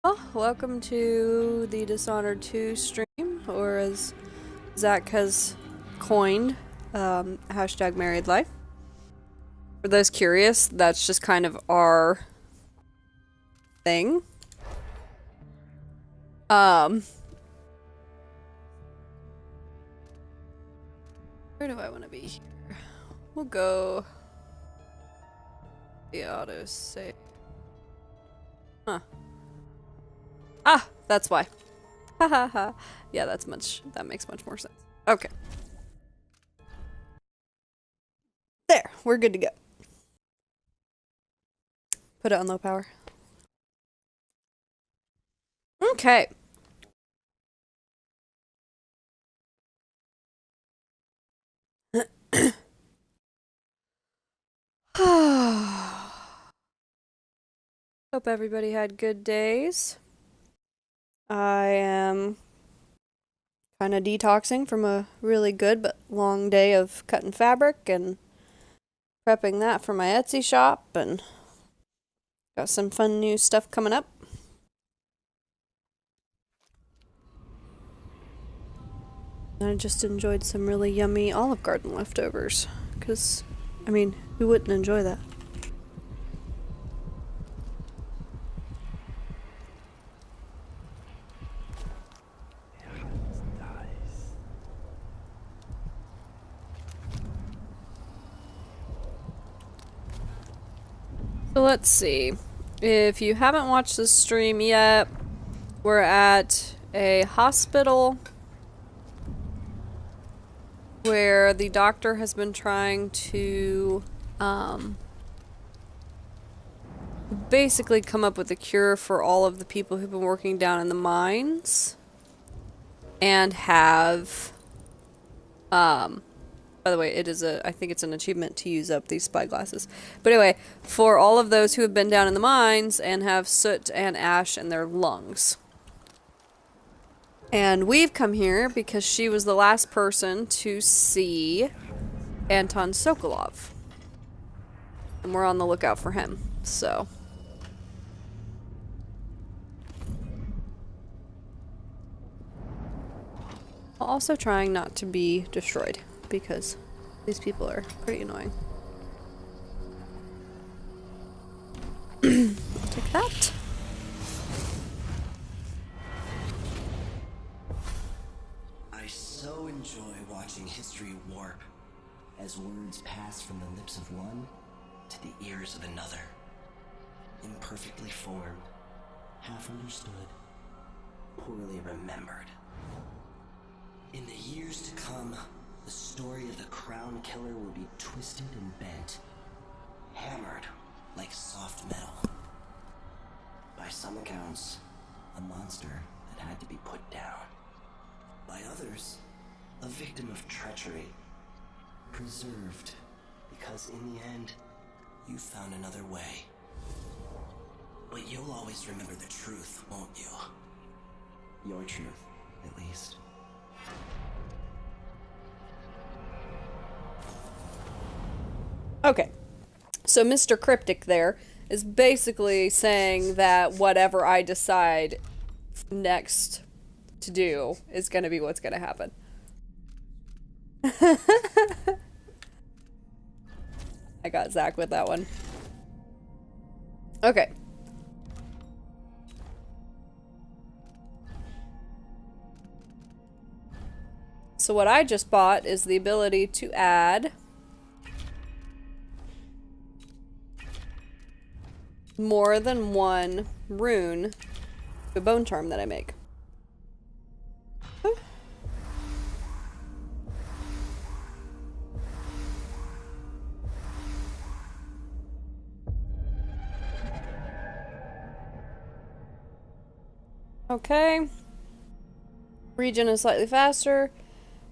Well, welcome to the Dishonored 2 stream, or as Zach has coined, hashtag married life. For those curious, that's just kind of our thing. Where do I want to be here? We'll go the auto save. Huh. Ah, that's why. Ha ha ha. Yeah, that makes much more sense. Okay. There, we're good to go. Put it on low power. Okay. Hope everybody had good days. I am kind of detoxing from a really good but long day of cutting fabric and prepping that for my Etsy shop, and got some fun new stuff coming up. I just enjoyed some really yummy Olive Garden leftovers, because, I mean, who wouldn't enjoy that? So let's see. If you haven't watched this stream yet, we're at a hospital where the doctor has been trying to basically come up with a cure for all of the people who've been working down in the mines and have by the way, I think it's an achievement to use up these spyglasses. But anyway, for all of those who have been down in the mines and have soot and ash in their lungs. And we've come here because she was the last person to see Anton Sokolov. And we're on the lookout for him, so. While also trying not to be destroyed, because these people are pretty annoying. Take that. I so enjoy watching history warp as words pass from the lips of one to the ears of another. Imperfectly formed, half understood, poorly remembered. In the years to come, the story of the Crown Killer will be twisted and bent, hammered like soft metal. By some accounts, a monster that had to be put down. By others, a victim of treachery, preserved because in the end, you found another way. But you'll always remember the truth, won't you? Your truth, at least. Okay, so Mr. Cryptic there is basically saying that whatever I decide next to do is going to be what's going to happen. I got Zach with that one. Okay. So what I just bought is the ability to add more than one rune to a bone charm that I make. Okay. Regen is slightly faster.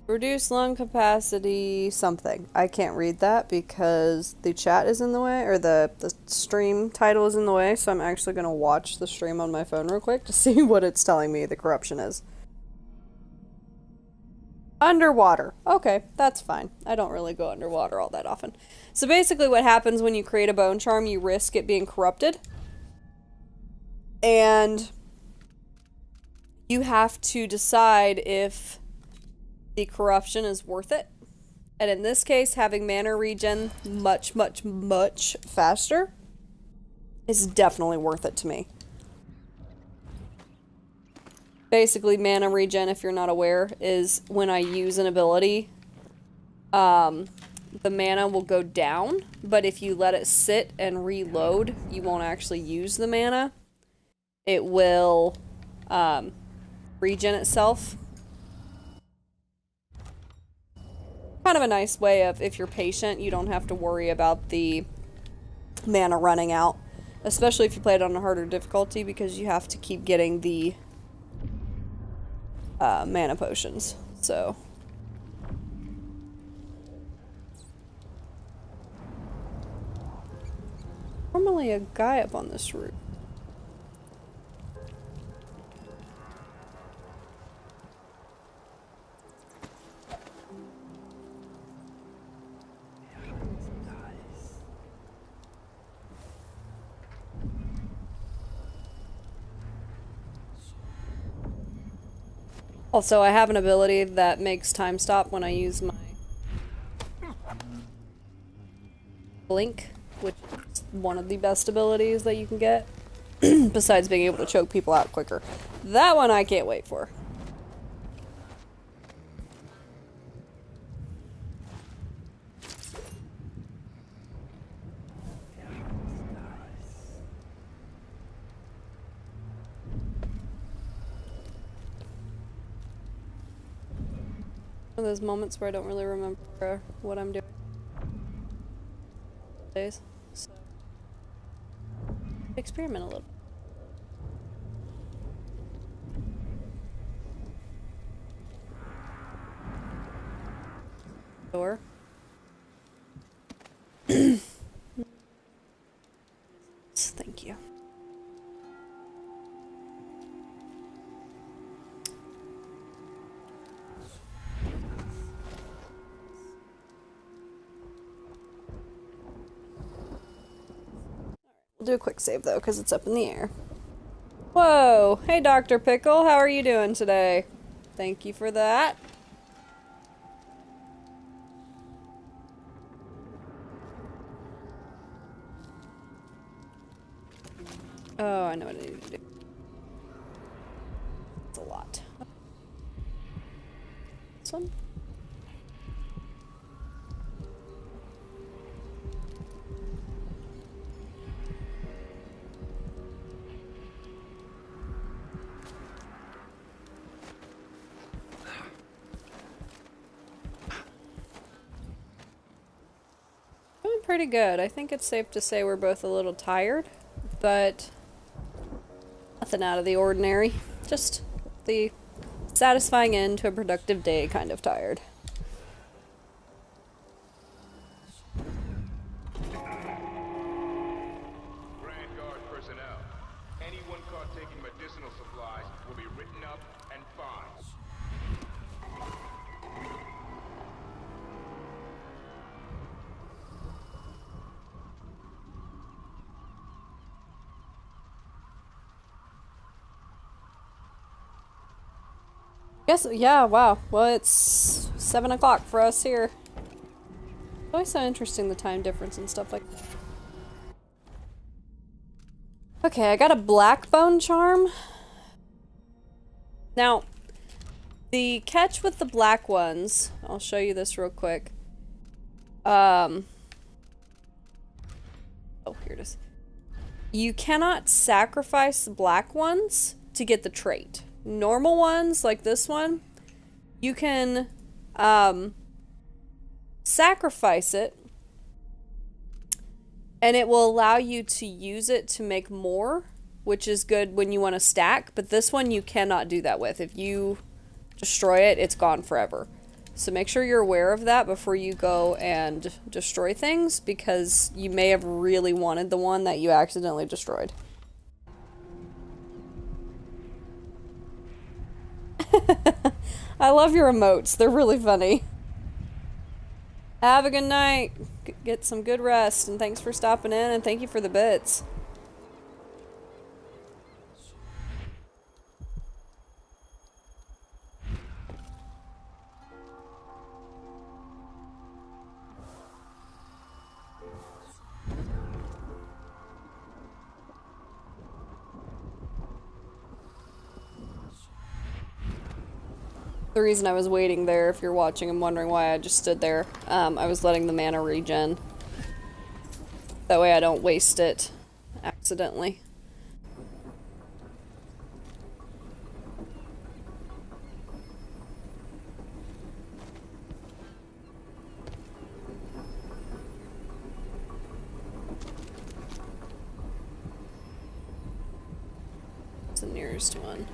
Reduce lung capacity something. I can't read that because the chat is in the way, or the stream title is in the way, so I'm actually going to watch the stream on my phone real quick to see what it's telling me the corruption is. Underwater. Okay, that's fine. I don't really go underwater all that often. So basically what happens when you create a bone charm, you risk it being corrupted. And you have to decide if the corruption is worth it. And in this case, having mana regen much, much, much faster is definitely worth it to me. Basically, mana regen, if you're not aware, is when I use an ability, the mana will go down, but if you let it sit and reload, you won't actually use the mana. It will, regen itself. Kind of a nice way of, if you're patient, you don't have to worry about the mana running out. Especially if you play it on a harder difficulty, because you have to keep getting the mana potions. So normally a guy up on this route. Also, I have an ability that makes time stop when I use my blink, which is one of the best abilities that you can get, besides being able to choke people out quicker. That one I can't wait for. One of those moments where I don't really remember what I'm doing. Days. So experiment a little. Door. Thank you. We'll do a quick save though, because it's up in the air. Whoa! Hey Dr. Pickle, how are you doing today? Thank you for that. Oh, I know what I need to do. It's a lot. This one? Doing pretty good. I think it's safe to say we're both a little tired, but nothing out of the ordinary. Just the satisfying end to a productive day kind of tired. Grand Guard personnel. Anyone caught taking medicinal supplies will be written up and fined. Yes, yeah, wow. Well, it's 7 o'clock for us here. It's always so interesting, the time difference and stuff like that. Okay, I got a black bone charm. Now, the catch with the black ones, I'll show you this real quick. Oh, here it is. You cannot sacrifice the black ones to get the trait. Normal ones, like this one, you can, sacrifice it, and it will allow you to use it to make more, which is good when you want to stack, but this one you cannot do that with. If you destroy it, it's gone forever. So make sure you're aware of that before you go and destroy things, because you may have really wanted the one that you accidentally destroyed. I love your emotes. They're really funny. Have a good night. Get some good rest, and thanks for stopping in, and thank you for the bits. The reason I was waiting there, if you're watching and wondering why I just stood there, I was letting the mana regen. That way I don't waste it accidentally. It's the nearest one.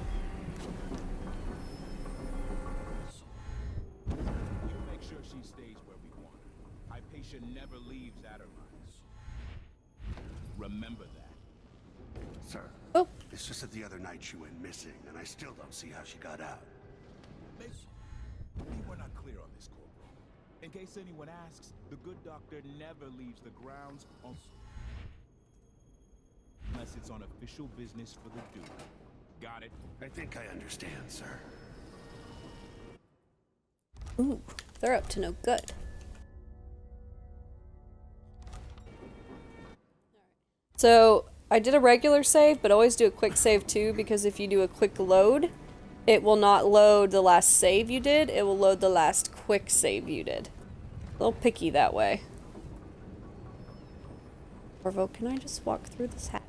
She stays where we want her. Hypatia never leaves Adderlines. Remember that. Sir, Oh, it's just that the other night she went missing, and I still don't see how she got out. Maybe we're not clear on this, Corporal. In case anyone asks, the good doctor never leaves the grounds unless it's on official business for the duke. Got it? I think I understand, sir. ooh, they're up to no good. So, I did a regular save, but always do a quick save too, because if you do a quick load, it will not load the last save you did, it will load the last quick save you did. A little picky that way. Corvo, can I just walk through this hat?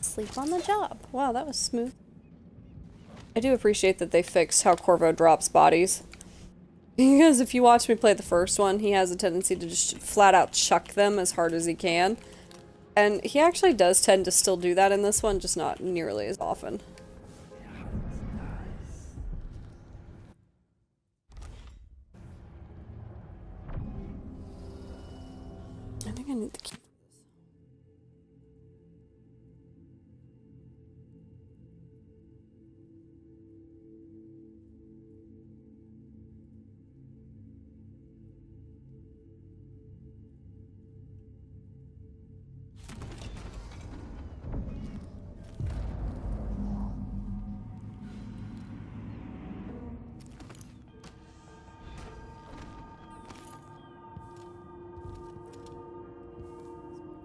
Sleep on the job. Wow, that was smooth. I do appreciate that they fixed how Corvo drops bodies. Because if you watch me play the first one, he has a tendency to just flat out chuck them as hard as he can. And he actually does tend to still do that in this one, just not nearly as often. I think I need the key.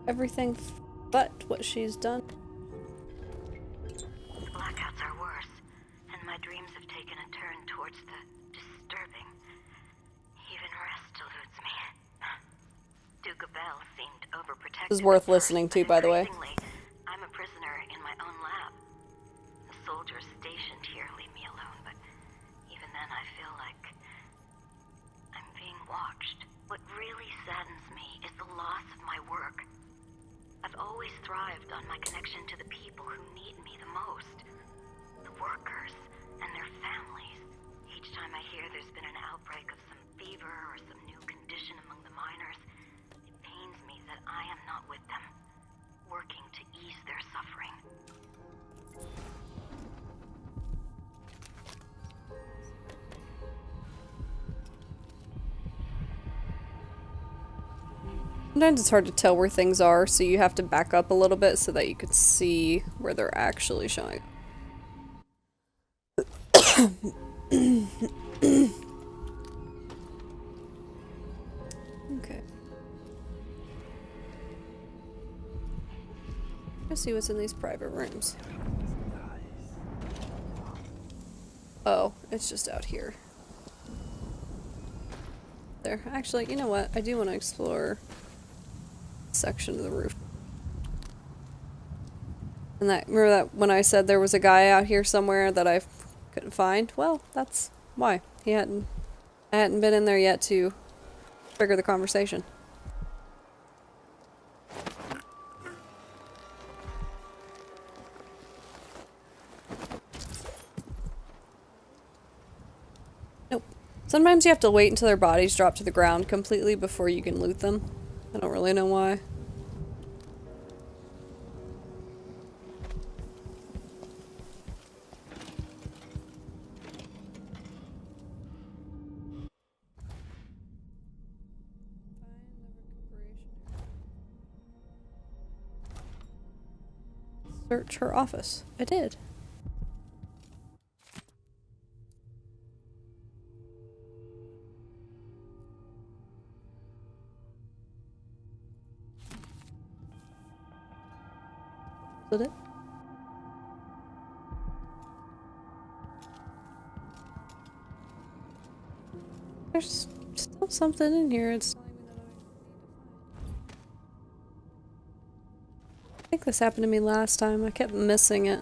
Everything but what she's done. Blackouts are worse, and my dreams have taken a turn towards the disturbing. Even rest eludes me. Duke Bell seemed overprotective. This is worth at first, listening to, but by the way. increasingly, I'm a prisoner in my own lab. The soldiers stationed here leave me alone, but even then I feel like I'm being watched. What really saddens me is the loss of my work. I've always thrived on my connection to the people who need me the most. The workers and their families. Each time I hear there's been an outbreak of some fever or some new condition among the miners, it pains me that I am not with them, working to ease their suffering. Sometimes it's hard to tell where things are, so you have to back up a little bit so that you can see where they're actually showing. Okay. Let's see what's in these private rooms. Oh, it's just out here. There. Actually, you know what? I do want to explore section of the roof. And that, remember that when I said there was a guy out here somewhere that I couldn't find? Well, that's why. I hadn't been in there yet to trigger the conversation. Nope. Sometimes you have to wait until their bodies drop to the ground completely before you can loot them. I don't really know why. Find the recuperation search her office. I did. Is that it? There's still something in here. It's telling me that I think this happened to me last time. I kept missing it.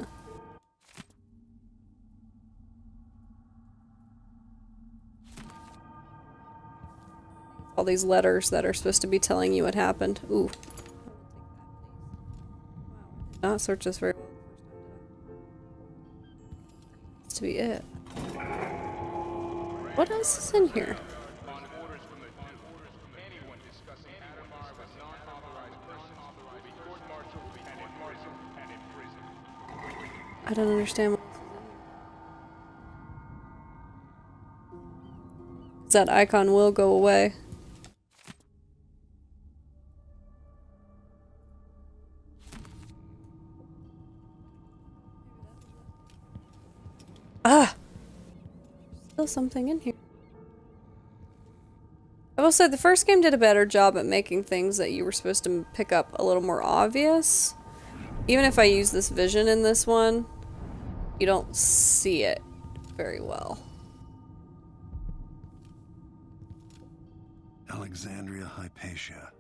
All these letters that are supposed to be telling you what happened. Ooh. Not search this very well. That's to be it. What else is in here? I don't understand what that icon will go away. Ah! Still something in here. I will say the first game did a better job at making things that you were supposed to pick up a little more obvious. Even if I use this vision in this one, you don't see it very well. Alexandria Hypatia.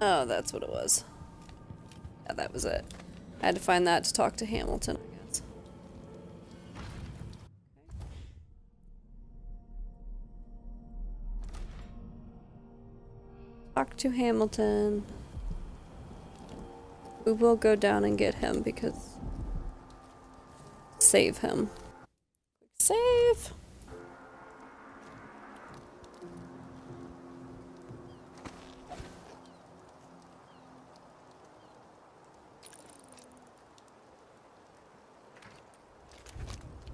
Oh, that's what it was. Yeah, that was it. I had to find that to talk to Hamilton, I guess. Talk to Hamilton. We will go down and get him because... Save him. Save!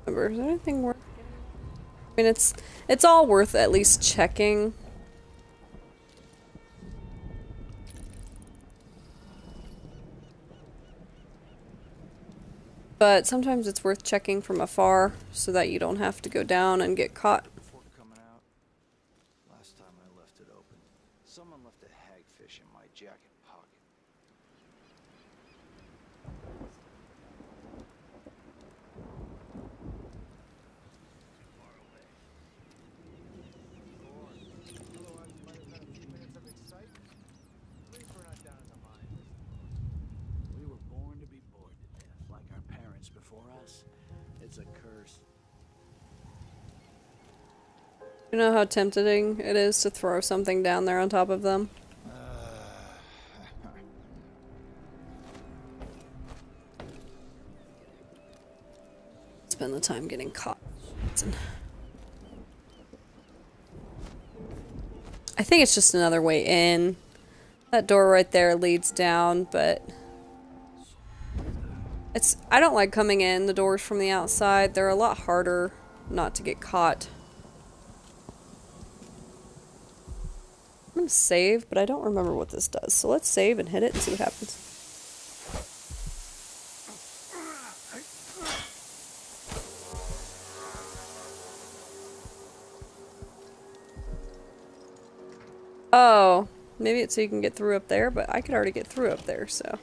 Is there anything worth getting? I mean, it's all worth at least checking. But sometimes it's worth checking from afar so that you don't have to go down and get caught. Before coming out, last time I left it open, someone left a hagfish in my jacket pocket. We were born to be bored to death, like our parents before us. It's a curse. You know how tempting it is to throw something down there on top of them? Spend the time getting caught. I think it's just another way in. That door right there leads down, but I don't like coming in the doors from the outside. They're a lot harder not to get caught. I'm gonna save, but I don't remember what this does. So let's save and hit it and see what happens. Oh, maybe it's so you can get through up there, but I could already get through up there, so.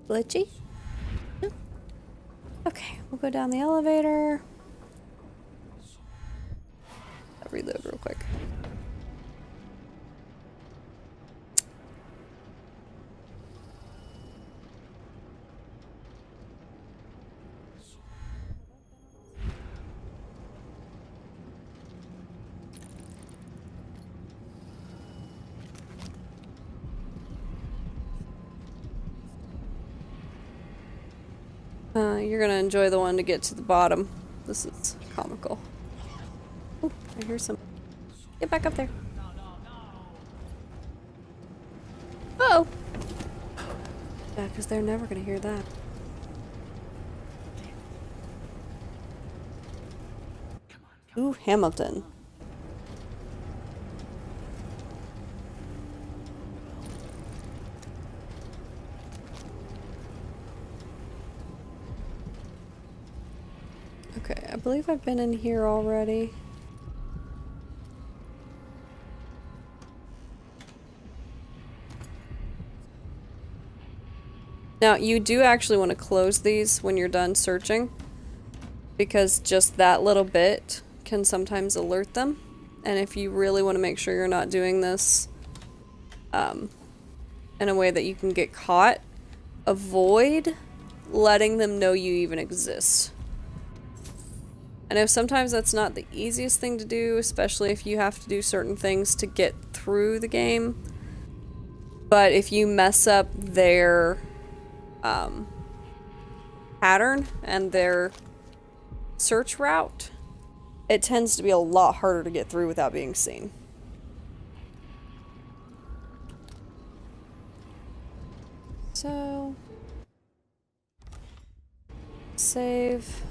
Glitchy? Okay, we'll go down the elevator. I'll reload real quick. You're gonna enjoy the one to get to the bottom. This is comical. Oh, I hear some. Get back up there. Yeah, because they're never gonna hear that. Ooh, Hamilton. Okay, I believe I've been in here already. Now, you do actually want to close these when you're done searching, because just that little bit can sometimes alert them. And if you really want to make sure you're not doing this in a way that you can get caught, avoid letting them know you even exist. I know sometimes that's not the easiest thing to do, especially if you have to do certain things to get through the game. But if you mess up their pattern and their search route, it tends to be a lot harder to get through without being seen. So, save.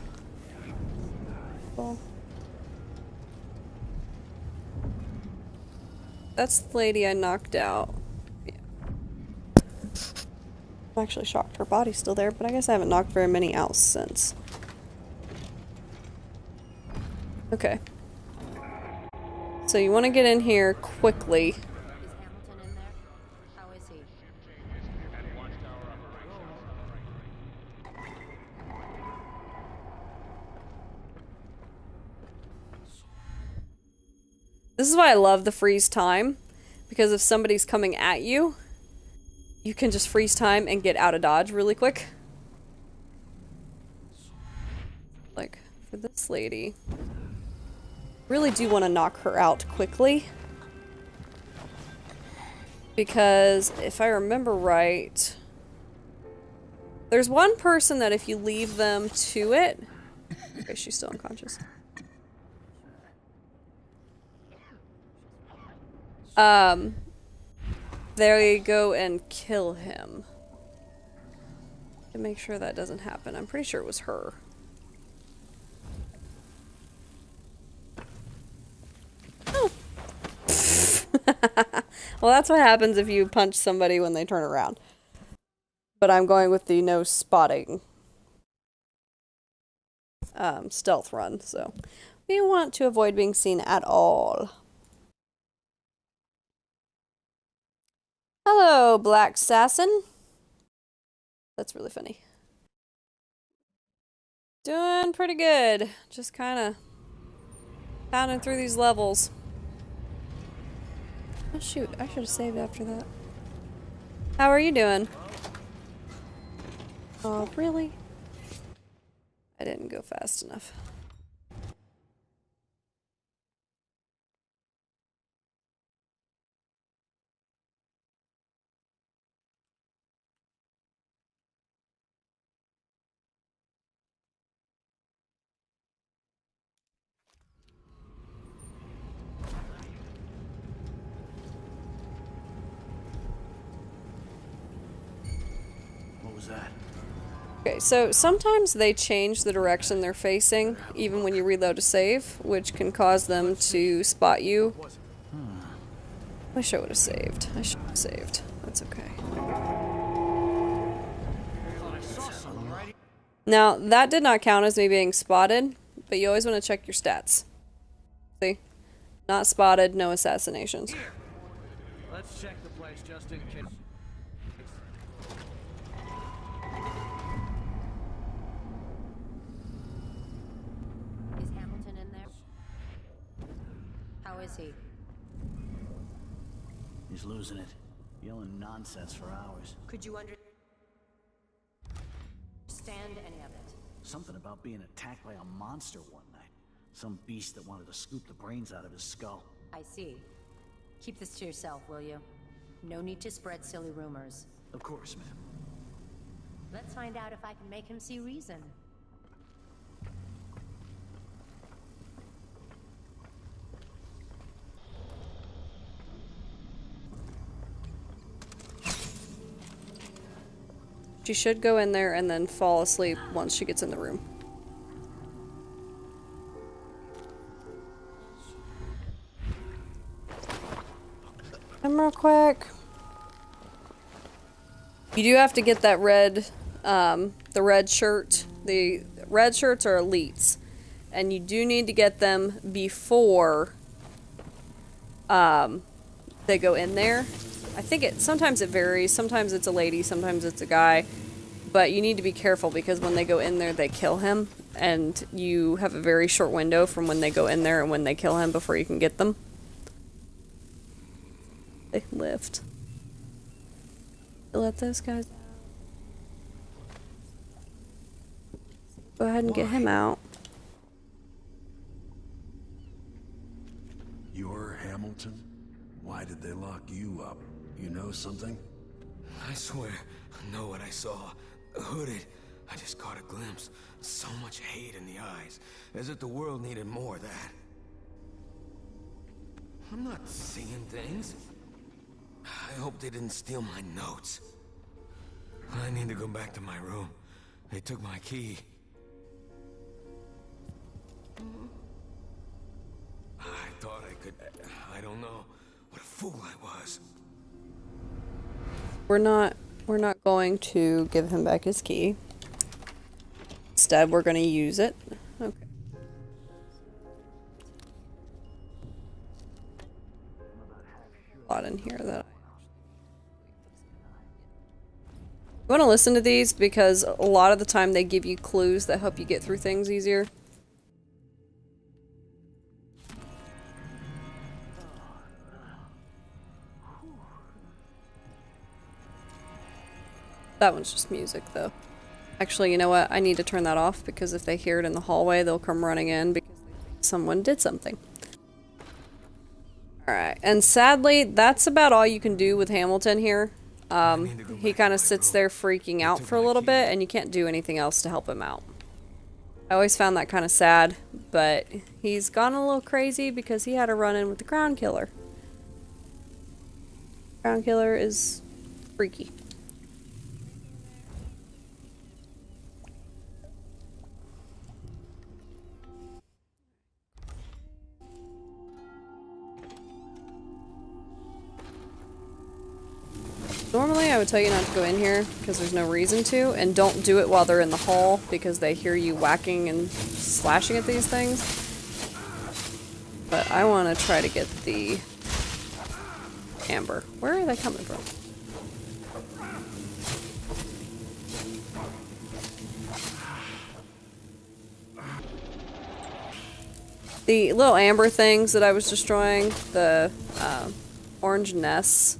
Well, that's the lady I knocked out. Yeah. I'm actually shocked her body's still there, but I guess I haven't knocked very many out since. Okay. So you want to get in here quickly. Is Hamilton in there? How is he? This is why I love the freeze time, because if somebody's coming at you, you can just freeze time and get out of dodge really quick. Like, for this lady, really do want to knock her out quickly. Because if I remember right, there's one person that if you leave them to it... Okay, she's still unconscious. They go and kill him. To make sure that doesn't happen. I'm pretty sure it was her. Oh. Well, that's what happens if you punch somebody when they turn around. But I'm going with the no spotting stealth run, so we want to avoid being seen at all. Hello, Black Assassin. That's really funny. Doing pretty good. Just kind of pounding through these levels. Oh shoot, I should have saved after that. How are you doing? Oh, really? I didn't go fast enough. What was that? Okay, so sometimes they change the direction they're facing, even when you reload a save, which can cause them to spot you. I wish I would have saved. I should have saved. That's okay. Now, that did not count as me being spotted, but you always want to check your stats. See? Not spotted, no assassinations. Let's check the place just in case. Is Hamilton in there? How is he? He's losing it. Yelling nonsense for hours. Could you understand any of it? Something about being attacked by a monster one night. Some beast that wanted to scoop the brains out of his skull. I see. Keep this to yourself, will you? No need to spread silly rumors. Of course, ma'am. Let's find out if I can make him see reason. She should go in there and then fall asleep once she gets in the room. Come real quick. You do have to get that red, the red shirt. The red shirts are elites. And you do need to get them before, they go in there. I think sometimes it varies. Sometimes it's a lady, sometimes it's a guy. But you need to be careful because when they go in there, they kill him. And you have a very short window from when they go in there and when they kill him before you can get them. They lift. Let those guys out. Go ahead and get him out. You're Hamilton? Why did they lock you up? You know something? I swear, I know what I saw. Hooded. I just caught a glimpse. So much hate in the eyes. As if the world needed more of that. I'm not seeing things. I hope they didn't steal my notes. I need to go back to my room. They took my key. I thought I could... I don't know. What a fool I was. We're not going to give him back his key. Instead, we're going to use it. Okay. A lot in here that I want to listen to these because a lot of the time they give you clues that help you get through things easier. That one's just music, though. Actually, you know what? I need to turn that off because if they hear it in the hallway, they'll come running in because someone did something. Alright, and sadly, that's about all you can do with Hamilton here. He kind of sits there freaking out for a little bit, and you can't do anything else to help him out. I always found that kind of sad, but he's gone a little crazy because he had a run-in with the Crown Killer. Crown Killer is freaky. Normally I would tell you not to go in here because there's no reason to, and don't do it while they're in the hall because they hear you whacking and slashing at these things. But I want to try to get the amber. Where are they coming from? The little amber things that I was destroying, the orange nests,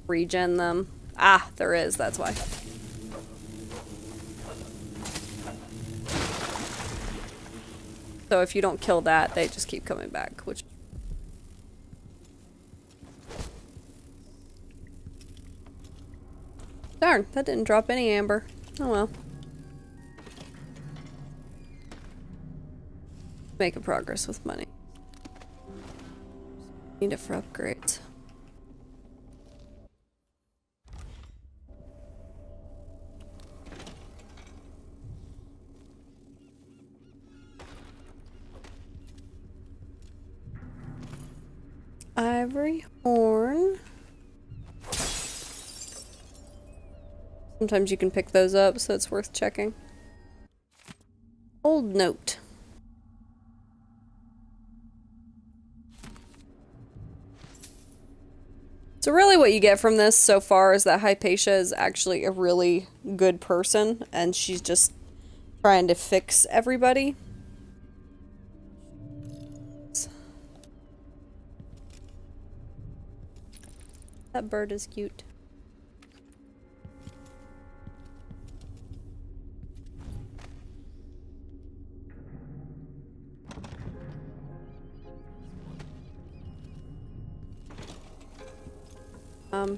regen them. Ah, there is, that's why. So if you don't kill that, they just keep coming back, which... Darn, that didn't drop any amber. Oh well. Making progress with money. Need it for upgrades. Ivory horn. Sometimes you can pick those up, so it's worth checking. Old note. So really what you get from this so far is that Hypatia is actually a really good person, and she's just trying to fix everybody. That bird is cute.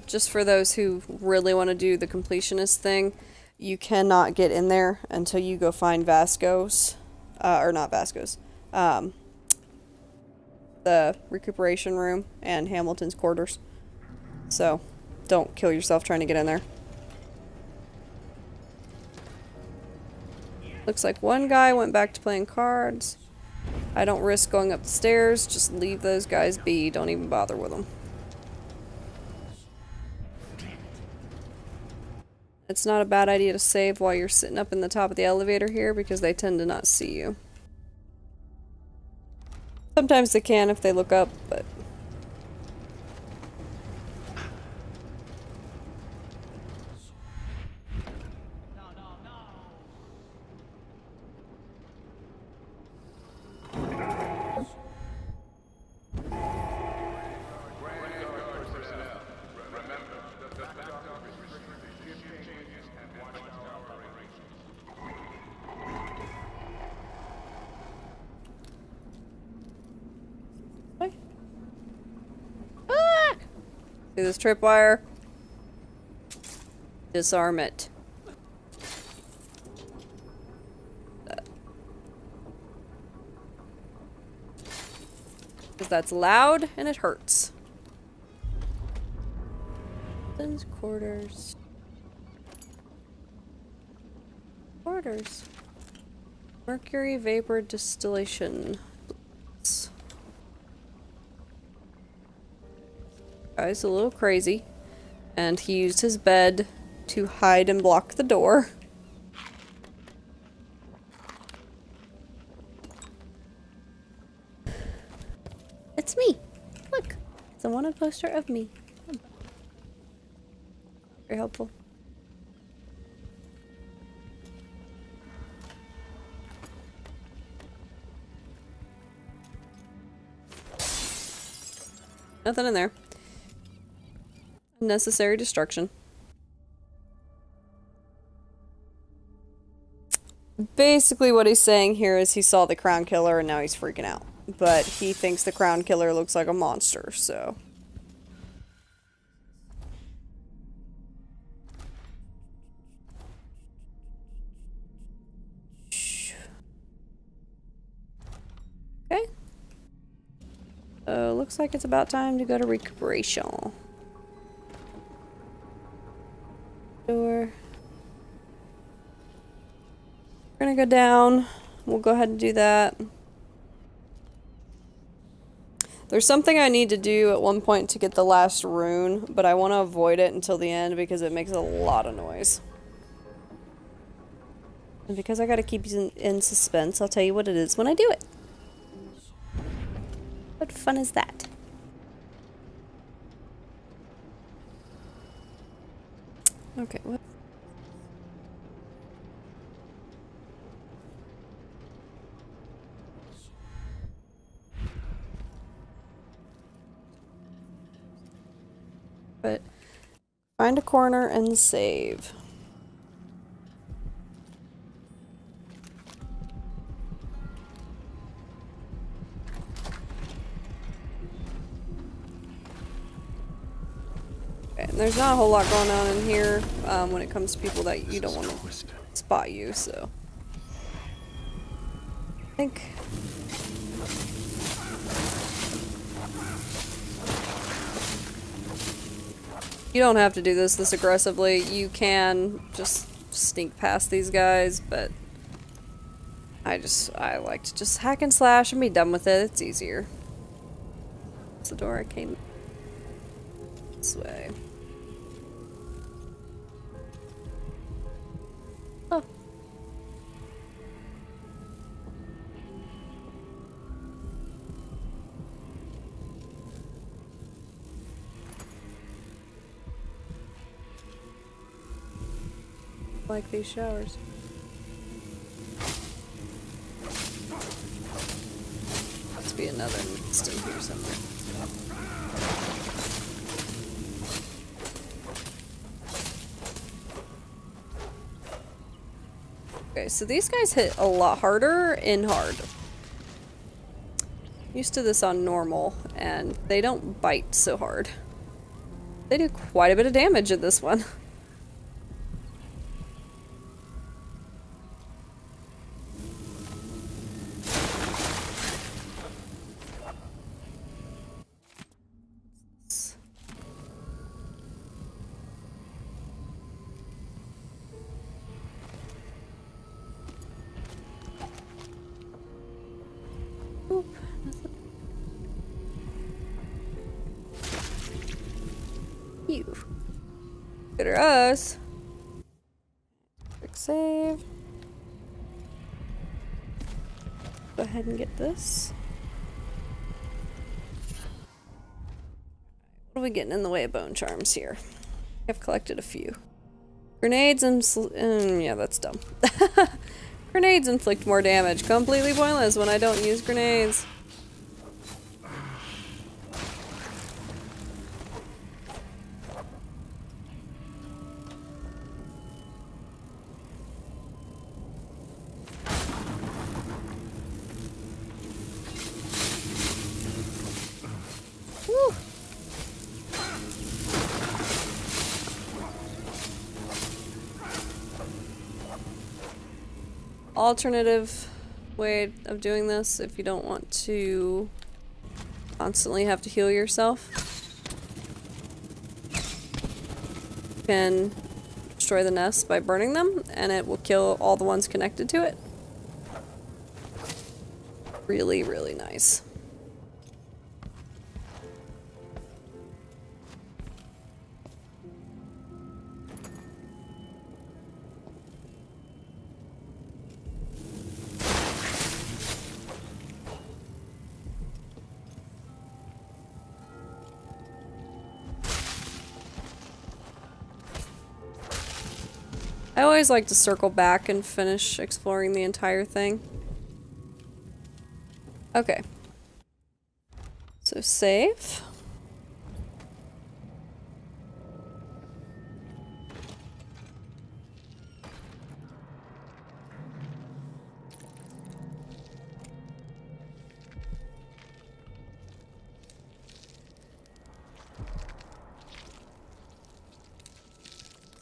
Just for those who really want to do the completionist thing, you cannot get in there until you go find Vasco's, or not Vasco's, the recuperation room and Hamilton's quarters. So, don't kill yourself trying to get in there. Looks like one guy went back to playing cards. I don't risk going up the stairs. Just leave those guys be. Don't even bother with them. It's not a bad idea to save while you're sitting up in the top of the elevator here because they tend to not see you. Sometimes they can if they look up, but... Ah! See this tripwire? Disarm it. Because that's loud and it hurts. Quarters. Quarters. Mercury vapor distillation. Guy's a little crazy. And he used his bed to hide and block the door. It's me! Look! It's a wanted poster of me. Very helpful. Nothing in there. Unnecessary destruction. Basically what he's saying here is he saw the Crown Killer and now he's freaking out. But he thinks the Crown Killer looks like a monster, so... Okay. Looks like it's about time to go to recuperation. Door. We're gonna go down. We'll go ahead and do that. There's something I need to do at one point to get the last rune, but I want to avoid it until the end because it makes a lot of noise. And because I gotta keep you in suspense, I'll tell you what it is when I do it. What fun is that? Okay, what? But find a corner and save. Okay, and there's not a whole lot going on in here when it comes to people that you don't want to spot you, so I think you don't have to do this aggressively. You can just sneak past these guys, but I like to just hack and slash and be done with it. It's easier. It's the door I came this way. Oh. Like these showers. Must be another nest in here somewhere. Okay, so these guys hit a lot harder in hard. Used to this on normal, and they don't bite so hard. They do quite a bit of damage in this one. Oop, nothing. You. Good or us. Quick save. Go ahead and get this. What are we getting in the way of bone charms here? I've collected a few. Grenades and yeah, that's dumb. Grenades inflict more damage. Completely pointless when I don't use grenades. Woo. Alternative way of doing this, if you don't want to constantly have to heal yourself, you can destroy the nests by burning them, and it will kill all the ones connected to it. Really, really nice. I always like to circle back and finish exploring the entire thing. Okay. So save.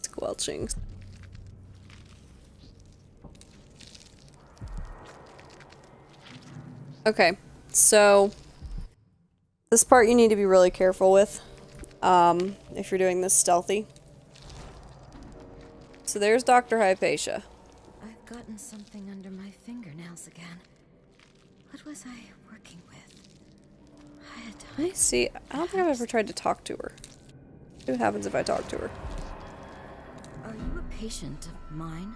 Squelching. Okay, so this part you need to be really careful with if you're doing this stealthy. So there's Dr. Hypatia. I've gotten something under my fingernails again. What was I working with? I see. I don't think I've ever tried to talk to her. See what happens if I talk to her. Are you a patient of mine?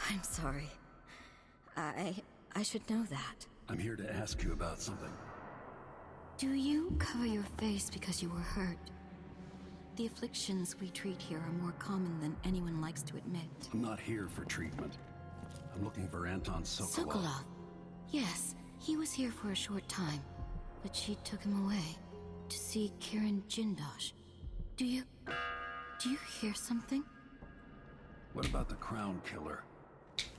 I'm sorry. I should know that. I'm here to ask you about something. Do you cover your face because you were hurt? The afflictions we treat here are more common than anyone likes to admit. I'm not here for treatment. I'm looking for Anton Sokolov. Sokolov? Yes, he was here for a short time, but she took him away to see Kirin Jindosh. Do you hear something? What about the Crown Killer?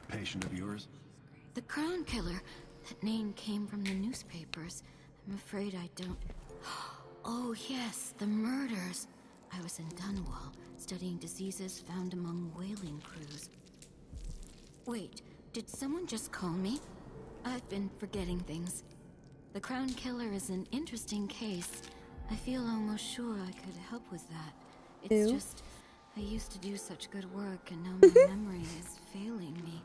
Patient of yours? The Crown Killer? That name came from the newspapers. I'm afraid I don't... Oh yes, the murders. I was in Dunwall, studying diseases found among whaling crews. Wait, did someone just call me? I've been forgetting things. The Crown Killer is an interesting case. I feel almost sure I could help with that. It's just, I used to do such good work, and now my memory is failing me.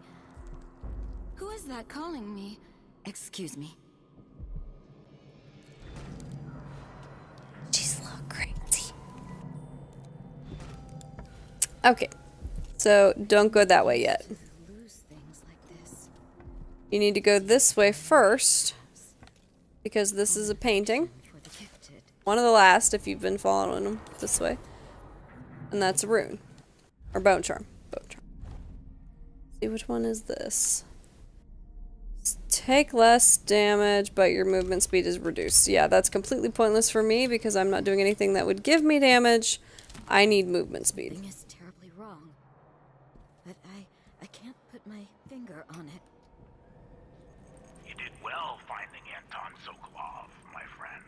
Who is that calling me? Excuse me. She's a little crazy. Okay, so don't go that way yet. Lose things like this. You need to go this way first, because this is a painting. For the gifted. One of the last, if you've been following them this way. And that's a rune. Or bone charm. Bone charm. See, which one is this? Take less damage, but your movement speed is reduced. Yeah, that's completely pointless for me because I'm not doing anything that would give me damage. I need movement speed. Something is terribly wrong. But I can't put my finger on it. You did well finding Anton Sokolov, my friend.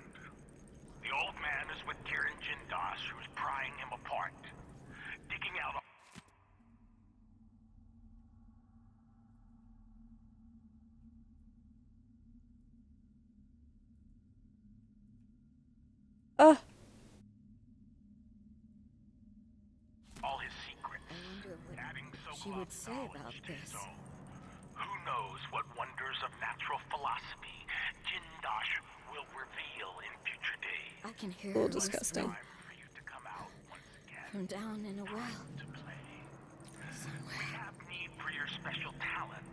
The old man is with Kirin Jindosh, who's prying him apart. Digging out all his secrets. I wonder what Adding she would Sokolov's say about knowledge to his this. own. Who knows what wonders of natural philosophy Jin Jindosh will reveal in future days. I can hear A little her disgusting. whispering Time for you to come out once again from down in a well. to play. We have need for your special talents.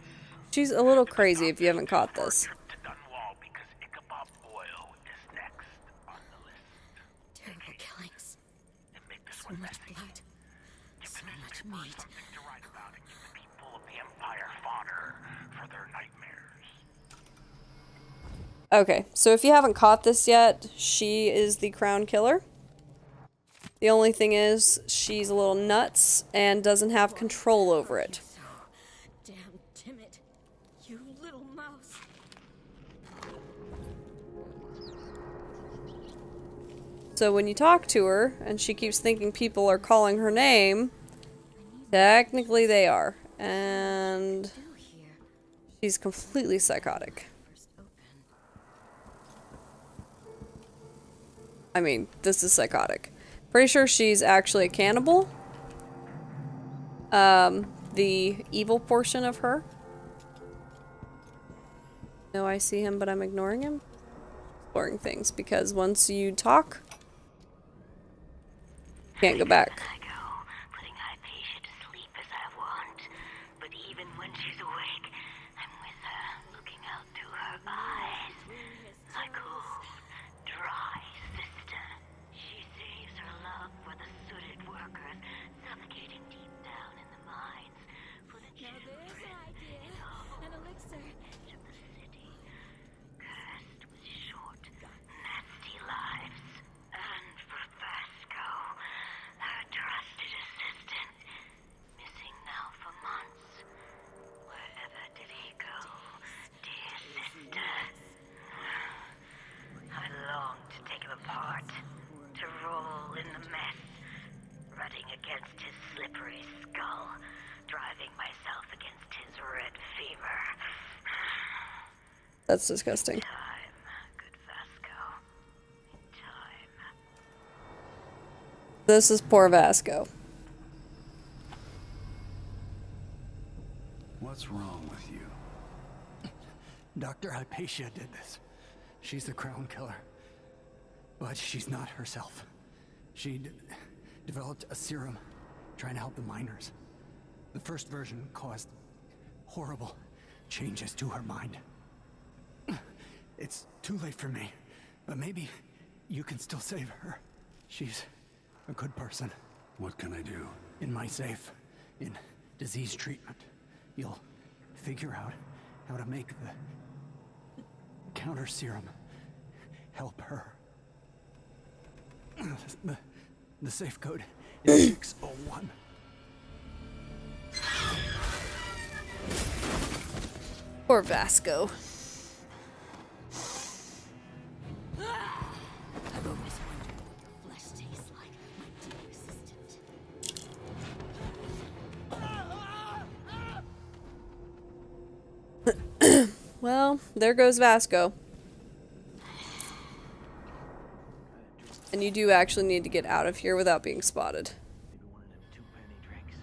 She's a little crazy if you haven't caught this. Trip to Dunwall because Ichabod Oil is next on the list. Terrible killings. And make this So one much messy. blood. Give So the much newspapers meat. something to write about and give the people of the Empire fodder for their nightmares. Okay, so if you haven't caught this yet, she is the crown killer. The only thing is, she's a little nuts and doesn't have control over it. So damn timid. You little mouse. So when you talk to her, and she keeps thinking people are calling her name, technically they are. And Do here. she's completely psychotic. First open. I mean, this is psychotic. Pretty sure she's actually a cannibal. The evil portion of her. No, I see him, but I'm ignoring him. Exploring things, because once you talk, you can't go back. I go, putting Hypatia to sleep as I want. But even when she's awake, I'm with her, looking out through her eyes. My cold, dry sister. She saves her love for the sooted workers, suffocating deep down in the mines. For the children in all An elixir. edge of the city, cursed with short, nasty lives. And for Vasco, her trusted assistant, missing now for months. Wherever did he go, dear sister? I long to take him apart, to roll in the mess, rutting against his slippery skull, driving myself against his red fever. That's disgusting. Time, good Vasco. Time. This is poor Vasco. What's wrong with you? Dr. Hypatia did this. She's the crown killer. But she's not herself. She developed a serum trying to help the miners. The first version caused horrible changes to her mind. It's too late for me, but maybe you can still save her. She's a good person. What can I do? In my safe, in disease treatment, you'll figure out how to make the counter serum help her. The safe code is 601. Poor Vasco. I've always wondered what flesh tastes like, my dear assistant. Well, there goes Vasco. And you do actually need to get out of here without being spotted. Maybe one of them 2-penny drinks.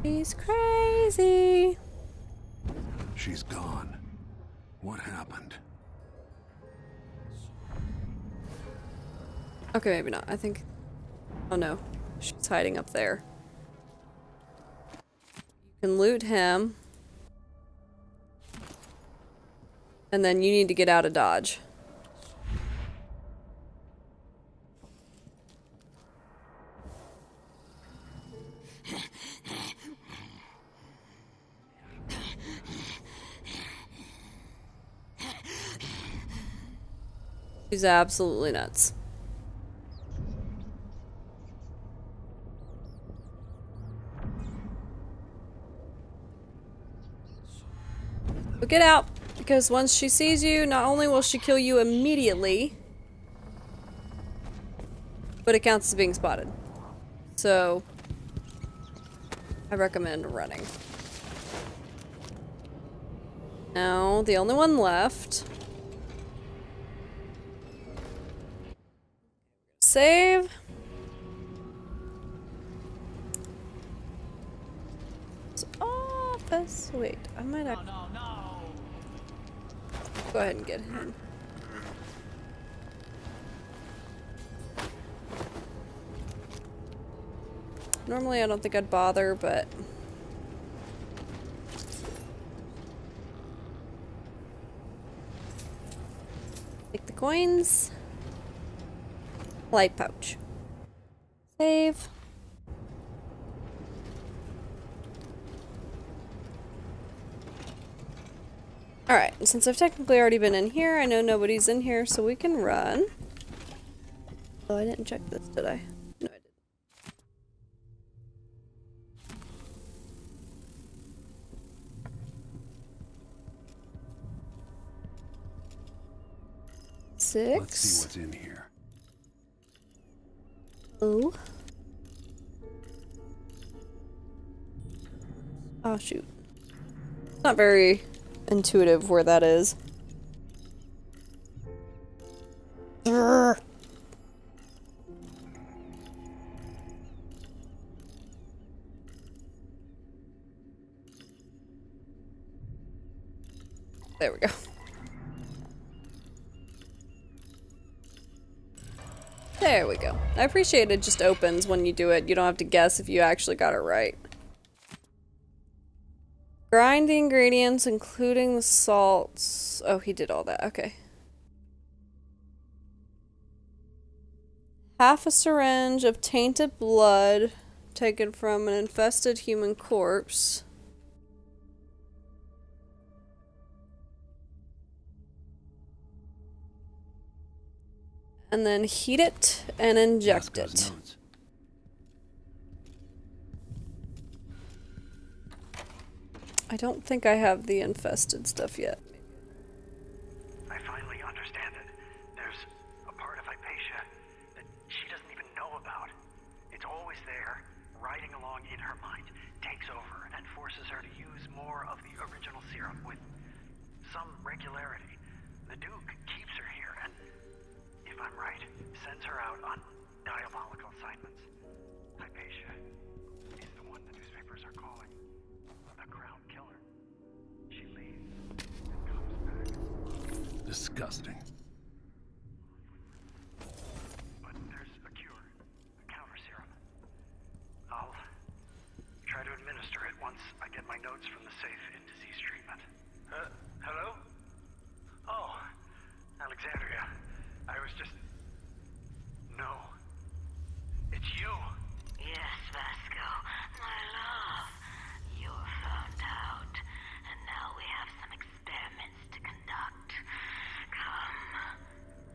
She's crazy. She's gone. What happened? Okay, maybe not. I think... Oh no. She's hiding up there. You can loot him. And then you need to get out of Dodge. She's absolutely nuts. But get out, because once she sees you, not only will she kill you immediately, but it counts as being spotted. So, I recommend running. Now, the only one left. Save. this? Wait, I might have... Go ahead and get him. Normally I don't think I'd bother, but... Take the coins. Light pouch. Save. Alright, since I've technically already been in here, I know nobody's in here, so we can run. Oh, I didn't check this, did I? No, I didn't. Six. Let's see what's in here. Oh. Oh, shoot. It's not very intuitive where that is. Urgh. There we go. There we go. I appreciate it just opens when you do it. You don't have to guess if you actually got it right. Grind the ingredients, including the salts. Oh, he did all that. Okay. Half a syringe of tainted blood taken from an infested human corpse. And then heat it and inject it. I don't think I have the infested stuff yet. I finally understand it. There's a part of Hypatia that she doesn't even know about. It's always there, riding along in her mind, takes over, and forces her to use more of the original serum with some regularity. The Duke keeps her here, and, if I'm right, sends her out on diabolical assignments. Hypatia is the one the newspapers are calling the Crown Killer. She leaves and comes back. Disgusting. But there's a cure, a counter serum. I'll try to administer it once I get my notes from the safe in disease treatment. Hello? Oh, Alexandria. I was just... No. It's you. Yes, Vasco, my love. You're found out, and now we have some experiments to conduct. Come,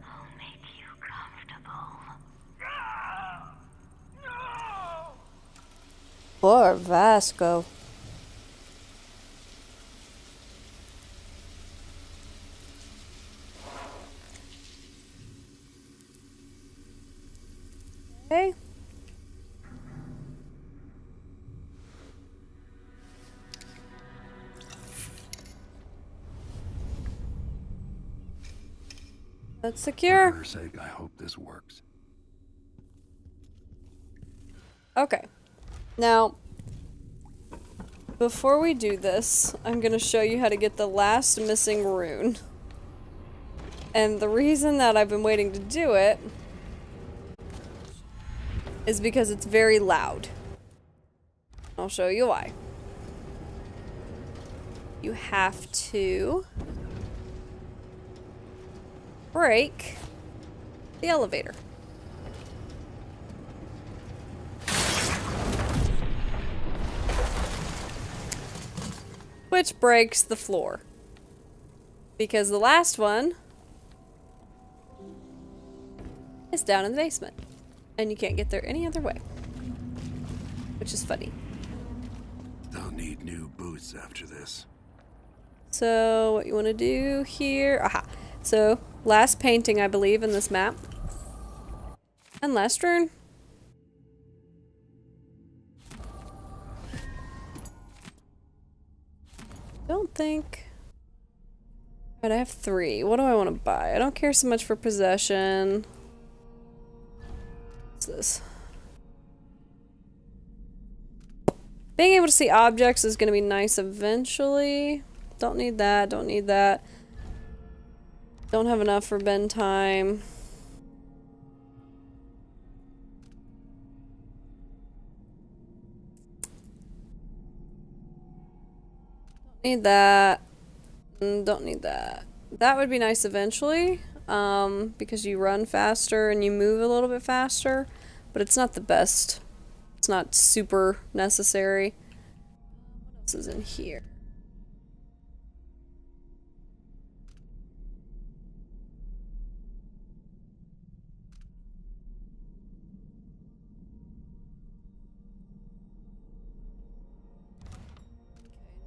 I'll make you comfortable. No! Poor Vasco. Okay. That's secure. For her sake, I hope this works. Okay. Now, before we do this, I'm gonna show you how to get the last missing rune. And the reason that I've been waiting to do it is because it's very loud. I'll show you why. You have to break the elevator. Which breaks the floor. Because the last one is down in the basement. And you can't get there any other way. Which is funny. They'll need new boots after this. So, what you want to do here... Aha! So, last painting, I believe, in this map. And last rune. Don't think... Alright, I have 3. What do I want to buy? I don't care so much for possession. What's this? Being able to see objects is going to be nice eventually. Don't need that, don't need that. Don't have enough for bedtime. Need that. Don't need that. That would be nice eventually, because you run faster and you move a little bit faster, but it's not the best. It's not super necessary. What else is in here?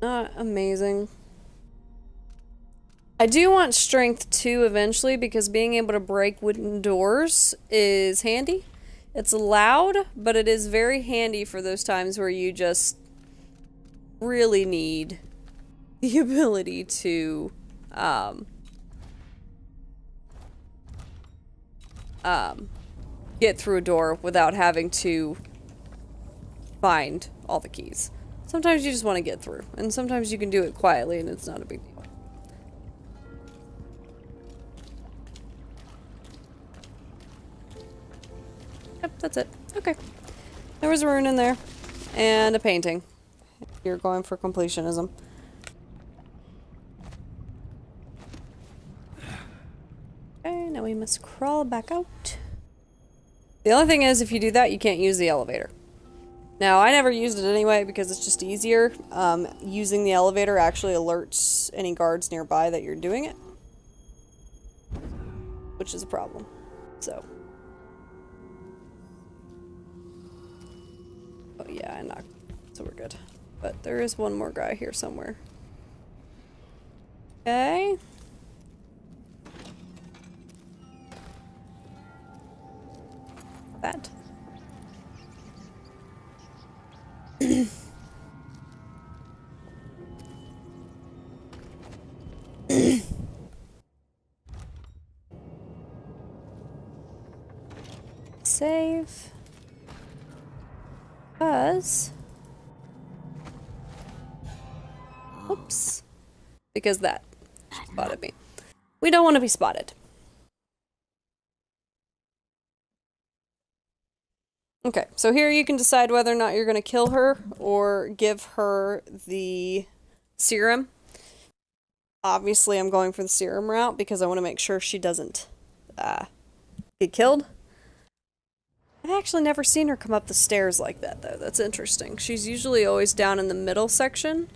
Not amazing. I do want strength too eventually because being able to break wooden doors is handy. It's loud, but it is very handy for those times where you just really need the ability to get through a door without having to find all the keys. Sometimes you just want to get through, and sometimes you can do it quietly and it's not a big deal. Yep, that's it. Okay. There was a rune in there. And a painting. If you're going for completionism. Okay, now we must crawl back out. The only thing is, if you do that, you can't use the elevator. Now, I never used it anyway because it's just easier. Using the elevator actually alerts any guards nearby that you're doing it. Which is a problem. So. Oh yeah, I knocked. So we're good. But there is one more guy here somewhere. Okay. That. Save. Because... Oops. Because that spotted me. We don't want to be spotted. Okay, so here you can decide whether or not you're going to kill her or give her the serum. Obviously, I'm going for the serum route because I want to make sure she doesn't get killed. I've actually never seen her come up the stairs like that, though. That's interesting. She's usually always down in the middle section.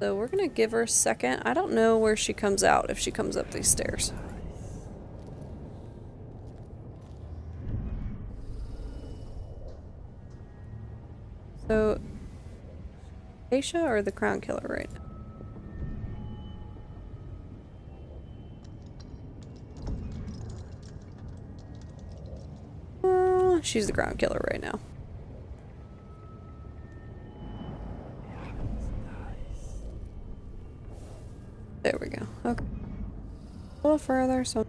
So we're going to give her a second. I don't know where she comes out if she comes up these stairs. So, Aisha or the Crown Killer right now? She's the Crown Killer right now. There we go. Okay. A little further, so...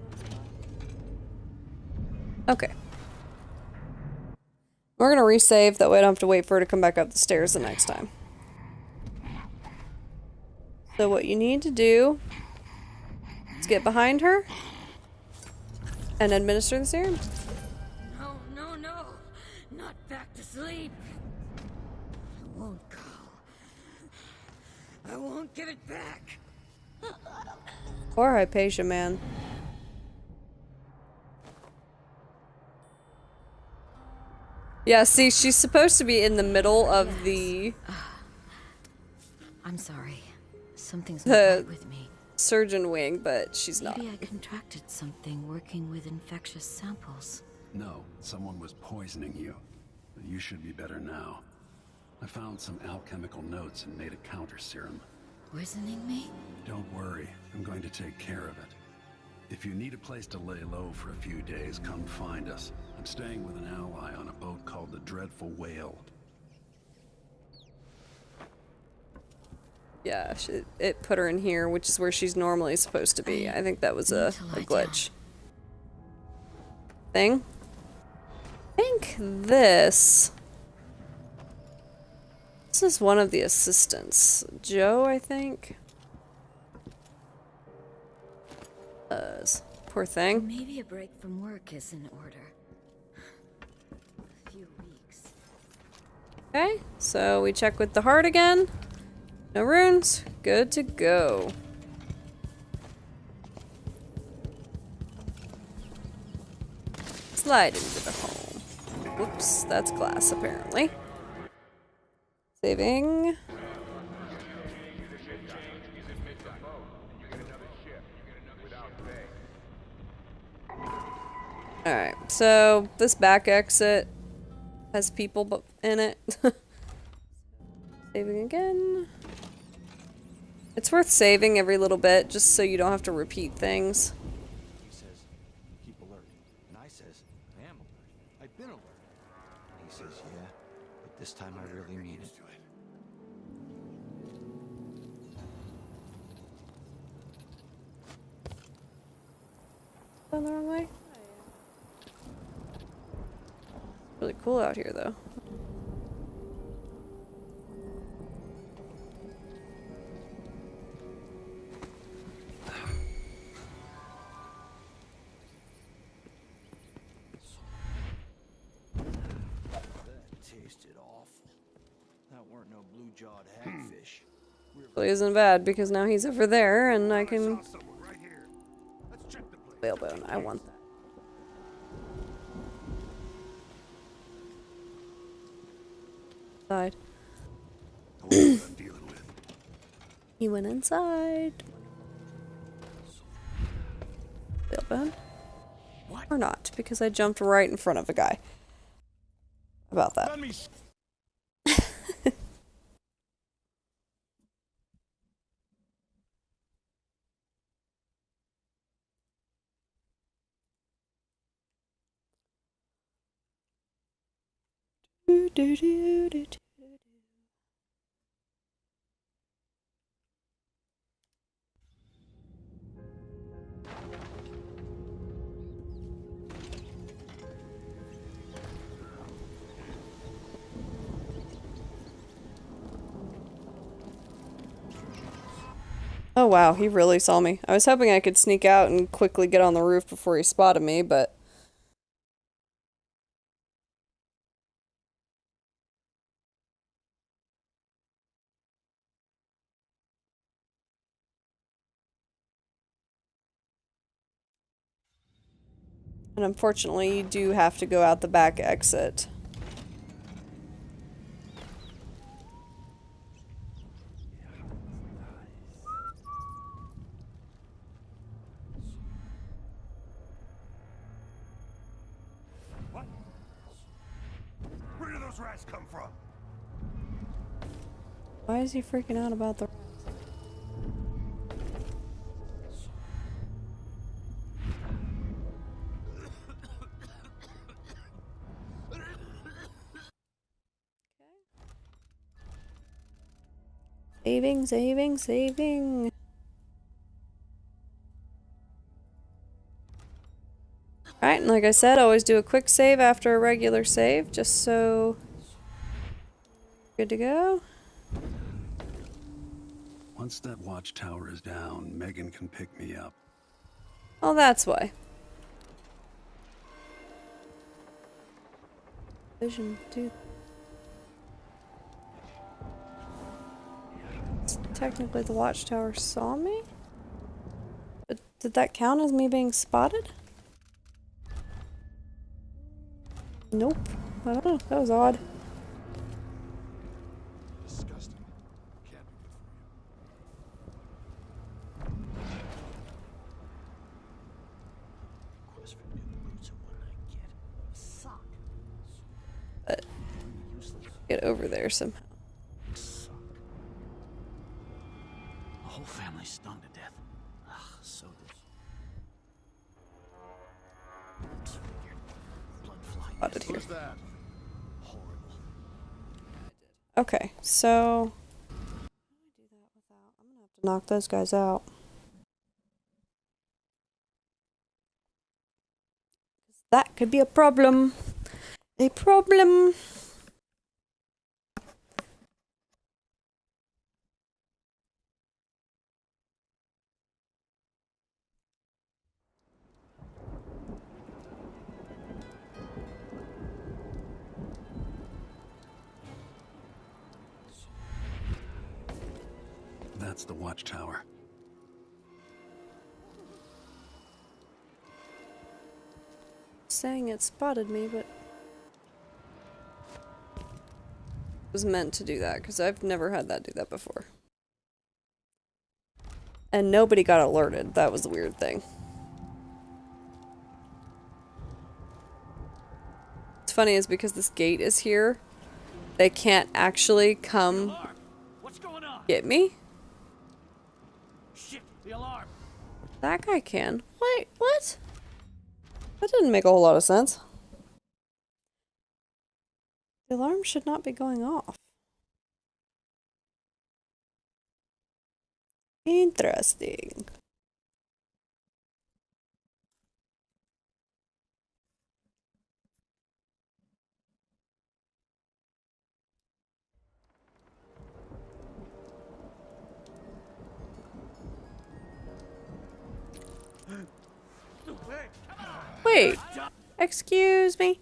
Okay. We're gonna resave, that way I don't have to wait for her to come back up the stairs the next time. So what you need to do is get behind her and administer the serum. No, no, no! Not back to sleep! I won't go. I won't give it back! Poor Hypatia, man. Yeah, see, she's supposed to be in the middle of the... I'm sorry. Something's not right with me. Surgeon wing, but she's not. Maybe I contracted something working with infectious samples. No, someone was poisoning you. But you should be better now. I found some alchemical notes and made a counter serum. Poisoning me? Don't worry, I'm going to take care of it. If you need a place to lay low for a few days, come find us. I'm staying with an ally on a boat called the Dreadful Whale. Yeah, it put her in here, which is where she's normally supposed to be. I think that was a glitch. Thing? I think this This is one of the assistants. Joe, I think. Poor thing. Maybe a break from work is in order. A few weeks. Okay, so we check with the heart again. No runes. Good to go. Slide into the home. Whoops, that's glass apparently. Saving. Alright, so this back exit has people in it. Saving again. It's worth saving every little bit just so you don't have to repeat things. He says, keep alert. And I says, I am alert. I've been alert. And he says, yeah, but this time I really mean it. Going the wrong way? Really cool out here though. Tasted awful. That weren't no blue-jawed hagfish. Really isn't bad because now he's over there and I can whalebone. I want that. Side. He went inside. Whalebone. Or not, because I jumped right in front of a guy. About that. Do, do, do, do, do. Oh wow, he really saw me. I was hoping I could sneak out and quickly get on the roof before he spotted me, but... And unfortunately, you do have to go out the back exit. What? Where do those rats come from? Why is he freaking out about the... Saving, saving, saving. Alright, and like I said, always do a quick save after a regular save, just so... Good to go. Once that watchtower is down, Megan can pick me up. Oh, that's why. Vision, dude. Technically, the watchtower saw me? But did that count as me being spotted? Nope. I don't know. That was odd. Disgusting. Can't be good for you. Quest for new boots and what I get. A sock. But Useless. get over there somehow. Sock. The whole family stung to death. Ugh, so good. Disfigured. Blood flying. Spotted here. Who's that? Horrible. Okay, so... I'm gonna have to knock those guys out. That could be a problem. A problem. That's the watchtower. Saying it spotted me, but it was meant to do that because I've never had that do that before. And nobody got alerted. That was the weird thing. What's funny is because this gate is here, they can't actually come get me. Shit, the alarm. That guy can. Wait, what? That didn't make a whole lot of sense. The alarm should not be going off. Interesting. Wait, excuse me?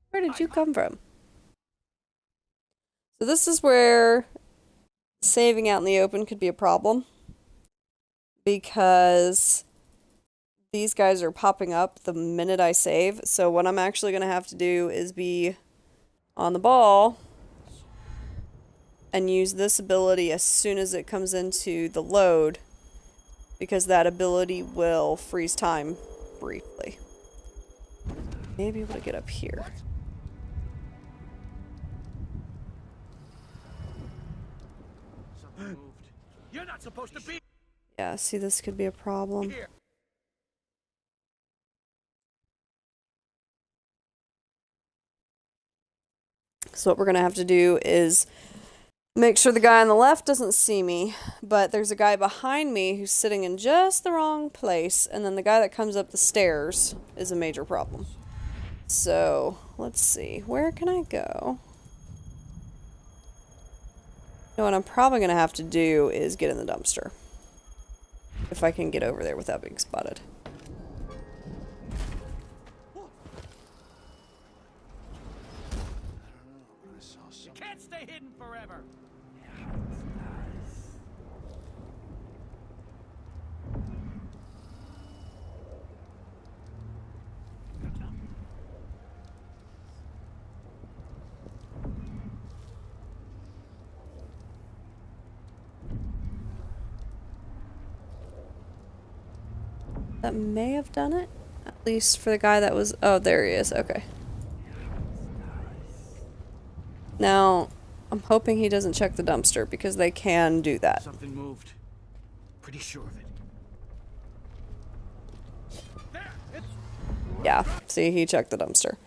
Where did you come from? So this is where saving out in the open could be a problem. Because these guys are popping up the minute I save. So what I'm actually going to have to do is be on the ball and use this ability as soon as it comes into the load. Because that ability will freeze time briefly. Maybe able to get up here. Something moved. You're not supposed to be. Yeah, see, this could be a problem. Here. So what we're gonna have to do is make sure the guy on the left doesn't see me, but there's a guy behind me who's sitting in just the wrong place, and then the guy that comes up the stairs is a major problem. So, let's see. Where can I go? You know what I'm probably gonna have to do is get in the dumpster. If I can get over there without being spotted. You can't stay hidden forever. That may have done it. At least for the guy that was... Oh, there he is. Okay. Now, I'm hoping he doesn't check the dumpster because they can do that. Something moved. Pretty sure of it. There, it's... Yeah, see, he checked the dumpster.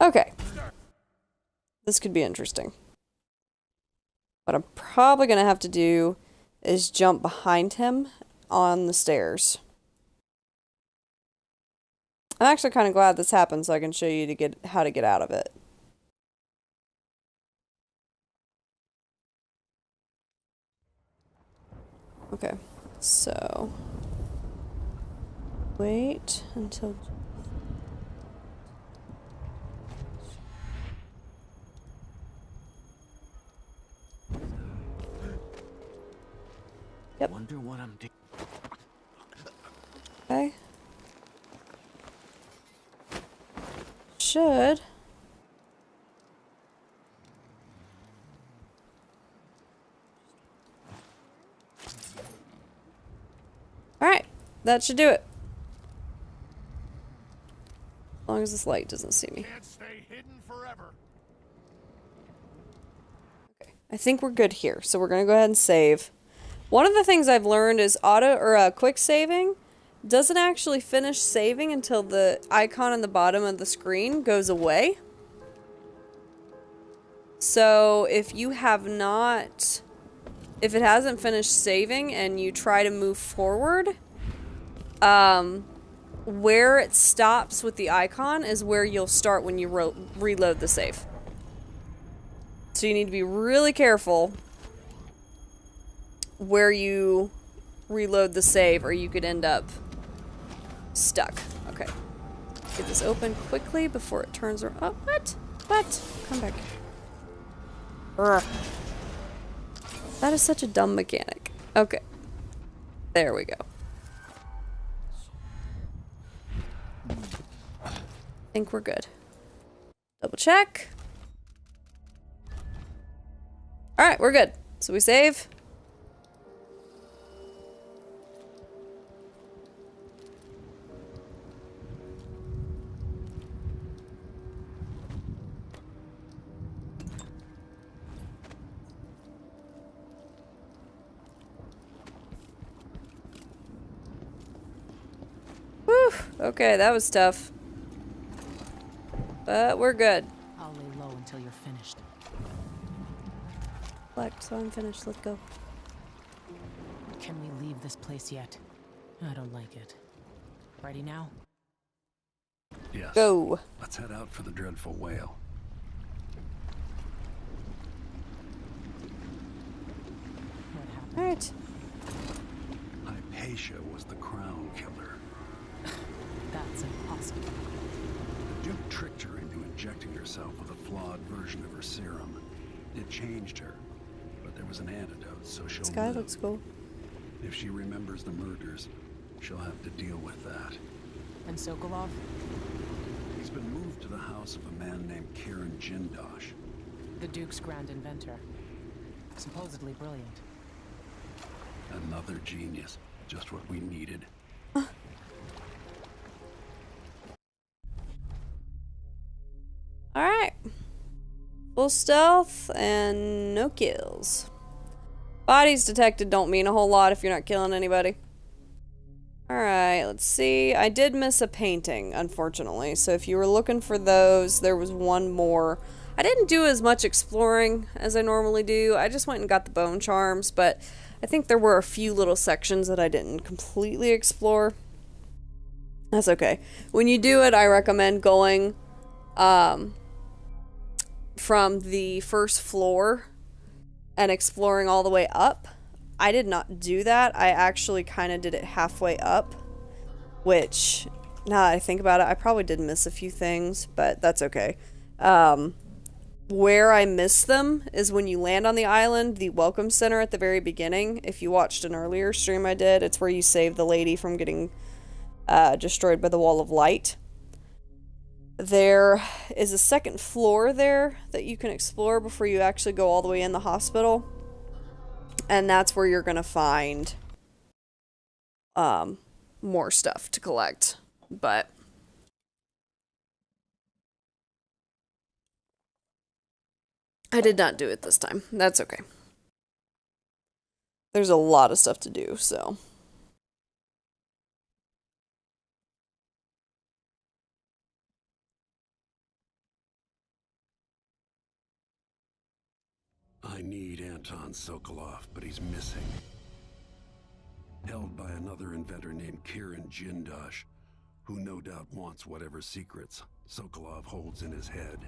Okay. This could be interesting. What I'm probably going to have to do is jump behind him on the stairs. I'm actually kind of glad this happened so I can show you how to get out of it. Okay, so wait until... Yep. Wonder what I'm doing. Okay. Should. Alright, that should do it. As long as this light doesn't see me. Can't stay hidden forever. Okay, I think we're good here, so we're gonna go ahead and save. One of the things I've learned is quick saving doesn't actually finish saving until the icon on the bottom of the screen goes away. So if you have not, if it hasn't finished saving and you try to move forward, where it stops with the icon is where you'll start when you reload the save. So you need to be really careful where you reload the save or you could end up stuck. Okay. Get this open quickly before it turns around. Oh, what? What? Come back. Urgh. That is such a dumb mechanic. Okay. There we go. I think we're good. Double check. Alright, we're good. So we save. Whew. Okay, that was tough. But we're good. I'll lay low until you're finished. Select, so I'm finished. Let's go. Can we leave this place yet? I don't like it. Ready now? Yes. Go. Let's head out for the dreadful whale. What happened? Alright. Hypatia was the crown killer. That's impossible. The Duke tricked her into injecting herself with a flawed version of her serum. It changed her, but there was an antidote, so she'll This guy live. looks cool. If she remembers the murders, she'll have to deal with that. And Sokolov? He's been moved to the house of a man named Kieran Jindosh. The Duke's grand inventor. Supposedly brilliant. Another genius. Just what we needed. Alright. Full stealth and no kills. Bodies detected don't mean a whole lot if you're not killing anybody. Alright, let's see. I did miss a painting, unfortunately. So if you were looking for those, there was one more. I didn't do as much exploring as I normally do. I just went and got the bone charms, but I think there were a few little sections that I didn't completely explore. That's okay. When you do it, I recommend going from the first floor and exploring all the way up. I did not do that. I actually kind of did it halfway up, which, now that I think about it, I probably did miss a few things, but that's okay. Where I missed them is when you land on the island, the welcome center at the very beginning. If you watched an earlier stream I did, it's where you save the lady from getting destroyed by the wall of light. There is a second floor there that you can explore before you actually go all the way in the hospital. And that's where you're gonna find more stuff to collect. But I did not do it this time. That's okay. There's a lot of stuff to do, so. I need Anton Sokolov, but he's missing. Held by another inventor named Kieran Jindosh, who no doubt wants whatever secrets Sokolov holds in his head.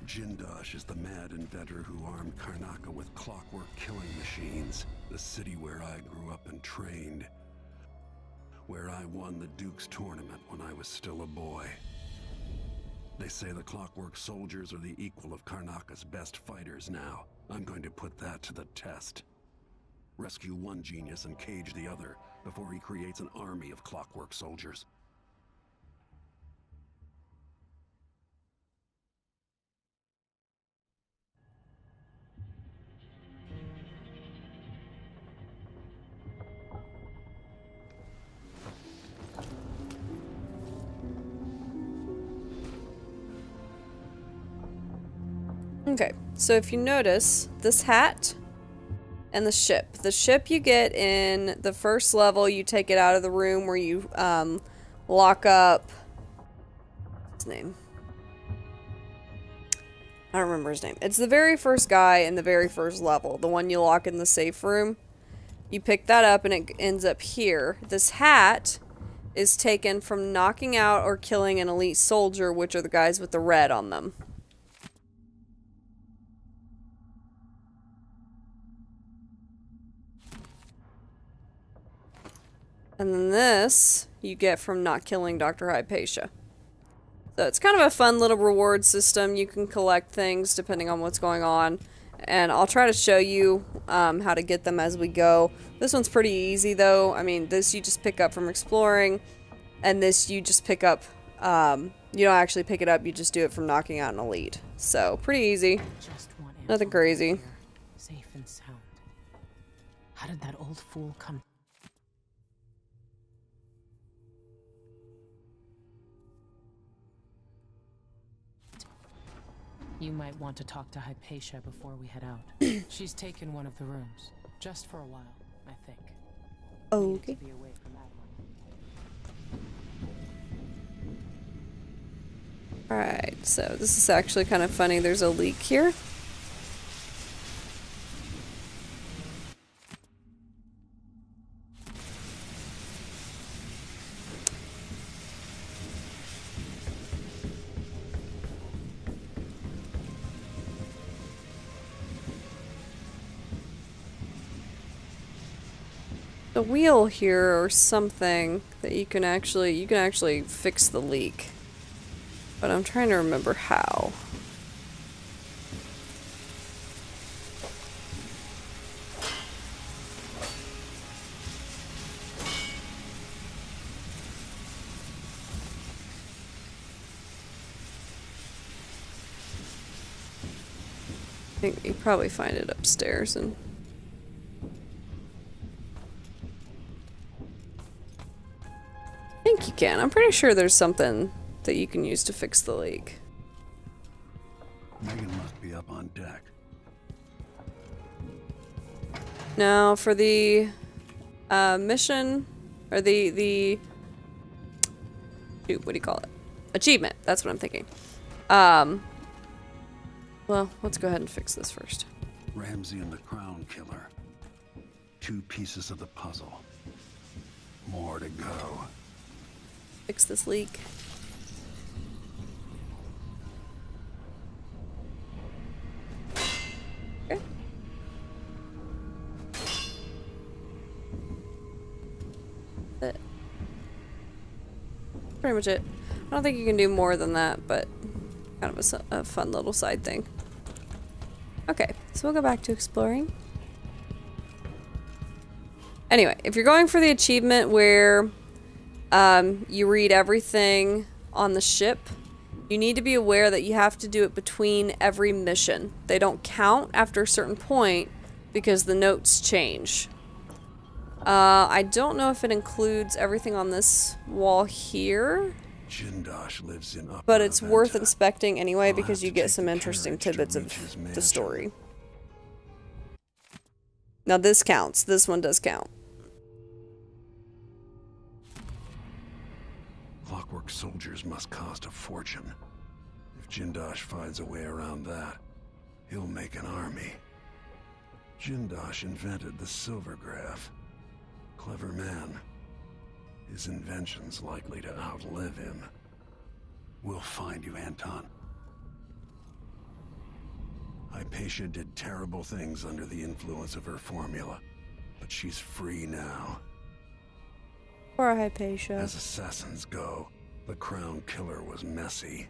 Jindosh is the mad inventor who armed Karnaca with clockwork killing machines, the city where I grew up and trained, where I won the Duke's tournament when I was still a boy. They say the clockwork soldiers are the equal of Karnaca's best fighters now. I'm going to put that to the test. Rescue one genius and cage the other before he creates an army of clockwork soldiers. Okay, so if you notice, this hat and the ship. The ship you get in the first level, you take it out of the room where you lock up... What's his name? I don't remember his name. It's the very first guy in the very first level, the one you lock in the safe room. You pick that up and it ends up here. This hat is taken from knocking out or killing an elite soldier, which are the guys with the red on them. And then this, you get from not killing Dr. Hypatia. So it's kind of a fun little reward system. You can collect things depending on what's going on. and I'll try to show you how to get them as we go. This one's pretty easy though. I mean, this you just pick up from exploring, and this you just pick up, you don't actually pick it up, you just do it from knocking out an elite. So, pretty easy. Nothing crazy. Safe and sound. How did that old fool come? You might want to talk to Hypatia before we head out. She's taken one of the rooms. Just for a while, I think. Okay. Be away from that one. Alright, so this is actually kind of funny. There's a leak here. The wheel here or something that you can actually fix the leak. But I'm trying to remember how. I think you probably find it upstairs and I think you can. I'm pretty sure there's something that you can use to fix the leak. Megan must be up on deck. Now for the mission or the shoot, what do you call it? Achievement. That's what I'm thinking. Well, let's go ahead and fix this first. Ramsey and the Crown Killer. 2 pieces of the puzzle. More to go. Fix this leak. Okay. That's it. Pretty much it. I don't think you can do more than that, but kind of a fun little side thing. Okay, so we'll go back to exploring. Anyway, if you're going for the achievement where you read everything on the ship, you need to be aware that you have to do it between every mission. They don't count after a certain point because the notes change. I don't know if it includes everything on this wall here, Jindosh lives in Upper but it's worth Aventa. inspecting anyway I'll because have you to get take some the interesting carriage to tidbits of reach his the mansion. story. Now this counts. This one does count. Clockwork soldiers must cost a fortune. If Jindosh finds a way around that, he'll make an army. Jindosh invented the silvergraph. Clever man. His invention's likely to outlive him. We'll find you, Anton. Hypatia did terrible things under the influence of her formula, but she's free now. Poor Hypatia. As assassins go, the Crown Killer was messy,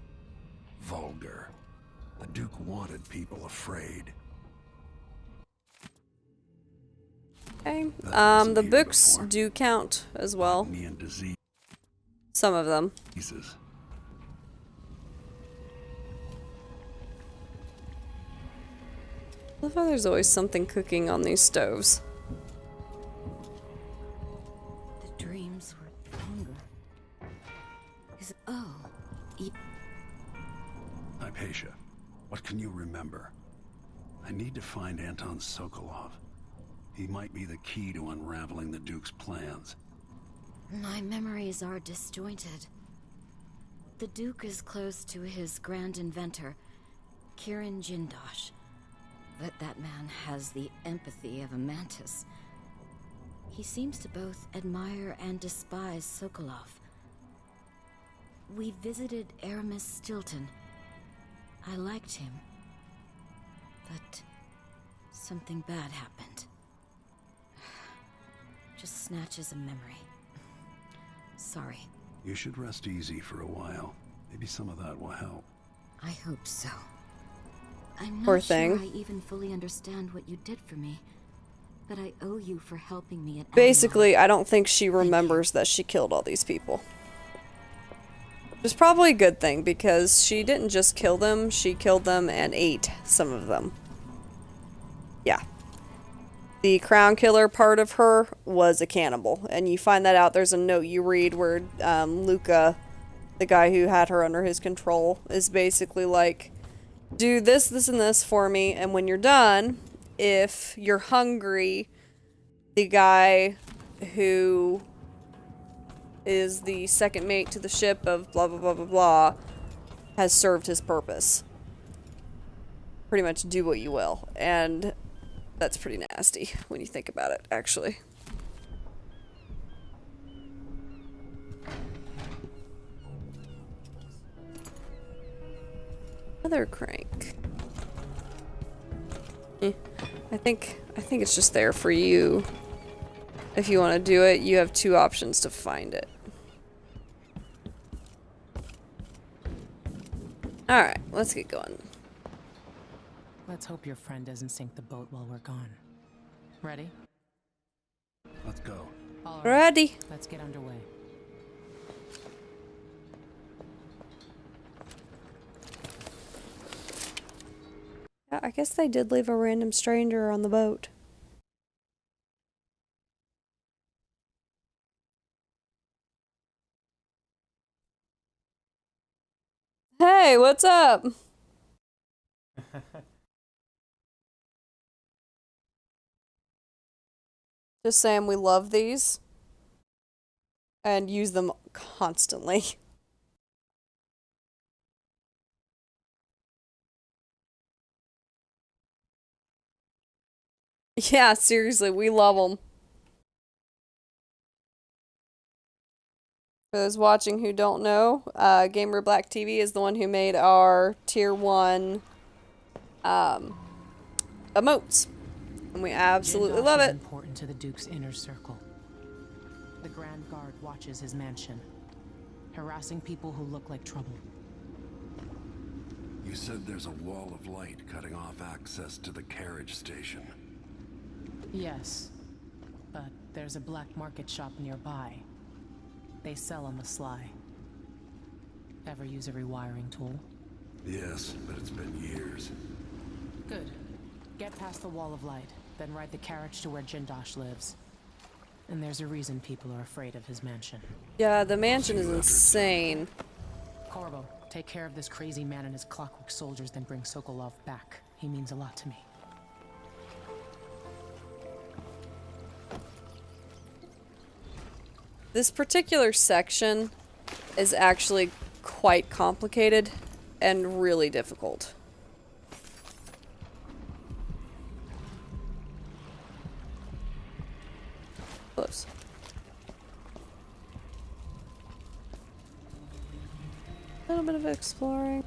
vulgar. The Duke wanted people afraid. Okay. That wasn't The here books before. do count as well. Me and diseases. Some of them. I love how there's always something cooking on these stoves. The dreams were longer. Hypatia, what can you remember? I need to find Anton Sokolov. He might be the key to unraveling the Duke's plans. My memories are disjointed. The Duke is close to his grand inventor, Kirin Jindosh. But that man has the empathy of a mantis. He seems to both admire and despise Sokolov. We visited Aramis Stilton. I liked him. But something bad happened. Just snatches of memory. Sorry. You should rest easy for a while. Maybe some of that will help. I hope so. I'm Poor not sure thing. I even fully understand what you did for me, but I owe you for helping me at Basically, I don't think she remembers that she killed all these people. Which is probably a good thing, because she didn't just kill them, she killed them and ate some of them. Yeah. The crown killer part of her was a cannibal, and you find that out. There's a note you read where Luca, the guy who had her under his control, is basically like, do this, this, and this for me, and when you're done, if you're hungry, the guy who is the second mate to the ship of blah blah blah blah blah has served his purpose. Pretty much do what you will, and that's pretty nasty when you think about it, actually. Another crank. I think it's just there for you. If you want to do it, you have two options to find it. Alright, let's get going. Let's hope your friend doesn't sink the boat while we're gone. Ready? Let's go. All right. Ready. Let's get underway. Yeah, I guess they did leave a random stranger on the boat. Hey, what's up? Just saying we love these and use them constantly. Yeah, seriously, we love them. For those watching who don't know, Gamer Black TV is the one who made our tier 1 emotes. And we absolutely love it. Important to the Duke's inner circle. The Grand Guard watches his mansion, harassing people who look like trouble. You said there's a wall of light cutting off access to the carriage station. Yes, but there's a black market shop nearby. They sell on the sly. Ever use a rewiring tool? Yes, but it's been years. Good. Get past the wall of light, then ride the carriage to where Jindosh lives. And there's a reason people are afraid of his mansion. Yeah, the mansion is insane. Corvo, take care of this crazy man and his clockwork soldiers, then bring Sokolov back. He means a lot to me. This particular section is actually quite complicated and really difficult. Close. A little bit of exploring.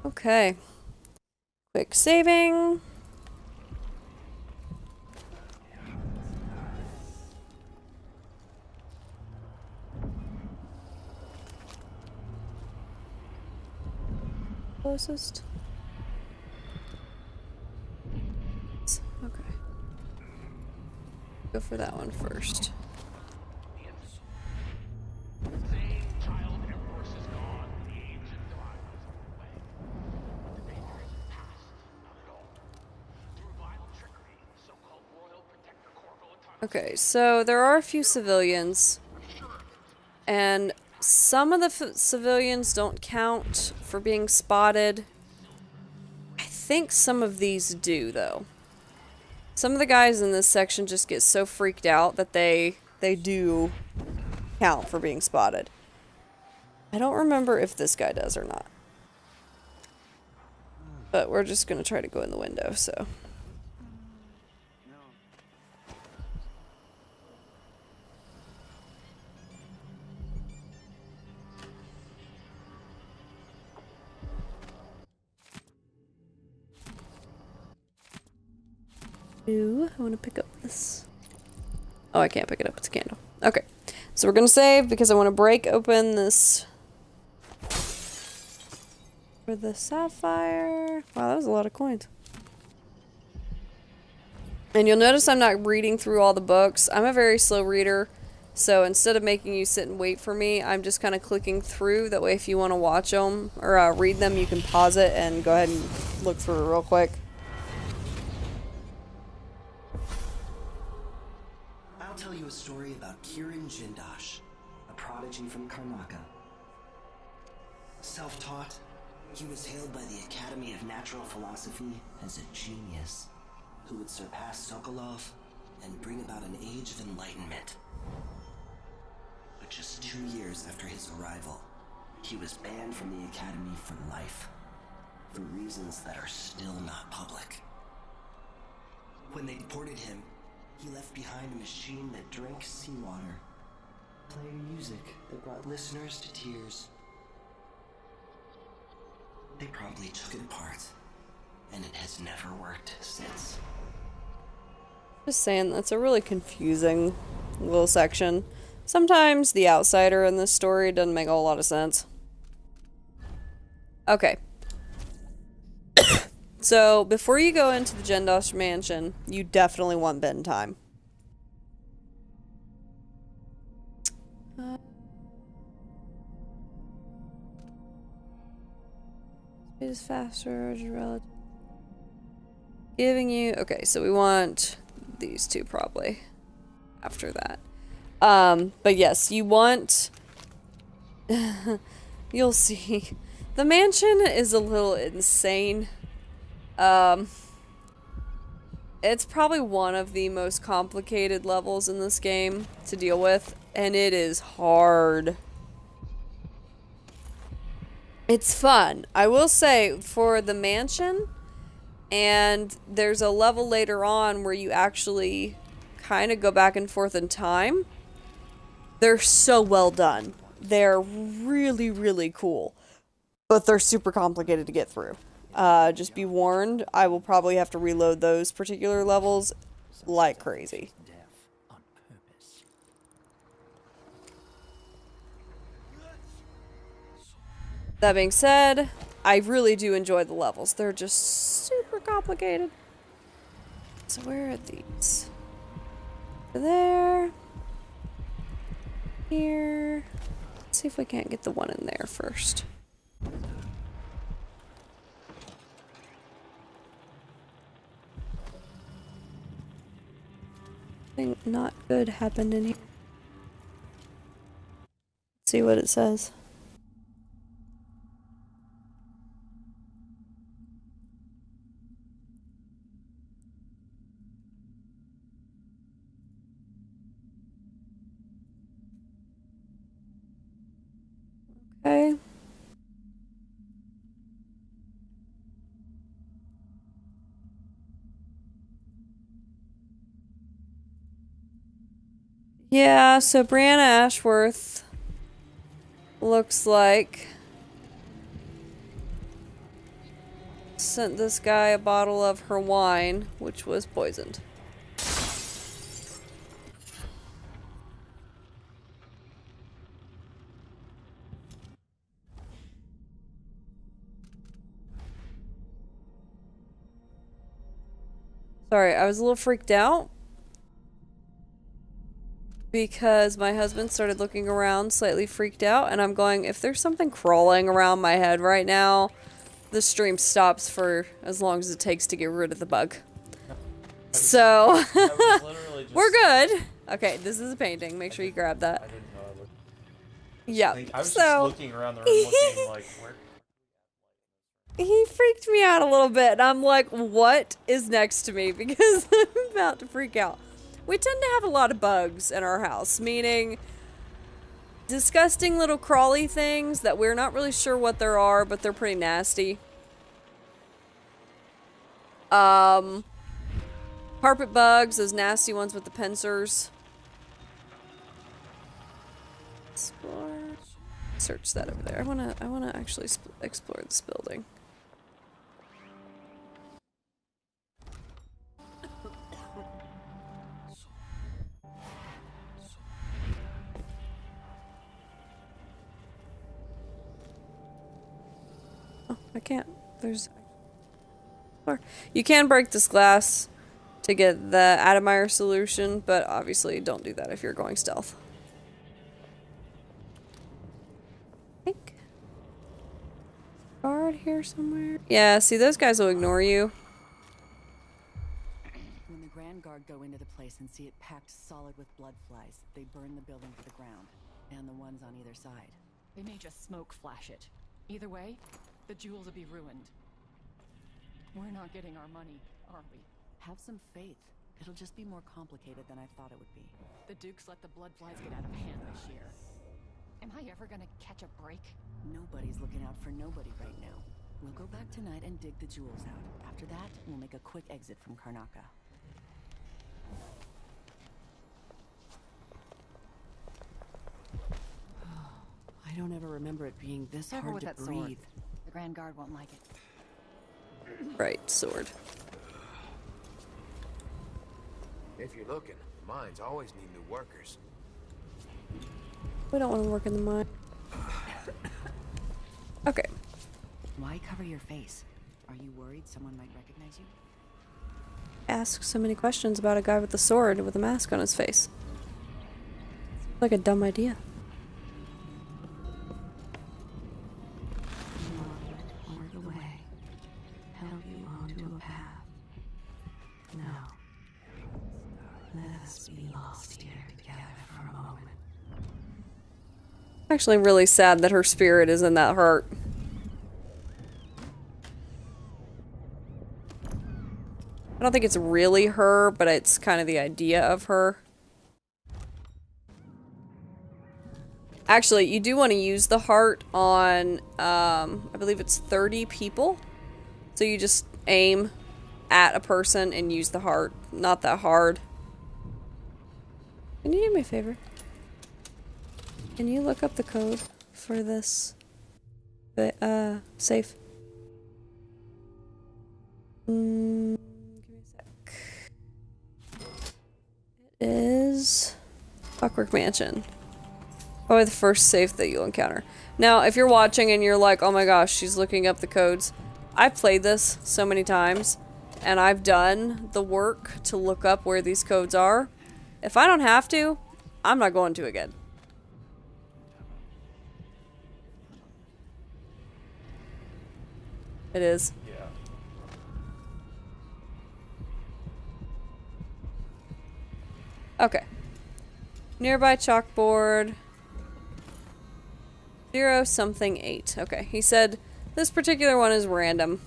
Okay. Quick saving. Closest. Okay. Go for that one first. Okay, so there are a few civilians, and some of the civilians don't count for being spotted. I think some of these do, though. Some of the guys in this section just get so freaked out that they do count for being spotted. I don't remember if this guy does or not. But we're just gonna try to go in the window, so... Ooh, I want to pick up this. Oh, I can't pick it up. It's a candle. Okay. So we're gonna save because I want to break open this for the sapphire. Wow, that was a lot of coins. And you'll notice I'm not reading through all the books. I'm a very slow reader, so instead of making you sit and wait for me, I'm just kind of clicking through. That way if you want to watch them or read them, you can pause it and go ahead and look through it real quick. I'll tell you a story about Kieran Jindosh, a prodigy from Karnaca. Self-taught, he was hailed by the Academy of Natural Philosophy as a genius who would surpass Sokolov and bring about an age of enlightenment. But just 2 years after his arrival, he was banned from the Academy for life, for reasons that are still not public. When they deported him, he left behind a machine that drank seawater, playing music that brought listeners to tears. They probably took it apart, and it has never worked since. Just saying, that's a really confusing little section. Sometimes the outsider in this story doesn't make a whole lot of sense. Okay. So, before you go into the Jindosh mansion, you definitely want bedtime. Speed is faster, relative. Giving you... Okay, so we want these two probably after that. But yes, you want... You'll see. The mansion is a little insane. It's probably one of the most complicated levels in this game to deal with, and it is hard. It's fun. I will say, for the mansion, and there's a level later on where you actually kind of go back and forth in time. They're so well done. They're really, really cool. But they're super complicated to get through. Just be warned, I will probably have to reload those particular levels like crazy. That being said, I really do enjoy the levels. They're just super complicated. So where are these? Over there. Here. Let's see if we can't get the one in there first. Something not good happened in here. Let's see what it says. Okay. Yeah, so Brianna Ashworth looks like sent this guy a bottle of her wine, which was poisoned. Sorry, I was a little freaked out because my husband started looking around slightly freaked out, and I'm going, if there's something crawling around my head right now, the stream stops for as long as it takes to get rid of the bug. So, we're good. Okay, this is a painting. Make sure you grab that. I didn't know I looked. Yeah, I was so just looking around the room looking like, where... He freaked me out a little bit, and I'm like, what is next to me? Because I'm about to freak out. We tend to have a lot of bugs in our house, meaning disgusting little crawly things that we're not really sure what there are, but they're pretty nasty. Carpet bugs, those nasty ones with the pincers. Explore. Search that over there. I wanna actually explore this building. I can't. There's... You can break this glass to get the Admire solution, but obviously don't do that if you're going stealth. I think... Guard here somewhere? Yeah, see, those guys will ignore you. When the Grand Guard go into the place and see it packed solid with blood flies, they burn the building to the ground, and the ones on either side. They may just smoke flash it. Either way, the jewels will be ruined. We're not getting our money, are we? Have some faith. It'll just be more complicated than I thought it would be. The Dukes let the blood flies get out of hand this year. Am I ever gonna catch a break? Nobody's looking out for nobody right now. We'll go back tonight and dig the jewels out. After that, we'll make a quick exit from Karnaca. I don't ever remember it being this Careful hard with to that breathe. sword. The Grand Guard won't like it. Right, sword. If you're looking, mines always need new workers. We don't want to work in the mine. Okay. Why cover your face? Are you worried someone might recognize you? Ask so many questions about a guy with a sword with a mask on his face. Like a dumb idea. Or the way. Help you onto a path. No. Let us be lost here together for a moment. Actually, I'm really sad that her spirit is in that heart. I don't think it's really her, but it's kind of the idea of her. Actually, you do want to use the heart on, I believe it's 30 people. So you just aim at a person and use the heart. Not that hard. Can you do me a favor? Can you look up the code for this safe? Give me a sec. It is Clockwork Mansion. Probably the first safe that you'll encounter. Now, if you're watching and you're like, oh my gosh, she's looking up the codes. I've played this so many times, and I've done the work to look up where these codes are. If I don't have to, I'm not going to again. It is. Yeah. Okay. Nearby chalkboard. 0 something 8. Okay, he said this particular one is random.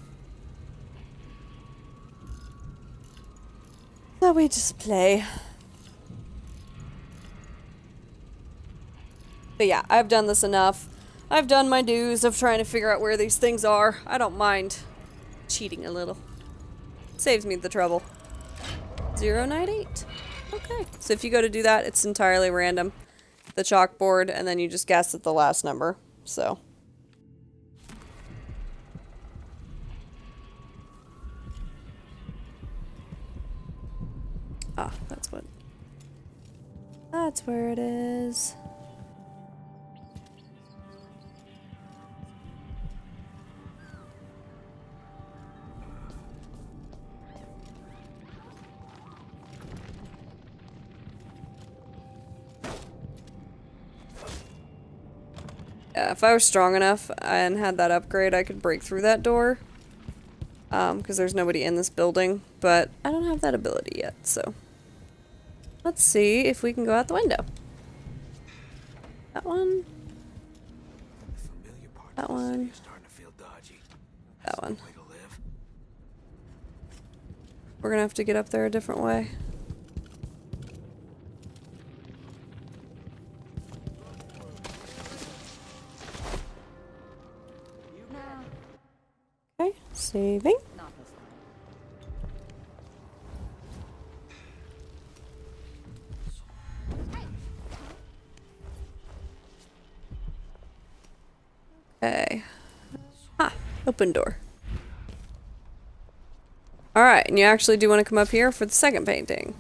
So we just play. But yeah, I've done this enough. I've done my dues of trying to figure out where these things are. I don't mind cheating a little. Saves me the trouble. 098. Okay. So if you go to do that, it's entirely random. The chalkboard, and then you just guess at the last number. So. Ah, that's what. That's where it is. Yeah, if I was strong enough and had that upgrade, I could break through that door. Because there's nobody in this building. But I don't have that ability yet, so. Let's see if we can go out the window. That one. That one. That one. We're gonna have to get up there a different way. Okay, saving. Okay. Ah, open door. Alright, and you actually do want to come up here for the second painting.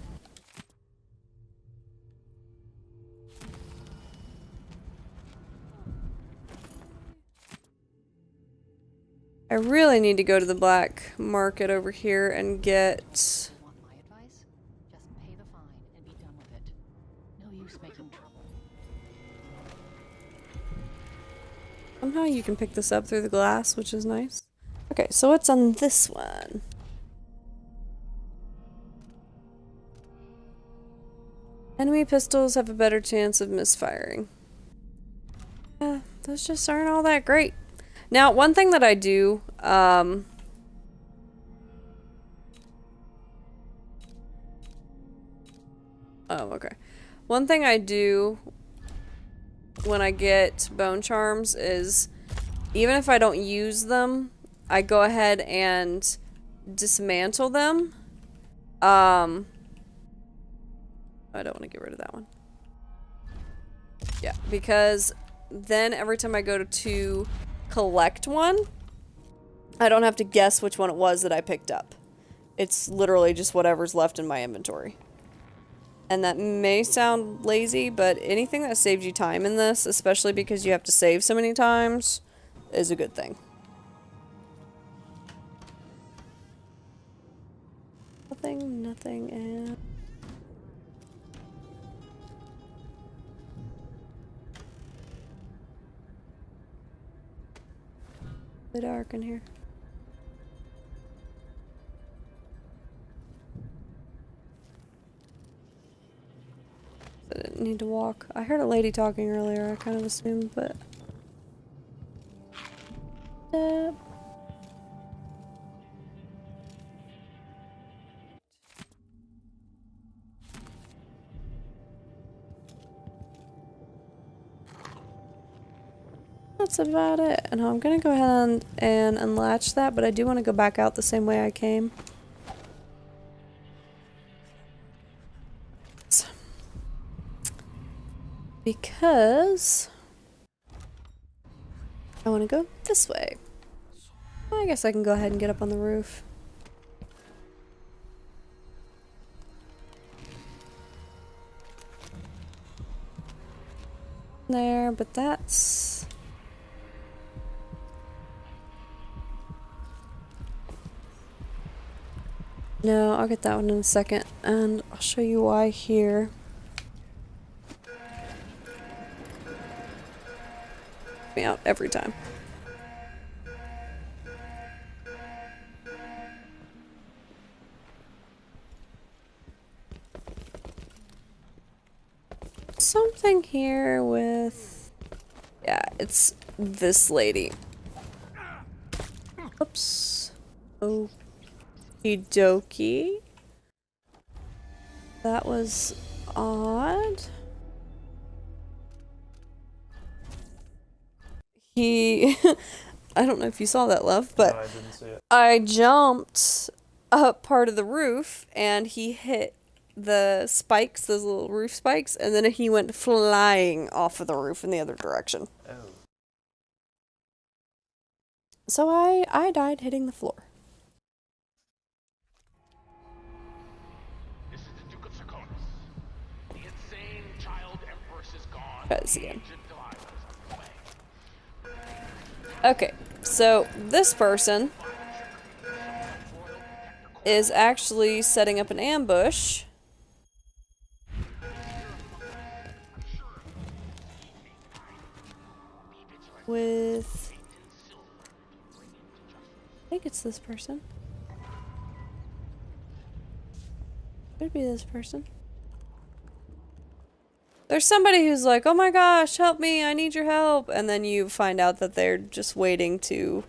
I really need to go to the black market over here and get... Want my advice? Just pay the fine and be done with it. No use making trouble. Somehow you can pick this up through the glass, which is nice. Okay, so what's on this one? Enemy pistols have a better chance of misfiring. Yeah, those just aren't all that great. Now, one thing that I do, oh, okay. One thing I do when I get bone charms is, even if I don't use them, I go ahead and dismantle them. I don't want to get rid of that one. Yeah, because then every time I go to collect one, I don't have to guess which one it was that I picked up. It's literally just whatever's left in my inventory. And that may sound lazy, but anything that saves you time in this, especially because you have to save so many times, is a good thing. Nothing, and... It's dark in here. I didn't need to walk. I heard a lady talking earlier, I kind of assumed, but... That's about it. And I'm gonna go ahead and unlatch that, but I do want to go back out the same way I came. Because I want to go this way. I guess I can go ahead and get up on the roof. There, but that's... No, I'll get that one in a second, and I'll show you why here. Me out every time. Something here with... Yeah, it's this lady. Oops. Oh. Okie That was odd. I don't know if you saw that, love, but no, I didn't see it. I jumped up part of the roof and he hit the spikes, those little roof spikes, and then he went flying off of the roof in the other direction. Oh. So I died hitting the floor. This is the Duke of Sarkonis. The insane child empress is gone. Try this again. Okay, so this person is actually setting up an ambush with... I think it's this person. Could be this person. There's somebody who's like, oh my gosh, help me, I need your help. And then you find out that they're just waiting to...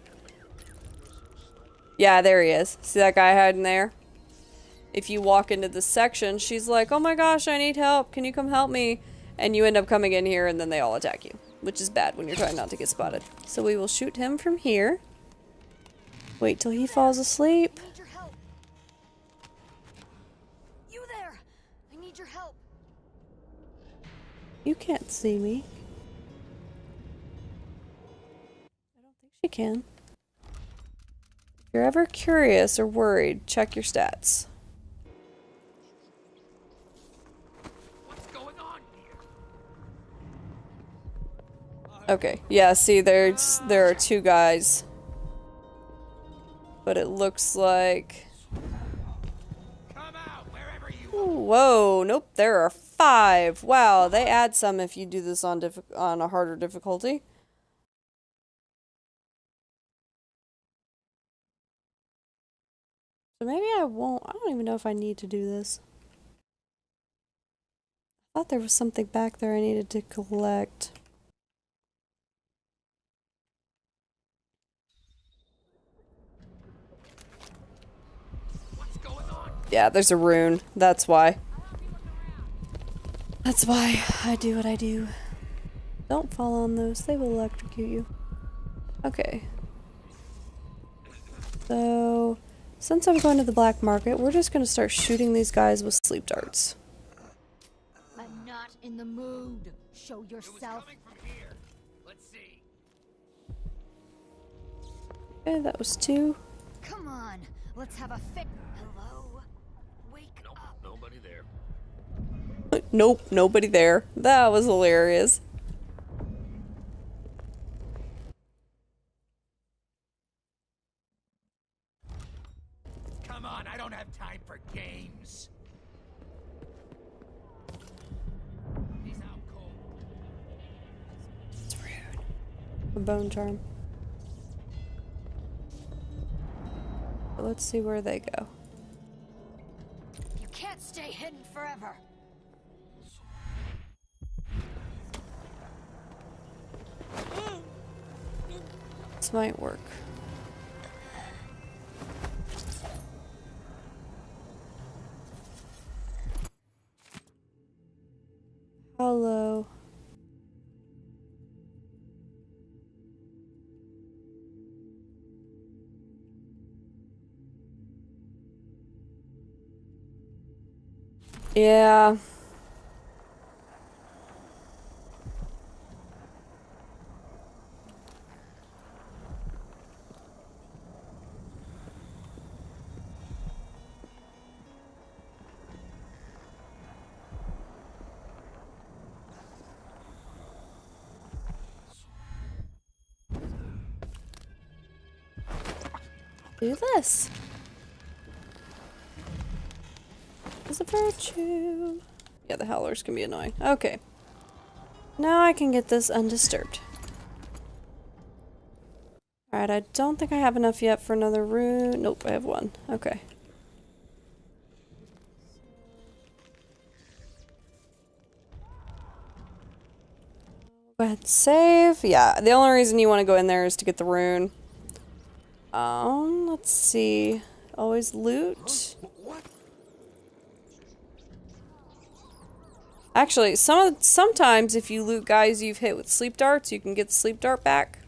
Yeah, there he is. See that guy hiding there? If you walk into this section, she's like, oh my gosh, I need help. Can you come help me? And you end up coming in here and then they all attack you. Which is bad when you're trying not to get spotted. So we will shoot him from here. Wait till he falls asleep. I need your help. You there! I need your help. You can't see me. I don't think she can. If you're ever curious or worried, check your stats. What's going on here? Okay, yeah, see, there are two guys. but it looks like... Ooh, whoa, nope, there are 5. Wow, they add some if you do this on a harder difficulty. So maybe I won't. I don't even know if I need to do this. I thought there was something back there I needed to collect. Yeah, there's a rune. That's why. That's why I do what I do. Don't fall on those. They will electrocute you. Okay. So, since I'm going to the black market, we're just going to start shooting these guys with sleep darts. I'm not in the mood. Show yourself. Let's see. Okay, that was 2. Come on, let's have a fit. Hello? Wake up. Nobody there. Nope, nobody there. That was hilarious. Come on, I don't have time for games. He's out cold. It's rude. A bone charm. But let's see where they go. You can't stay hidden forever. This might work. Hello. Yeah. Do this. It's a virtue. Yeah, the howlers can be annoying. Okay. Now I can get this undisturbed. Alright, I don't think I have enough yet for another rune. Nope, I have 1. Okay. Go ahead and save. Yeah, the only reason you want to go in there is to get the rune. Let's see. Always loot. Actually, sometimes if you loot guys you've hit with sleep darts, you can get the sleep dart back.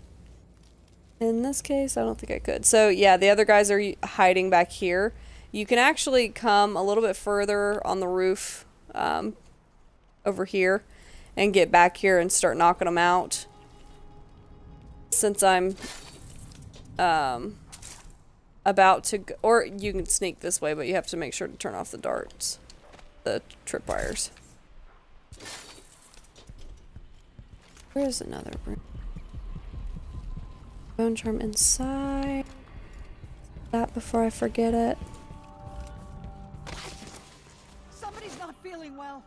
In this case, I don't think I could. So yeah, the other guys are hiding back here. You can actually come a little bit further on the roof over here and get back here and start knocking them out. Since I'm about to go, or you can sneak this way, but you have to make sure to turn off the darts, the tripwires. Where's another room? Bone charm inside. That before I forget it. Somebody's not feeling well.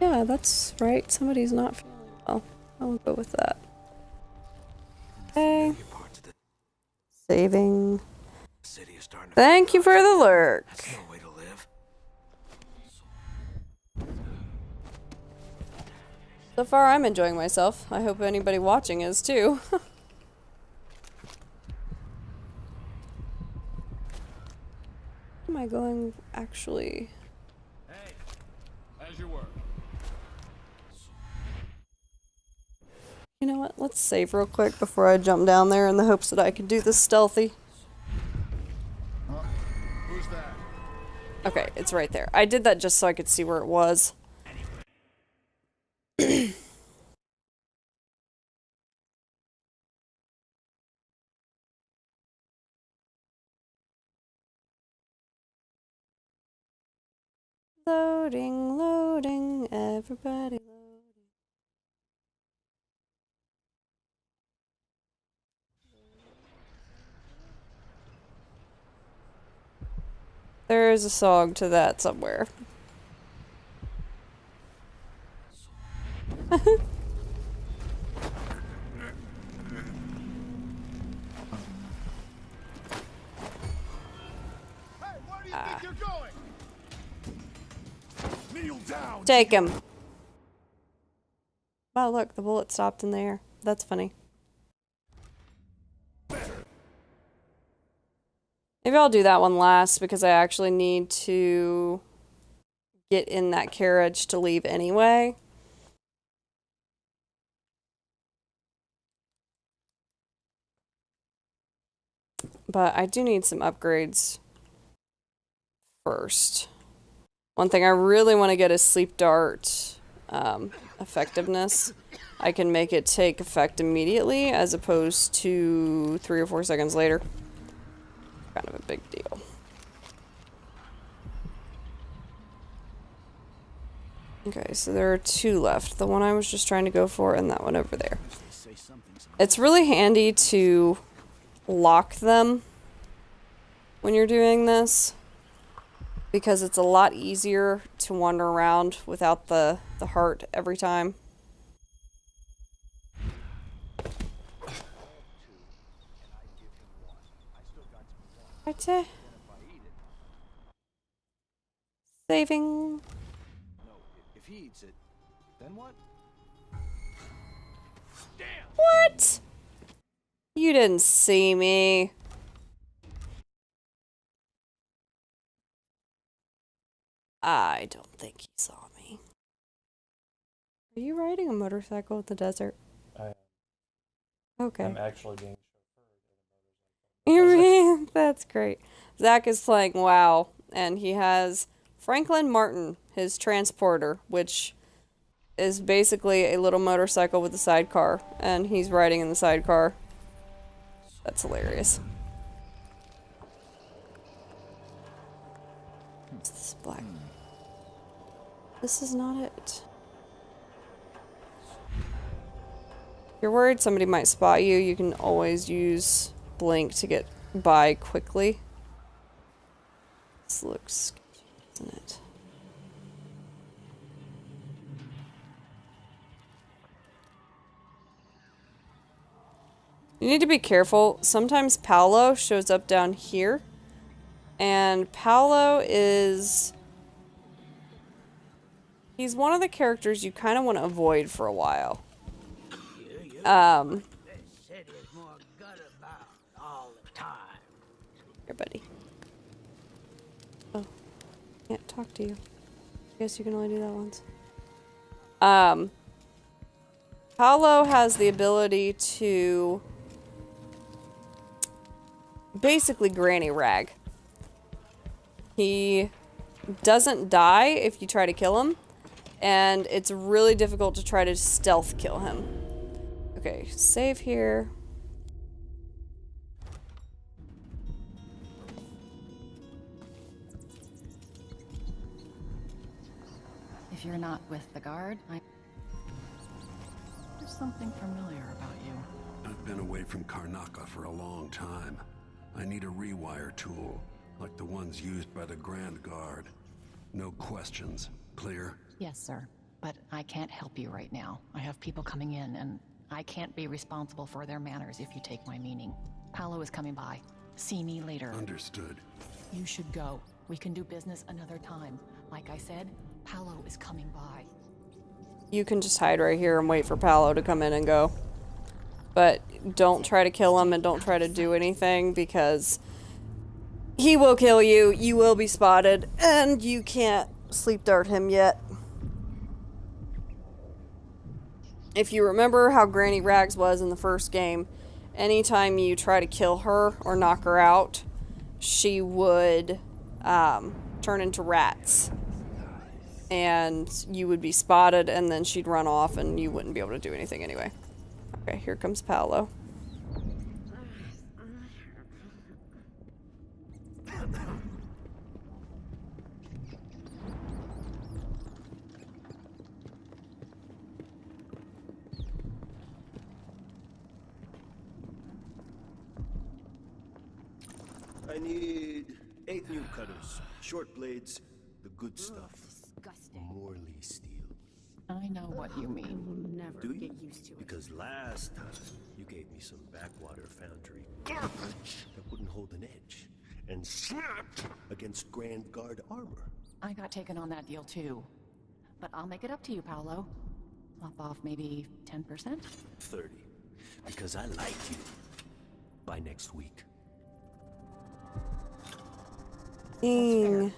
Yeah, that's right. Somebody's not feeling well. I'll go with that. Okay. Saving. Thank you for the lurk. So far, I'm enjoying myself. I hope anybody watching is too. Am I going actually? Hey, how's your work? You know what? Let's save real quick before I jump down there in the hopes that I can do this stealthy. Who's that? Okay, it's right there. I did that just so I could see where it was. Loading, loading, everybody loading. There's a song to that somewhere. Kneel down. Take him. Wow, look, the bullet stopped in the air. That's funny. Maybe I'll do that one last because I actually need to get in that carriage to leave anyway. But I do need some upgrades first. One thing I really want to get is Sleep Dart effectiveness. I can make it take effect immediately as opposed to 3 or 4 seconds later. Kind of a big deal. Okay, so there are 2 left. The one I was just trying to go for and that one over there. It's really handy to lock them when you're doing this because it's a lot easier to wander around without the heart every time. Right. Saving. No, if he eats it, then what? What? You didn't see me. I don't think he saw me. Are you riding a motorcycle in the desert? Okay. I'm actually being That's great. Zach is playing WoW, and he has Franklin Martin, his transporter, which is basically a little motorcycle with a sidecar, and he's riding in the sidecar. That's hilarious. What's this black? This is not it. If you're worried somebody might spot you, you can always use blink to get by quickly. This looks sketchy, doesn't it? You need to be careful. Sometimes Paolo shows up down here. And Paolo is... he's one of the characters you kind of want to avoid for a while. Here, buddy. Oh. Can't talk to you. I guess you can only do that once. Paolo has the ability to basically granny rag. He doesn't die if you try to kill him, and it's really difficult to try to stealth kill him. Okay, save here. If you're not with the guard, there's something familiar about you. I've been away from Karnaca for a long time. I need a rewire tool, like the ones used by the Grand Guard. No questions. Clear? Yes, sir. But I can't help you right now. I have people coming in, and I can't be responsible for their manners if you take my meaning. Paolo is coming by. See me later. Understood. You should go. We can do business another time. Like I said, Paolo is coming by. You can just hide right here and wait for Paolo to come in and go. But don't try to kill him and don't try to do anything because he will kill you, you will be spotted, and you can't sleep dart him yet. If you remember how Granny Rags was in the first game, anytime you try to kill her or knock her out, she would turn into rats. And you would be spotted, and then she'd run off, and you wouldn't be able to do anything anyway. Okay, here comes Paolo. I need 8 new cutters, short blades, the good stuff. Disgusting. Morley steel. I know what you mean. Never Do you? get used to it. Because last time you gave me some backwater foundry garbage that wouldn't hold an edge and snapped against Grand Guard armor. I got taken on that deal too. But I'll make it up to you, Paolo. Lop off maybe 10%? 30. Because I like you. By next week. Dang.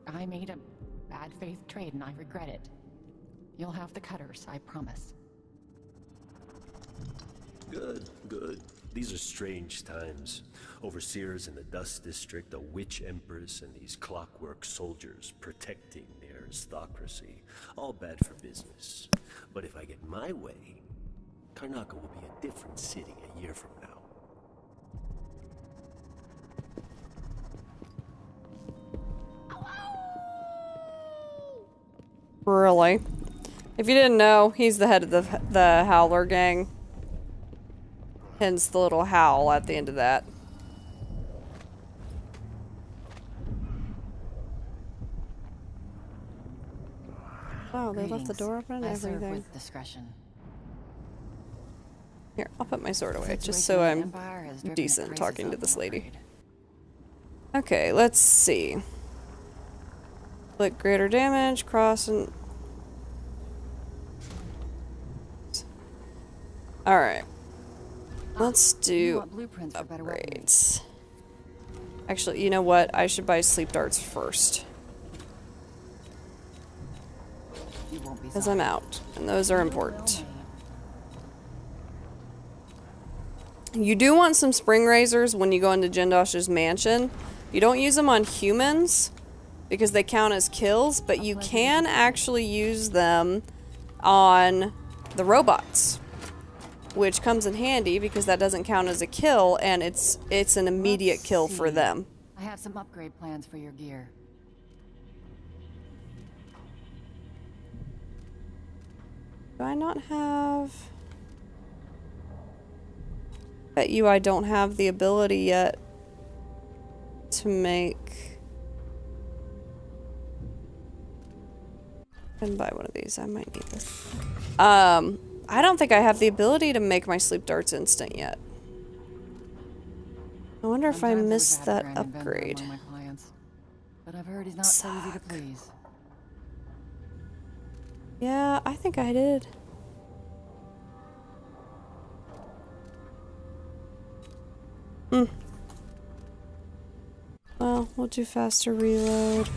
I made a bad faith trade and I regret it. You'll have the cutters, I promise. Good, good. These are strange times. Overseers in the Dust District, a witch empress, and these clockwork soldiers protecting the aristocracy. All bad for business. But if I get my way, Karnaca will be a different city a year from now. Really? If you didn't know, he's the head of the Howler gang. Hence the little howl at the end of that. Oh, they left the door open and I serve everything. with discretion. Here, I'll put my sword away, just Situation so in the I'm Empire has driven the decent prices talking to up, this I'm lady. afraid. Okay, let's see. Click greater damage, cross and... Alright. Let's do want blueprints for better upgrades. Actually, you know what? I should buy sleep darts first. You won't be Because sorry. I'm out, and those are important. You do want some spring razors when you go into Jindosh's mansion. You don't use them on humans because they count as kills, but you can actually use them on the robots, which comes in handy because that doesn't count as a kill, and it's an immediate kill for them. I have some upgrade plans for your gear. Do I not have... Bet you I don't have the ability yet to make... I can buy one of these. I might need this. I don't think I have the ability to make my sleep darts instant yet. I wonder if I Sometimes wish missed had a that grand inventor upgrade. among my clients, but I've heard he's not so easy to please. Yeah, I think I did. Well, we'll do faster reload.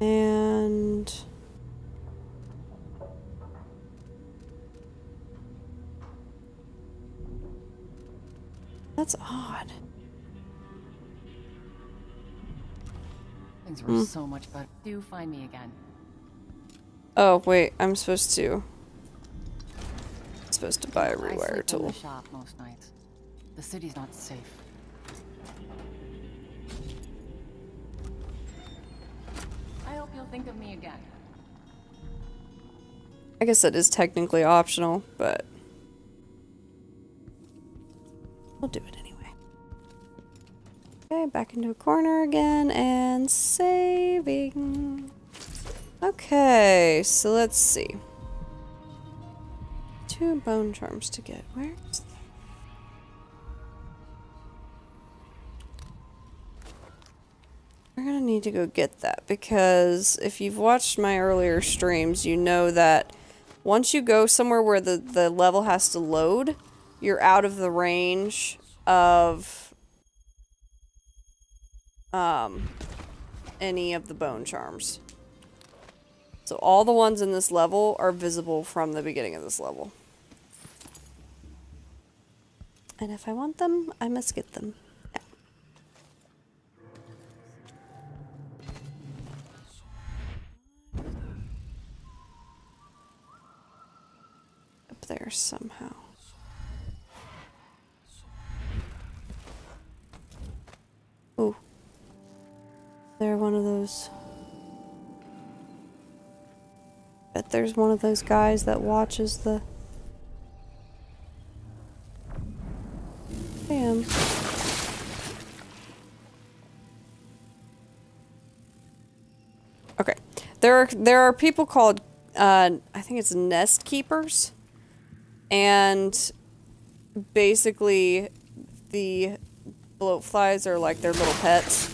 And... That's odd. Things were so much better. Do find me again. Oh, wait, I'm supposed to buy a I rewire sleep in tool. the shop most nights. The city's not safe. I hope you'll think of me again. I guess that is technically optional, but we'll do it anyway. Okay, back into a corner again and saving. Okay, so let's see. 2 bone charms to get. Where's... We're gonna need to go get that because if you've watched my earlier streams, you know that once you go somewhere where the level has to load, you're out of the range of any of the bone charms. So all the ones in this level are visible from the beginning of this level. And if I want them, I must get them. Yeah. Up there somehow. Ooh. They're one of those. Bet there's one of those guys that watches the... Damn. There are people called I think it's nest keepers, and basically the bloatflies are like their little pets,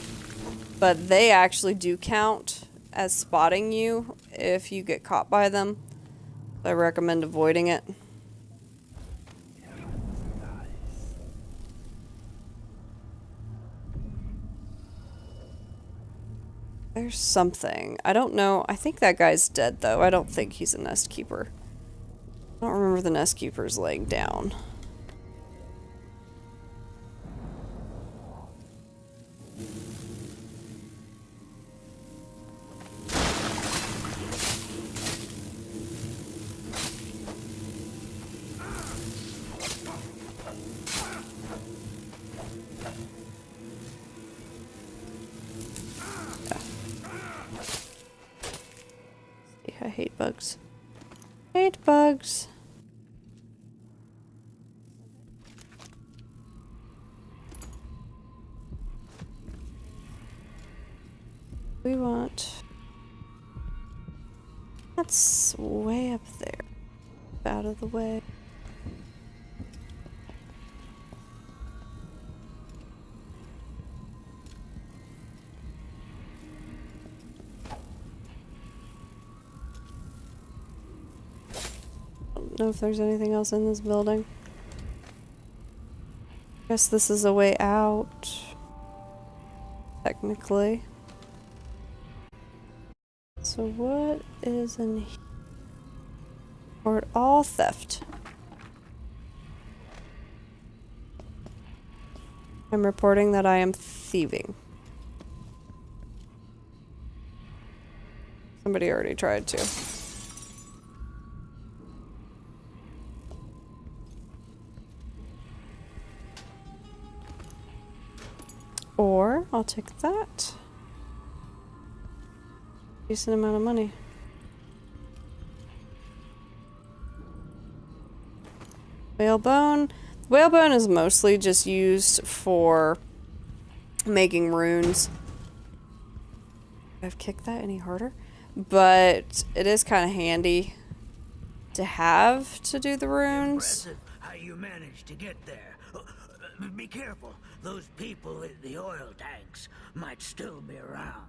but they actually do count as spotting you if you get caught by them. I recommend avoiding it. There's something. I don't know. I think that guy's dead, though. I don't think he's a nest keeper. I don't remember the nest keepers laying down. I hate bugs. Hate bugs. We want... That's way up there. Out of the way. I don't know if there's anything else in this building. Guess this is a way out. Technically. So what is in here? Report all theft. I'm reporting that I am thieving. Somebody already tried to. Or I'll take that. Decent amount of money. Whalebone. Whalebone is mostly just used for making runes. I've kicked that any harder, but it is kind of handy to have to do the runes. Impressive how you managed to get there. Be careful. Those people in the oil tanks might still be around.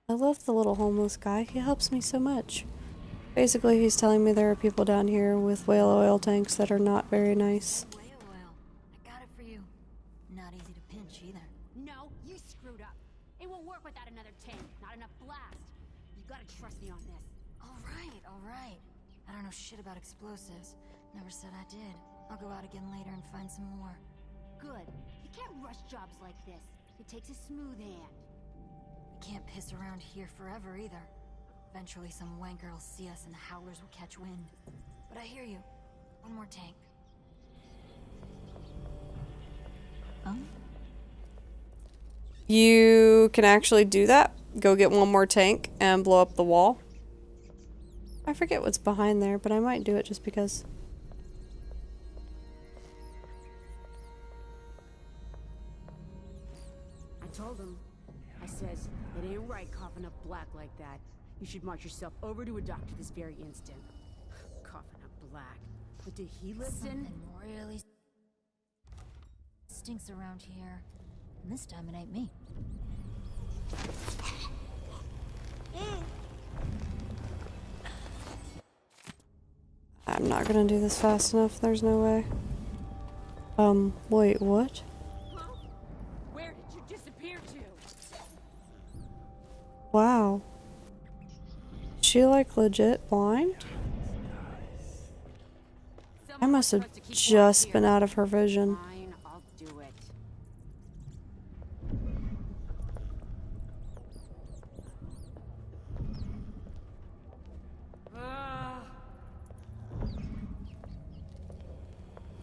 I love the little homeless guy. He helps me so much. Basically, he's telling me there are people down here with whale oil tanks that are not very nice. Whale oil. I got it for you. Not easy to pinch either. No, you screwed up. It won't work without another tank. Not enough blast. You gotta trust me on this. All right. I don't know shit about explosives. Never said I did. I'll go out again later and find some more. Good. You can't rush jobs like this. It takes a smooth hand. You can't piss around here forever either. Eventually some wanker will see us and the howlers will catch wind. But I hear you. One more tank. You can actually do that. Go get one more tank and blow up the wall. I forget what's behind there, but I might do it just because. I told him. I says, it ain't right coughing up black like that. You should march yourself over to a doctor this very instant. Coughing up black. But did he listen? Something really stinks around here. And this time it ain't me. I'm not gonna do this fast enough. There's no way. Wait, what? Where did you disappear to? Wow. Is she like legit blind? I must have just been out of her vision. Fine, I'll do it.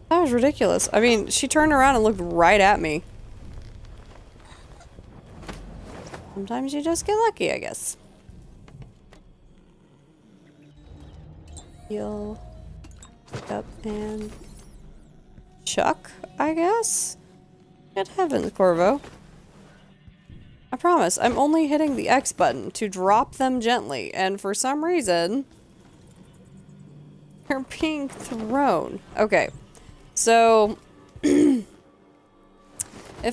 That was ridiculous. I mean, she turned around and looked right at me. Sometimes you just get lucky, I guess. Heal. Pick up and chuck, I guess? Good heavens, Corvo. I promise, I'm only hitting the X button to drop them gently, and for some reason, they're being thrown. Okay, so, if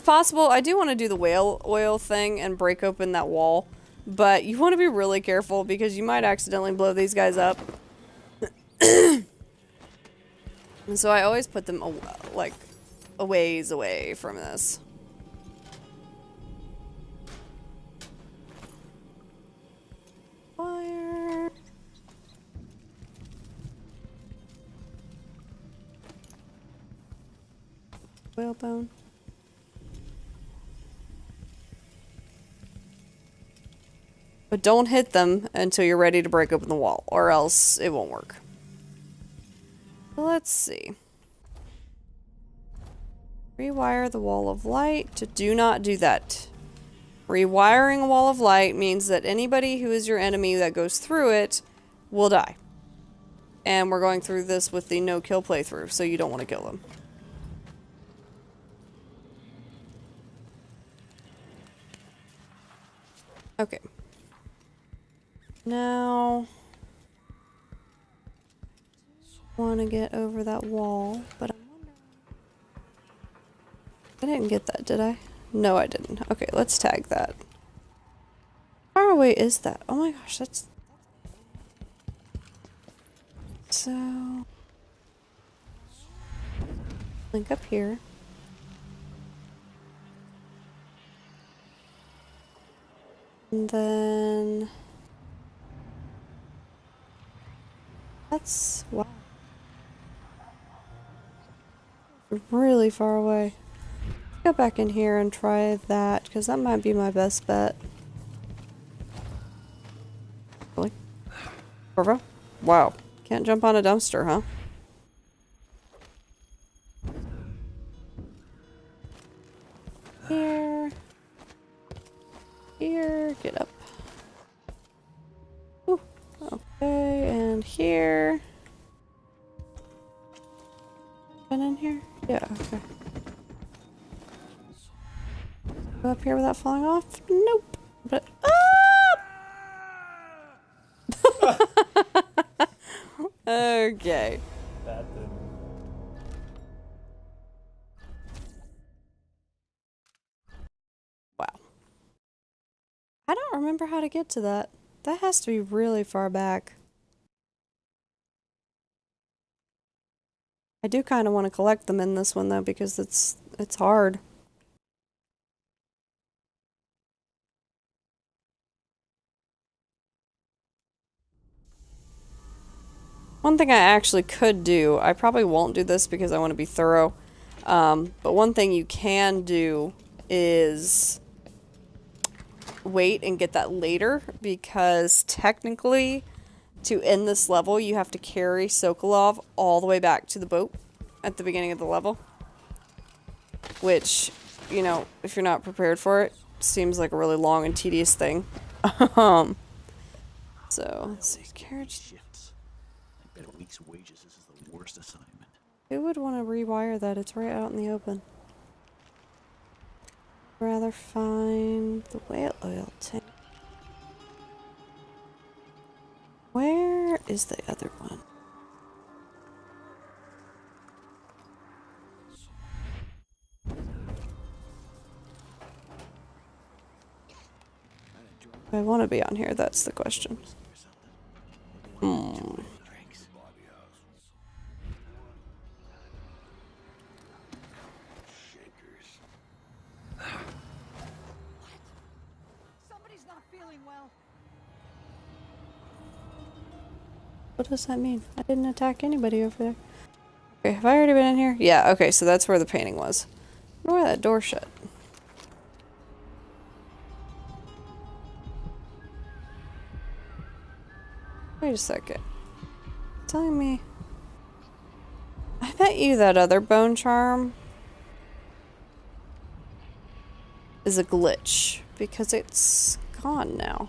possible, I do want to do the whale oil thing and break open that wall, but you want to be really careful because you might accidentally blow these guys up. And so I always put them, like, a ways away from this. Fire. Whalebone. But don't hit them until you're ready to break open the wall, or else it won't work. Let's see. Rewire the wall of light. Do not do that. Rewiring a wall of light means that anybody who is your enemy that goes through it will die. And we're going through this with the no-kill playthrough, so you don't want to kill them. Okay. Now, want to get over that wall, but I'm wondering. I didn't get that, did I? No, I didn't. Okay, let's tag that. How far away is that? Oh my gosh, that's... So... link up here. And then... that's... wow. Really far away. Go back in here and try that, because that might be my best bet. Really? Corvo? Wow. Can't jump on a dumpster, huh? Here. Here. Get up. Ooh. Okay, and here. And in here? Yeah, okay. Go up here without falling off? Nope. But okay. That didn't. Wow. I don't remember how to get to that. That has to be really far back. I do kind of want to collect them in this one though because it's hard. One thing I actually could do, I probably won't do this because I want to be thorough, but one thing you can do is wait and get that later, because technically to end this level you have to carry Sokolov all the way back to the boat at the beginning of the level, which, you know, if you're not prepared for it, seems like a really long and tedious thing. So let's see, carriage. At a week's wages, this is the worst assignment. Who would want to rewire that? It's right out in the open. Rather find the whale oil tank. Where is the other one? I want to be on here, that's the question. Somebody's not feeling well. What does that mean? I didn't attack anybody over there. Okay, have I already been in here? Yeah, okay, so that's where the painting was. I wonder why that door shut. Wait a second. Telling me... I bet you that other bone charm is a glitch, because it's gone now.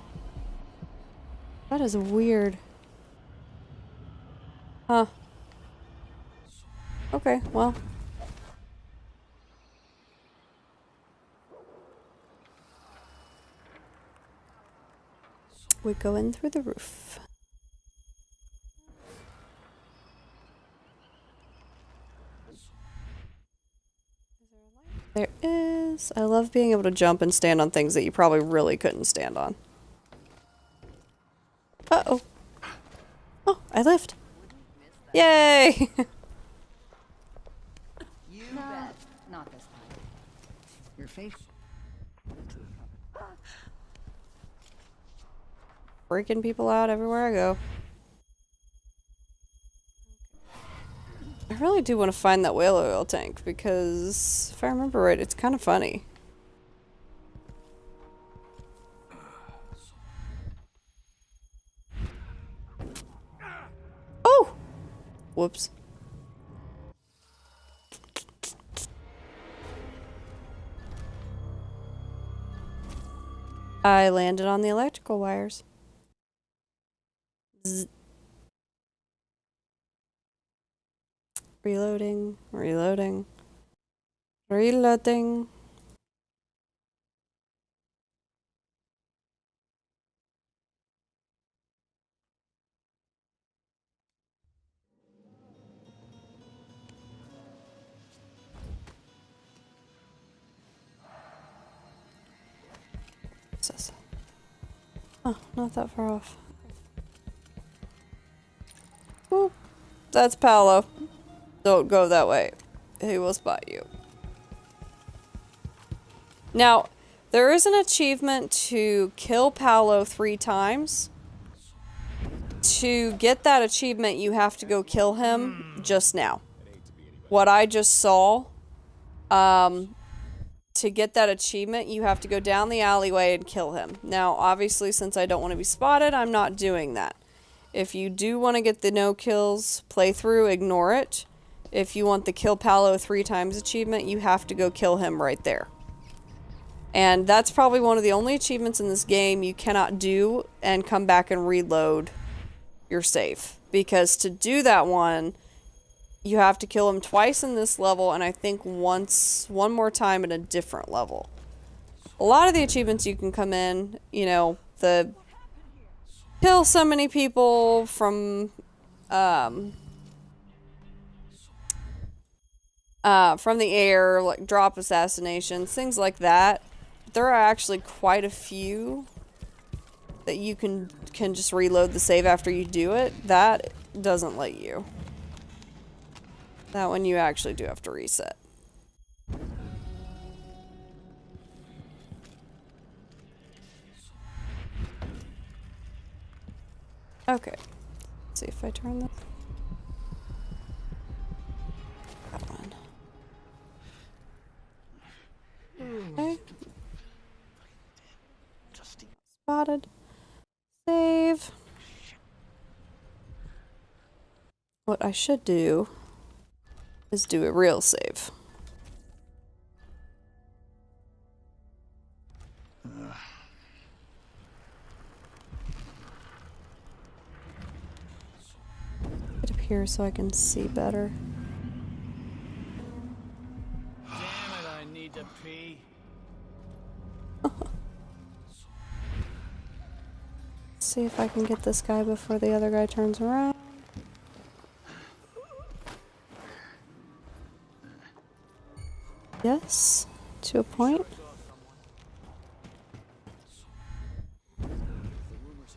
That is weird. Huh. Okay, well. we go in through the roof. There is. I love being able to jump and stand on things that you probably really couldn't stand on. Uh-oh. Oh, I lived. Yay! You bet. Not this time. Your face. Freaking people out everywhere I go. I really do want to find that whale oil tank because, if I remember right, it's kind of funny. Oh! Whoops. I landed on the electrical wires. Zzz. Reloading, reloading, reloading. What's this? Oh, not that far off. Ooh, that's Paolo. Don't go that way. He will spot you. Now, there is an achievement to kill Paolo 3 times. To get that achievement, you have to go kill him just now. What I just saw, to get that achievement, you have to go down the alleyway and kill him. Now, obviously, since I don't want to be spotted, I'm not doing that. If you do want to get the no kills playthrough, ignore it. If you want the kill Paolo 3 times achievement, you have to go kill him right there. And that's probably one of the only achievements in this game you cannot do and come back and reload your save. Because to do that one, you have to kill him twice in this level, and I think one more time in a different level. A lot of the achievements you can come in, you know, the kill so many people from the air, like drop assassinations, things like that. There are actually quite a few that you can just reload the save after you do it. That doesn't let you. That one you actually do have to reset. Okay. Let's see if I turn this. That one. Okay. Spotted. Save. What I should do is do a real save. Get up here so I can see better. Damn it, I need to pee. See if I can get this guy before the other guy turns around. Yes, to a point.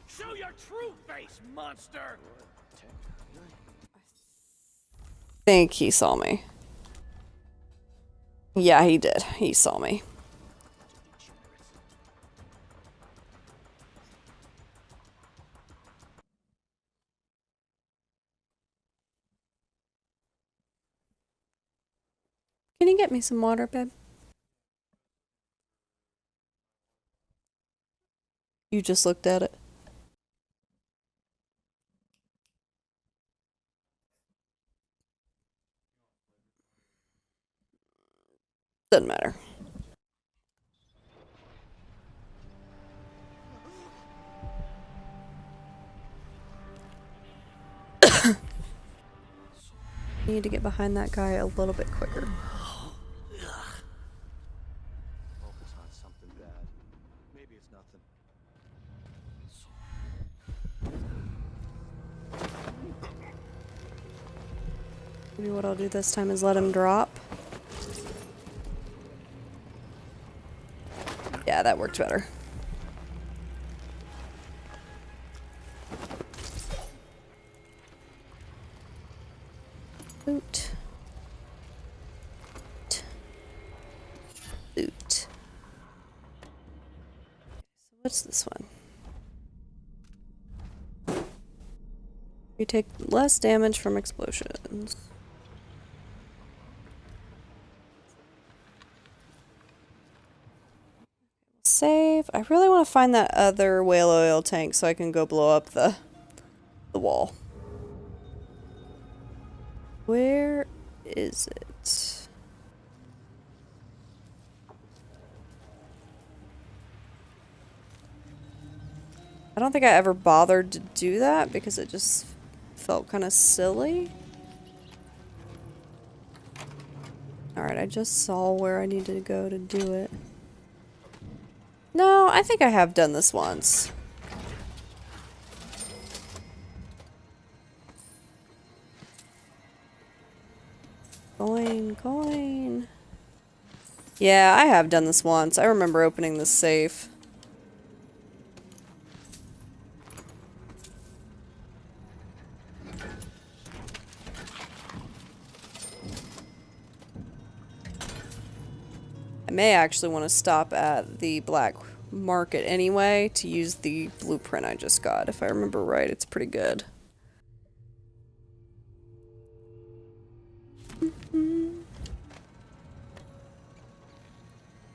Show your true face, monster! I think he saw me. Yeah, he did. He saw me. Can you get me some water, babe? You just looked at it. Doesn't matter. I need to get behind that guy a little bit quicker. Focus on something bad. Maybe it's nothing. Maybe what I'll do this time is let him drop. Yeah, that worked better. Loot. Loot. So what's this one? You take less damage from explosions. Save. I really want to find that other whale oil tank so I can go blow up the wall. Where is it? I don't think I ever bothered to do that because it just felt kind of silly. Alright, I just saw where I needed to go to do it. No, I think I have done this once. Coin. Yeah, I have done this once. I remember opening this safe. I may actually want to stop at the black market anyway to use the blueprint I just got. If I remember right, it's pretty good.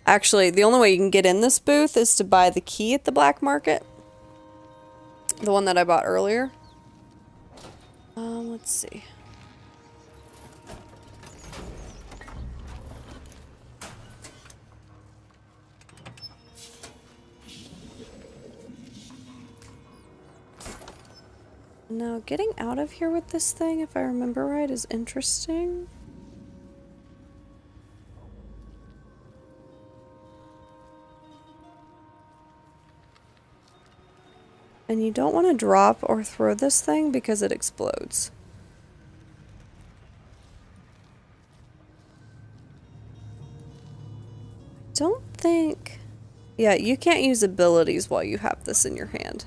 Actually, the only way you can get in this booth is to buy the key at the black market. The one that I bought earlier. Let's see. Now, getting out of here with this thing, if I remember right, is interesting. And you don't want to drop or throw this thing because it explodes. Don't think... Yeah, you can't use abilities while you have this in your hand.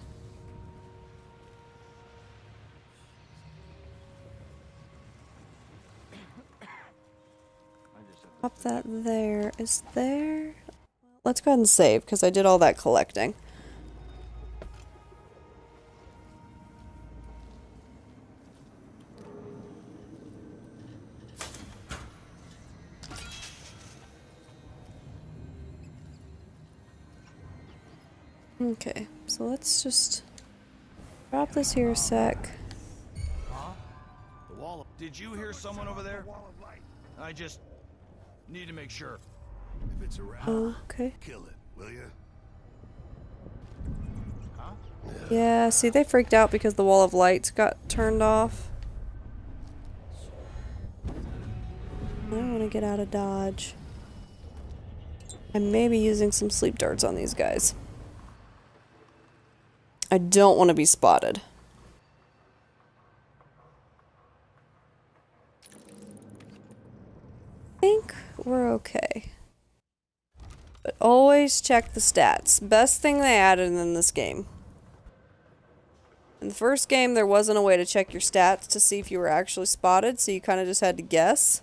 Pop that there. Is there... Let's go ahead and save, because I did all that collecting. Okay, so let's just drop this here a sec. Huh? The wall of... Did you hear someone over there? I just need to make sure. If it's around, Okay. kill it, will you? Huh? Yeah, see, they freaked out because the wall of lights got turned off. I want to get out of Dodge. I may be using some sleep darts on these guys. I don't want to be spotted. I think we're okay. But always check the stats. Best thing they added in this game. In the first game, there wasn't a way to check your stats to see if you were actually spotted, so you kind of just had to guess.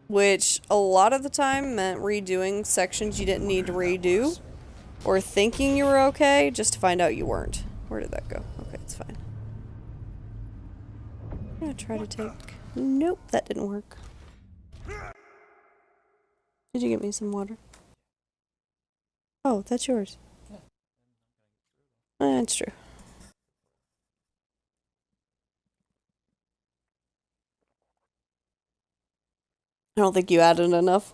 Which, a lot of the time, meant redoing sections you didn't need to redo. Or thinking you were okay, just to find out you weren't. Where did that go? Okay, it's fine. I'm gonna try to take... Nope, that didn't work. Did you get me some water? Oh, that's yours. That's true. I don't think you added enough.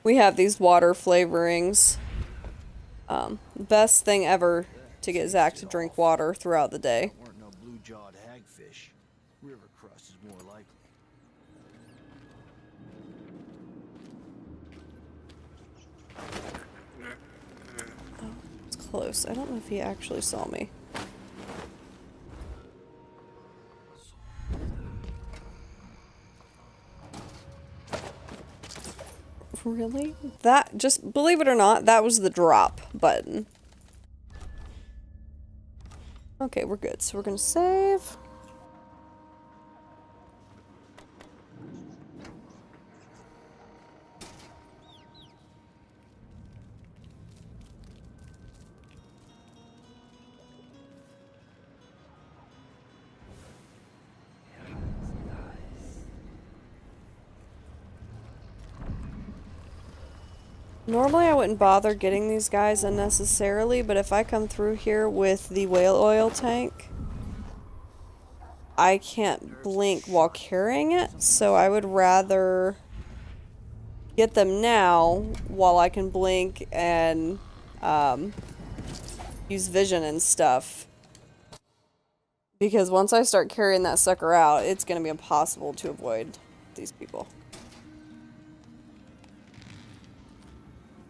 We have these water flavorings. Best thing ever to get Zach to drink water throughout the day. Weren't no blue-jawed hagfish. River crust is more likely. close. I don't know if he actually saw me. Really? That, just believe it or not, that was the drop button. Okay, we're good. So we're gonna save. Normally I wouldn't bother getting these guys unnecessarily, but if I come through here with the whale oil tank, I can't blink while carrying it, so I would rather get them now while I can blink and use vision and stuff. Because once I start carrying that sucker out, it's going to be impossible to avoid these people.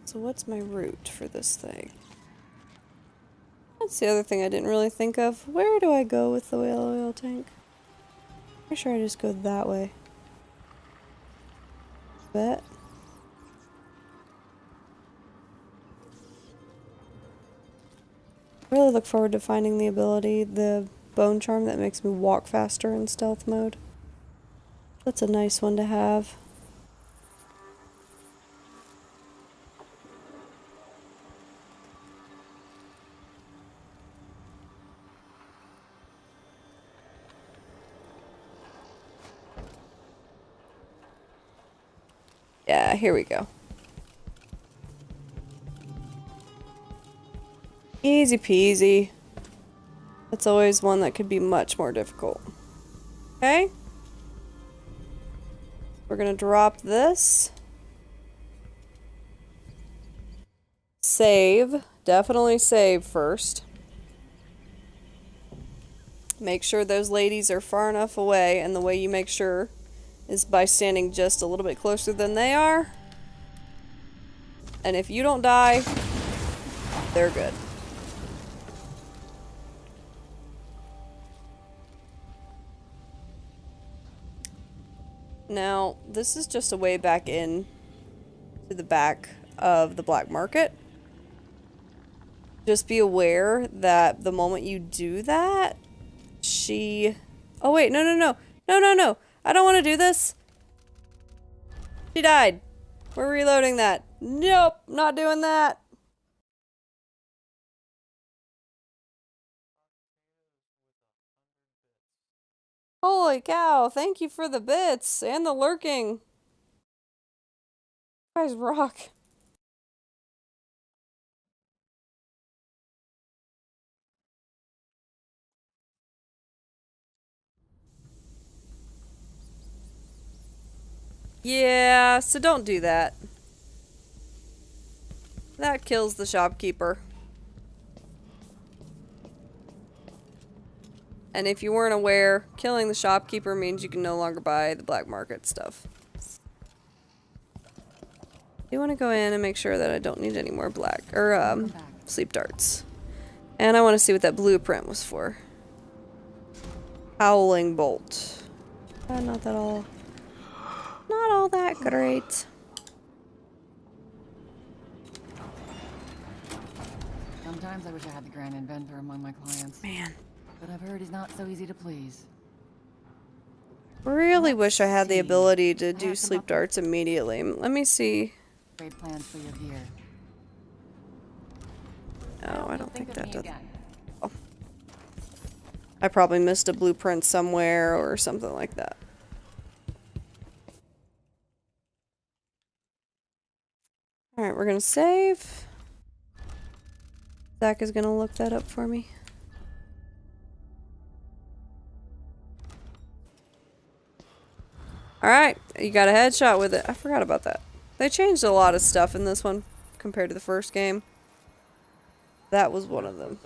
So what's my route for this thing? That's the other thing I didn't really think of. Where do I go with the whale oil tank? Pretty sure I just go that way. Bet. I really look forward to finding the ability, the bone charm that makes me walk faster in stealth mode. That's a nice one to have. Yeah, here we go. Easy peasy. That's always one that could be much more difficult. Okay. We're gonna drop this. Save. Definitely save first. Make sure those ladies are far enough away, and the way you make sure is by standing just a little bit closer than they are. And if you don't die, they're good. Now, this is just a way back in to the back of the black market. Just be aware that the moment you do that, oh wait, no, no, no. No, no, no. I don't want to do this. She died. We're reloading that. Nope, not doing that. Holy cow, thank you for the bits and the lurking. You guys rock. Yeah, so don't do that. That kills the shopkeeper. And if you weren't aware, killing the shopkeeper means you can no longer buy the black market stuff. You want to go in and make sure that I don't need any more black or sleep darts. And I want to see what that blueprint was for. Howling bolt. Not all that great. Sometimes I wish I had the grand inventor among my clients. Man. But I've heard he's not so easy to please. Really wish I had the ability to do sleep darts immediately. Let me see. Great plans for your gear. No, I don't think that does. Oh. I probably missed a blueprint somewhere or something like that. Alright, we're gonna save. Zach is gonna look that up for me. Alright, you got a headshot with it. I forgot about that. They changed a lot of stuff in this one compared to the first game. That was one of them.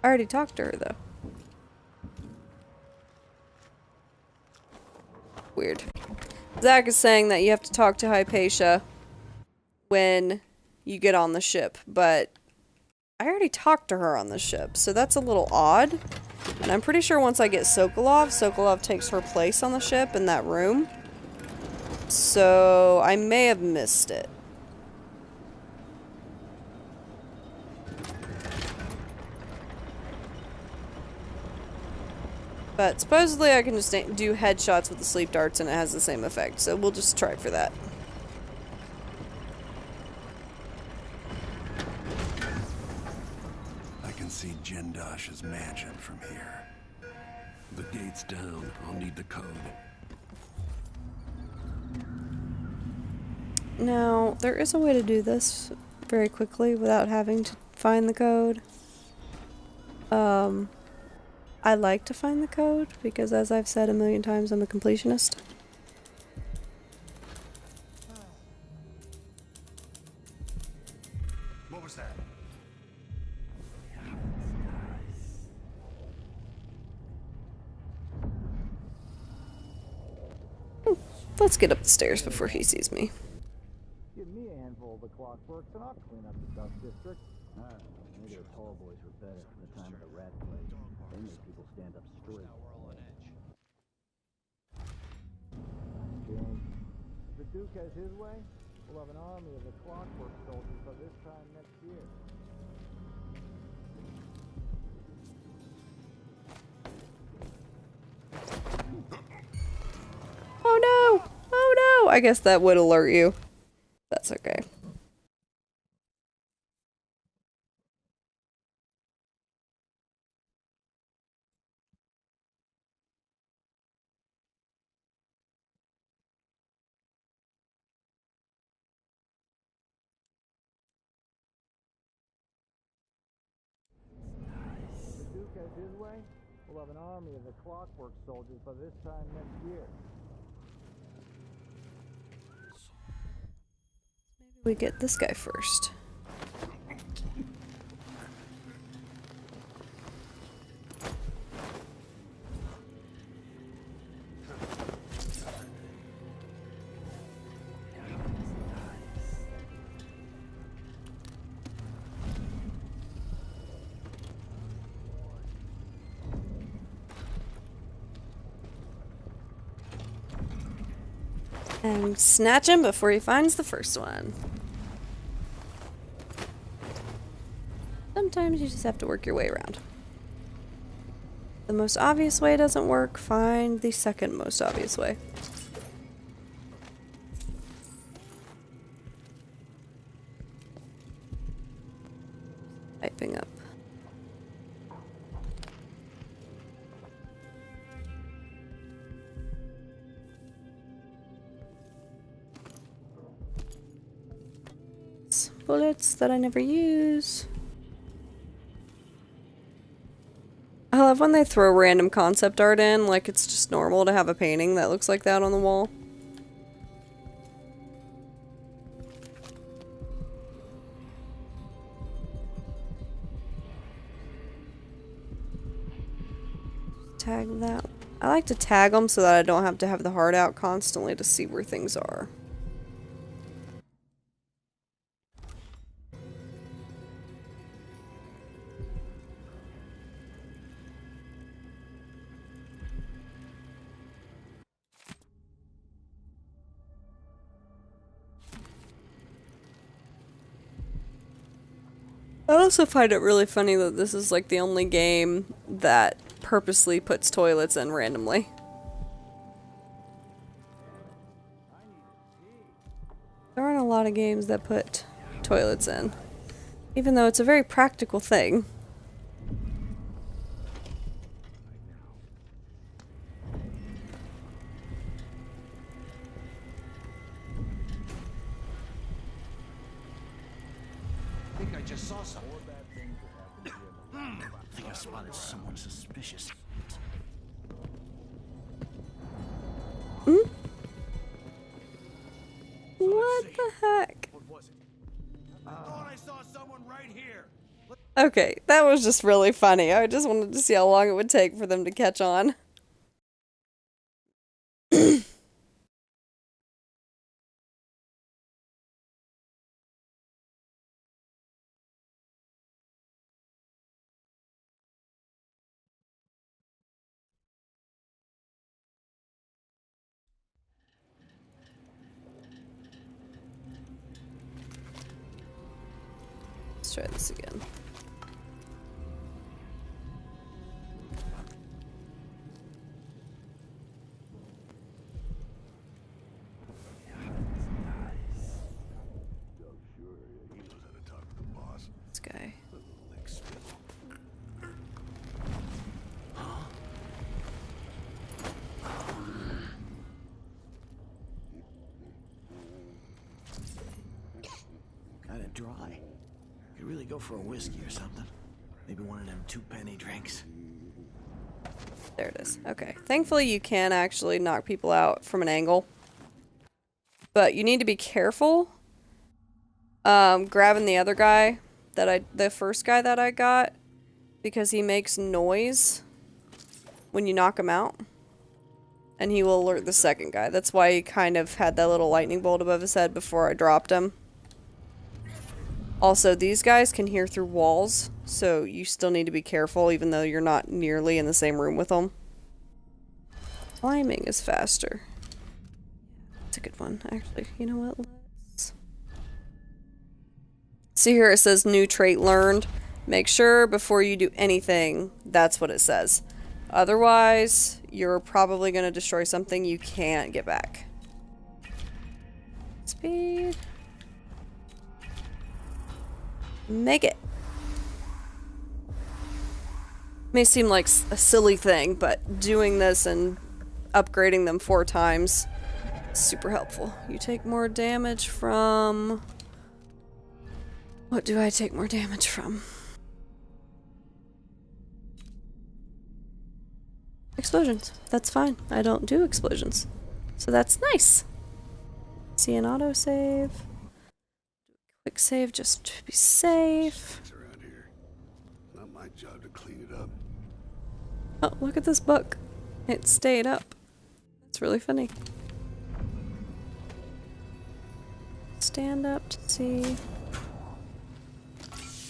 I already talked to her, though. Weird. Zach is saying that you have to talk to Hypatia when you get on the ship, but I already talked to her on the ship, so that's a little odd. And I'm pretty sure once I get Sokolov, Sokolov takes her place on the ship in that room. So I may have missed it. But supposedly I can just do headshots with the sleep darts and it has the same effect, so we'll just try for that. I can see Jindosh's mansion from here. The gate's down. I'll need the code. Now, there is a way to do this very quickly without having to find the code. I like to find the code because, as I've said a million times, I'm a completionist. What was that? Let's get up the stairs before he sees me. Give me a handful of the clockworks and I'll clean up the dust district. I don't know, maybe the tall boys were better from the time of the rat plague. They made people stand up straight. Now we're all on edge. James, if the Duke has his way, we'll have an army of the clockwork soldiers by this time next year. Oh no! Oh no! I guess that would alert you. That's okay. If the Duke has his way, we'll have an army of the clockwork soldiers by this time next year. We get this guy first. And snatch him before he finds the first one. Sometimes you just have to work your way around. The most obvious way doesn't work, find the second most obvious way. Typing up. Bullets that I never use. I love when they throw random concept art in, like it's just normal to have a painting that looks like that on the wall. Tag that. I like to tag them so that I don't have to have the heart out constantly to see where things are. I also find it really funny that this is like the only game that purposely puts toilets in randomly. There aren't a lot of games that put toilets in, even though it's a very practical thing. I think I just saw something. I think I spotted someone suspicious. Hmm? What the heck? What was it? I thought I saw someone right here. Okay, that was just really funny. I just wanted to see how long it would take for them to catch on. Let's try this again. This guy. Kinda dry. Could really go for a whiskey or something. Maybe one of them 2-penny drinks. There it is. Okay. Thankfully, you can actually knock people out from an angle. But you need to be careful. Grabbing the other guy the first guy that I got, because he makes noise when you knock him out. And he will alert the second guy. That's why he kind of had that little lightning bolt above his head before I dropped him. Also, these guys can hear through walls, so you still need to be careful even though you're not nearly in the same room with them. Climbing is faster. That's a good one, actually. You know what? Let's see here, it says new trait learned. Make sure before you do anything, that's what it says. Otherwise, you're probably going to destroy something you can't get back. Speed. Make it. May seem like a silly thing, but doing this and upgrading them 4 times is super helpful. You take more damage from... What do I take more damage from? Explosions. That's fine. I don't do explosions. So that's nice. See an autosave. Quick save just to be safe. Around here. Not my job to clean it up. Oh, look at this book. It stayed up. That's really funny. Stand up to see.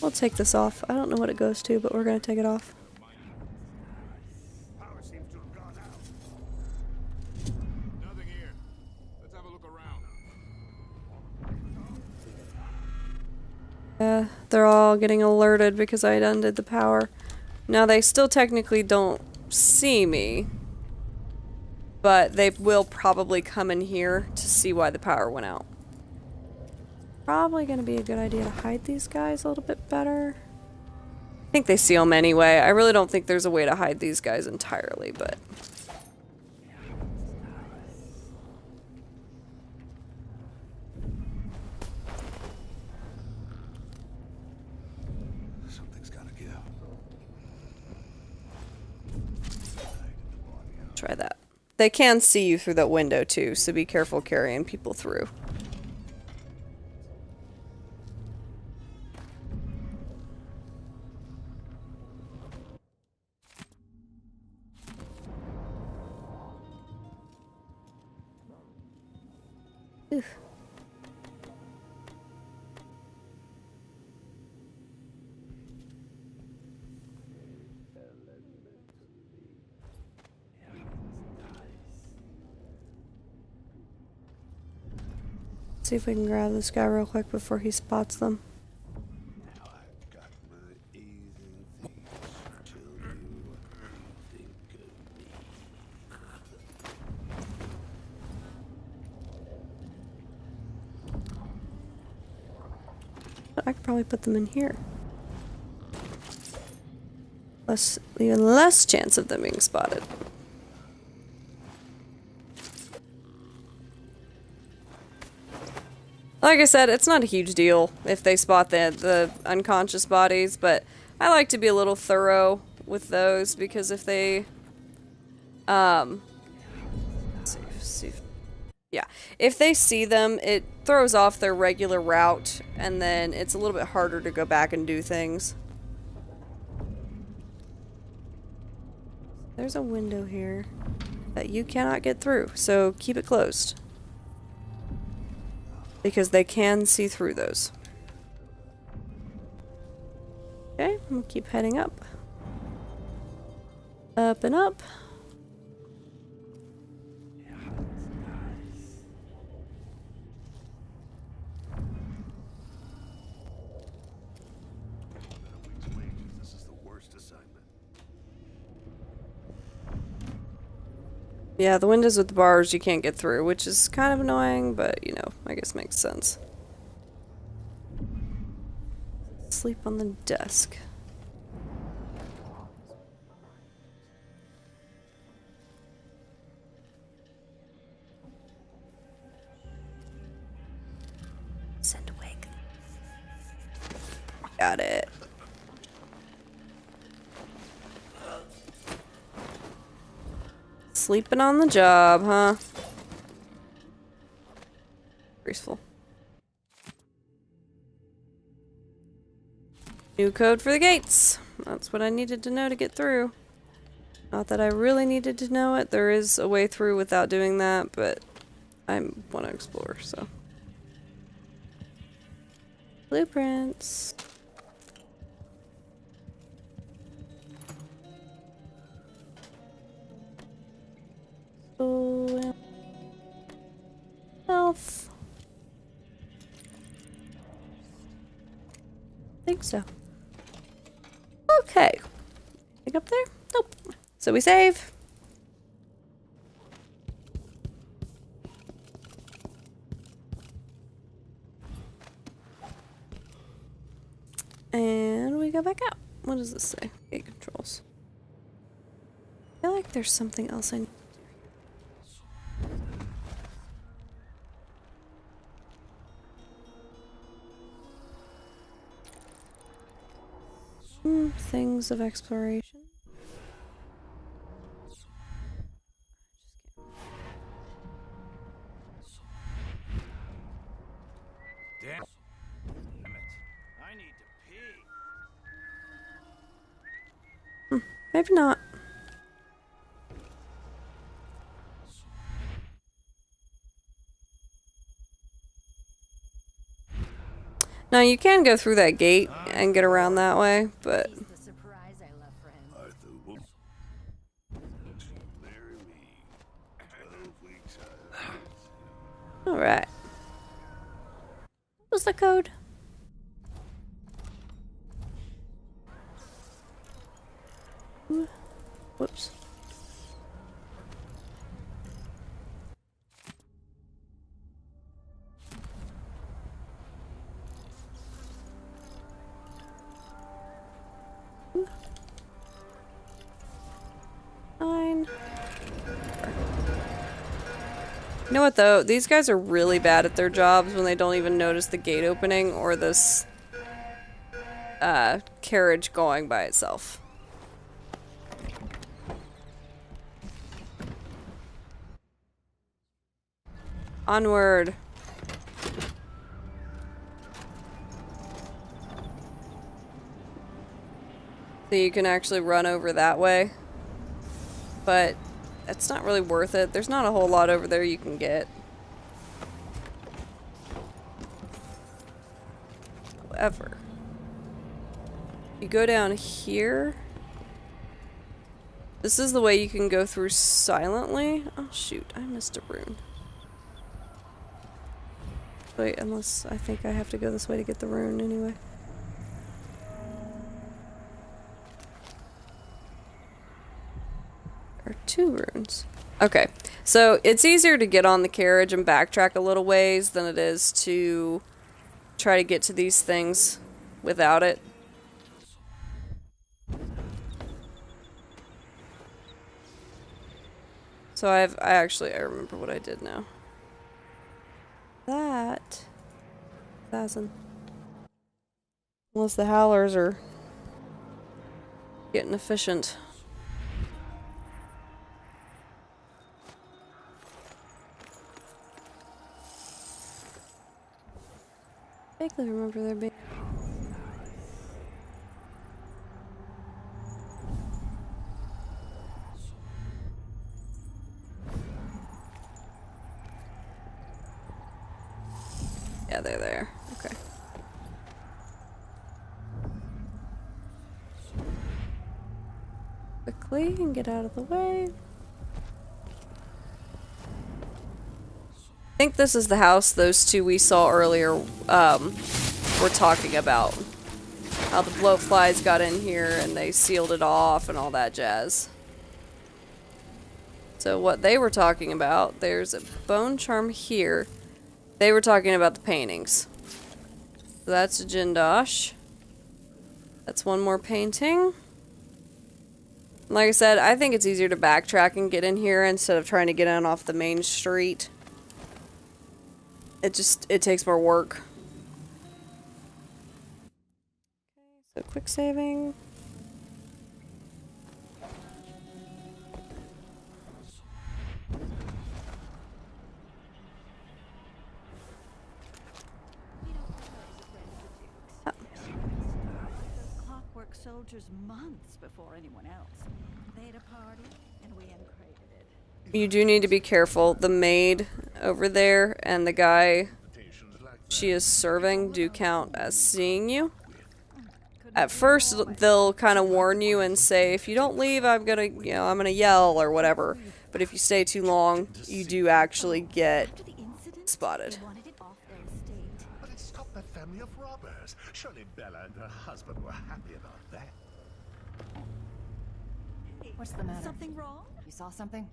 We'll take this off. I don't know what it goes to, but we're going to take it off. Power seems to have gone out. Nothing here. Let's have a look around. They're all getting alerted because I undid the power. Now, they still technically don't see me, but they will probably come in here to see why the power went out. Probably going to be a good idea to hide these guys a little bit better. I think they see them anyway. I really don't think there's a way to hide these guys entirely, but... Something's gotta give. Try that. They can see you through that window too, so be careful carrying people through. Oof. See if we can grab this guy real quick before he spots them. I could probably put them in here. Even less chance of them being spotted. Like I said, it's not a huge deal if they spot the unconscious bodies, but I like to be a little thorough with those because if they, if they see them, it throws off their regular route, and then it's a little bit harder to go back and do things. There's a window here that you cannot get through, so keep it closed. Because they can see through those. Okay, we'll keep heading up. Up and up. This is the worst assignment. Yeah, the windows with the bars you can't get through, which is kind of annoying, but, you know, I guess makes sense. Sleep on the desk. Send a wig. Got it. Sleeping on the job, huh? Graceful. New code for the gates. That's what I needed to know to get through. Not that I really needed to know it. There is a way through without doing that, but I want to explore, so. Blueprints. So, health. I think so. Okay. Pick up there? Nope. So we save. And we go back out. What does this say? Gate controls. I feel like there's something else I need to do. Things of exploration. Damn it. I need to pee. Maybe not. Now you can go through that gate and get around that way, but alright. What was the code? Whoops. Fine. You know what though? These guys are really bad at their jobs when they don't even notice the gate opening or this carriage going by itself. Onward. So you can actually run over that way. But it's not really worth it. There's not a whole lot over there you can get. However, you go down here. This is the way you can go through silently. Oh shoot, I missed a rune. Wait, unless I think I have to go this way to get the rune anyway. There are 2 runes. Okay, so it's easier to get on the carriage and backtrack a little ways than it is to try to get to these things without it. So I remember what I did now. That 1,000. Unless the howlers are getting efficient. I vaguely remember there being. Yeah, they're there. Okay. Quickly and get out of the way. I think this is the house those two we saw earlier were talking about. How the blowflies got in here and they sealed it off and all that jazz. So what they were talking about, there's a bone charm here. They were talking about the paintings. So that's a Jindosh. That's one more painting. Like I said, I think it's easier to backtrack and get in here instead of trying to get in off the main street. It takes more work. So quick saving. Clockwork soldiers months before anyone else. They had a party, and we uncrated it. You do need to be careful. The maid over there and the guy she is serving do count as seeing you. At first, they'll kind of warn you and say, if you don't leave, I'm gonna yell or whatever. But if you stay too long, you do actually get spotted. But it stopped that family of robbers. Surely Bella and her husband were happy about that. What's the matter? Something wrong? You saw something?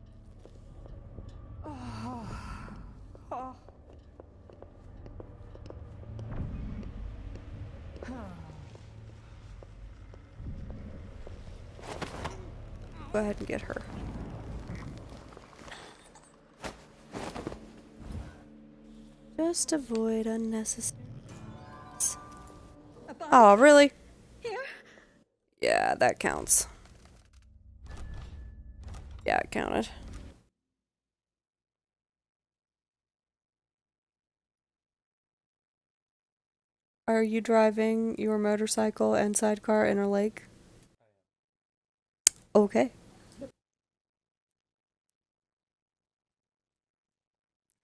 Go ahead and get her. Just avoid unnecessary. Oh, really? Here? Yeah, that counts. Yeah, it counted. Are you driving your motorcycle and sidecar in a lake? Okay.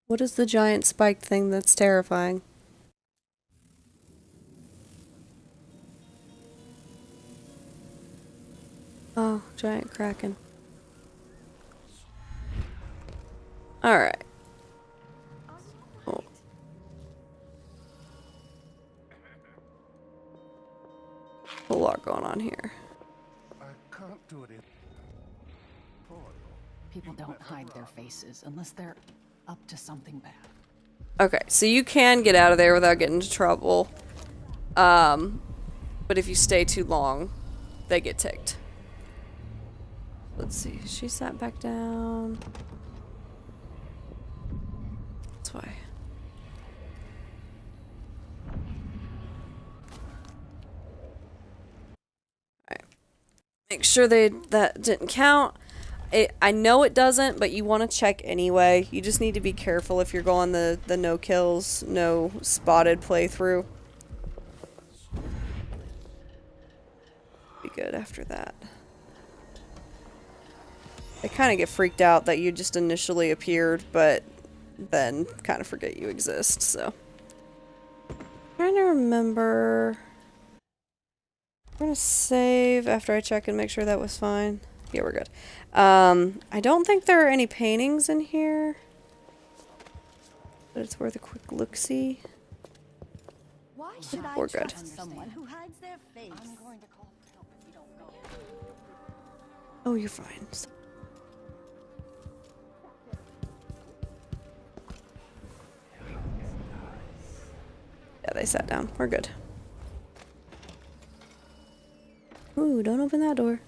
What is the giant spiked thing that's terrifying? Oh, giant kraken. Alright. Oh. A lot going on here. I can't do it in. People don't hide their faces unless they're up to something bad. Okay, so you can get out of there without getting into trouble. But if you stay too long, they get ticked. Let's see, she sat back down. That's why. Alright. Make sure that didn't count. I know it doesn't, but you want to check anyway. You just need to be careful if you're going the no kills, no spotted playthrough. Be good after that. They kind of get freaked out that you just initially appeared, but then kind of forget you exist, so. Trying to remember. We're gonna save after I check and make sure that was fine. Yeah, we're good. I don't think there are any paintings in here, but it's worth a quick look-see. Why should I We're good. trust someone who hides their face? I'm going to call for help if you don't go. Oh, you're fine. Yeah, they sat down. We're good. Ooh, don't open that door.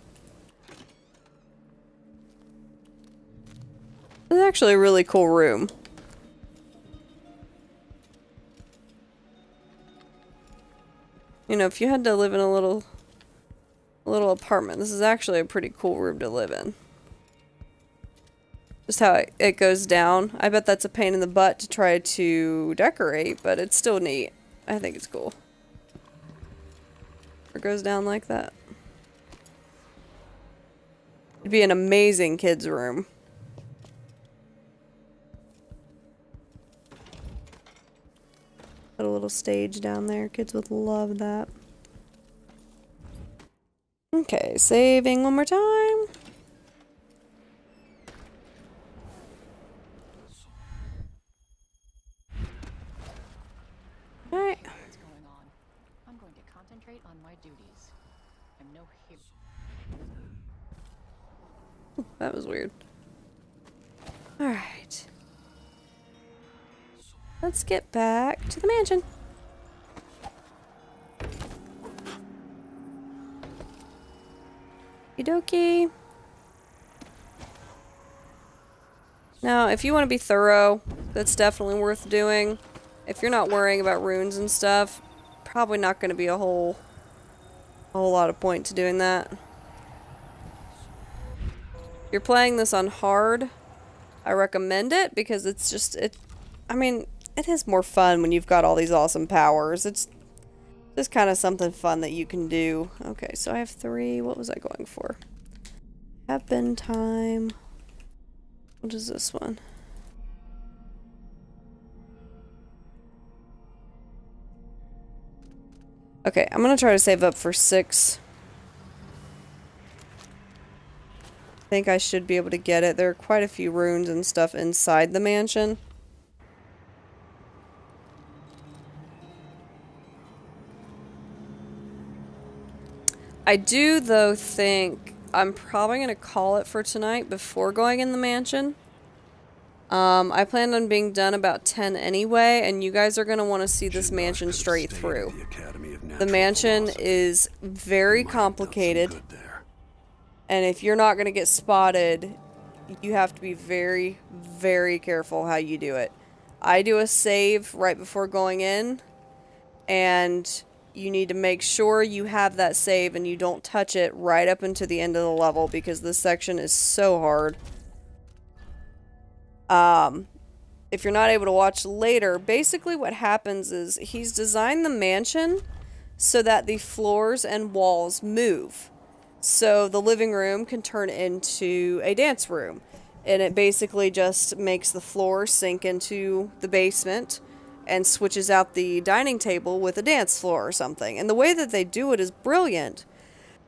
This is actually a really cool room. You know, if you had to live in a little apartment, this is actually a pretty cool room to live in. Just how it goes down. I bet that's a pain in the butt to try to decorate, but it's still neat. I think it's cool. It goes down like that. It'd be an amazing kids' room. But Put a little stage down there. Kids would love that. Okay, saving one more time. Alright. What's going on? I'm going to concentrate on my duties. I'm no hero. That was weird. Alright. Let's get back to the mansion. Okie dokie. Now, if you want to be thorough, that's definitely worth doing. If you're not worrying about runes and stuff, probably not going to be a whole lot of point to doing that. If you're playing this on hard, I recommend it because it's just, I mean, it is more fun when you've got all these awesome powers. It's just kind of something fun that you can do. Okay, so I have 3. What was I going for? Have been time. What is this one? Okay, I'm gonna try to save up for 6. I think I should be able to get it. There are quite a few runes and stuff inside the mansion. I do, though, think I'm probably going to call it for tonight before going in the mansion. I plan on being done about 10 anyway, and you guys are going to want to see this mansion straight through. The mansion is very complicated, and if you're not going to get spotted, you have to be very, very careful how you do it. I do a save right before going in, and you need to make sure you have that save and you don't touch it right up until the end of the level because this section is so hard. If you're not able to watch later, basically what happens is he's designed the mansion so that the floors and walls move. So the living room can turn into a dance room. And it basically just makes the floor sink into the basement and switches out the dining table with a dance floor or something. And the way that they do it is brilliant,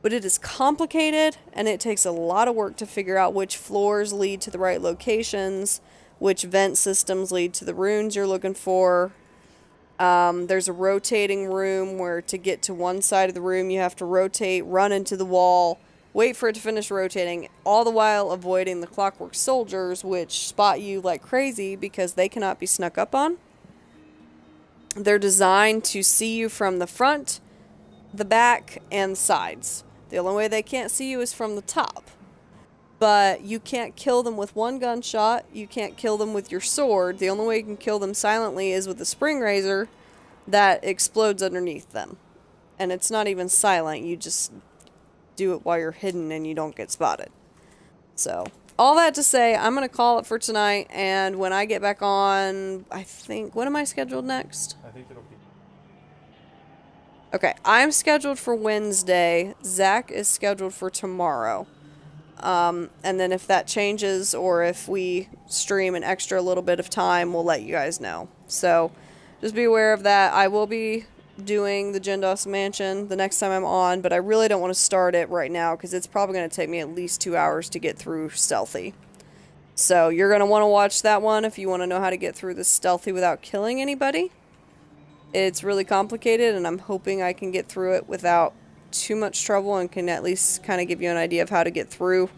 but it is complicated and it takes a lot of work to figure out which floors lead to the right locations, which vent systems lead to the runes you're looking for. There's a rotating room where to get to one side of the room you have to rotate, run into the wall, wait for it to finish rotating, all the while avoiding the clockwork soldiers, which spot you like crazy because they cannot be snuck up on. They're designed to see you from the front, the back, and the sides. The only way they can't see you is from the top. But you can't kill them with one gunshot. You can't kill them with your sword. The only way you can kill them silently is with a spring razor that explodes underneath them. And it's not even silent. You just do it while you're hidden and you don't get spotted. So, all that to say, I'm going to call it for tonight. And when I get back on, I think, when am I scheduled next? I think it'll be... Okay, I'm scheduled for Wednesday. Zach is scheduled for tomorrow. And then if that changes or if we stream an extra little bit of time, we'll let you guys know. So, just be aware of that. I will be doing the Jindos Mansion the next time I'm on, but I really don't want to start it right now because it's probably going to take me at least 2 hours to get through stealthy. So, you're going to want to watch that one if you want to know how to get through this stealthy without killing anybody. It's really complicated, and I'm hoping I can get through it without too much trouble and can at least kind of give you an idea of how to get through.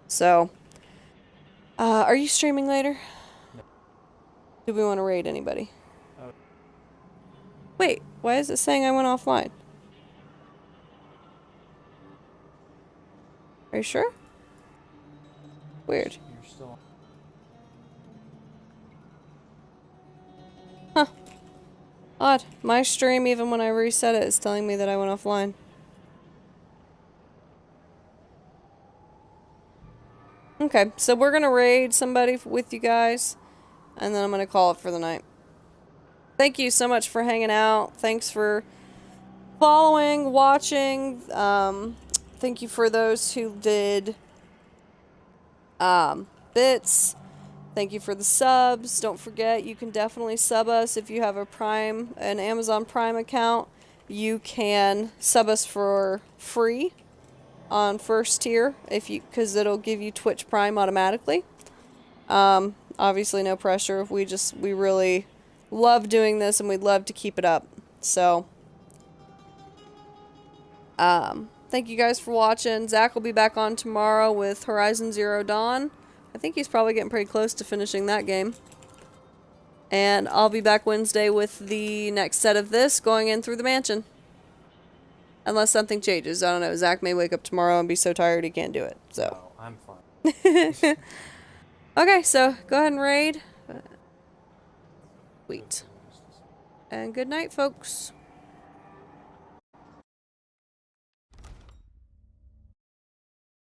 So, are you streaming later? No. Do we want to raid anybody? Wait, why is it saying I went offline? Are you sure? Weird. You're still... Huh. Odd. My stream, even when I reset it, is telling me that I went offline. Okay, so we're gonna raid somebody with you guys, and then I'm gonna call it for the night. Thank you so much for hanging out. Thanks for following, watching. Thank you for those who did bits. Thank you for the subs. Don't forget, you can definitely sub us if you have an Amazon Prime account. You can sub us for free on first tier because it'll give you Twitch Prime automatically. Obviously no pressure. We really love doing this and we'd love to keep it up. So, thank you guys for watching. Zach will be back on tomorrow with Horizon Zero Dawn. I think he's probably getting pretty close to finishing that game. And I'll be back Wednesday with the next set of this going in through the mansion. Unless something changes. I don't know. Zach may wake up tomorrow and be so tired he can't do it. So. No, I'm fine. Okay, so go ahead and raid. Sweet. And good night, folks.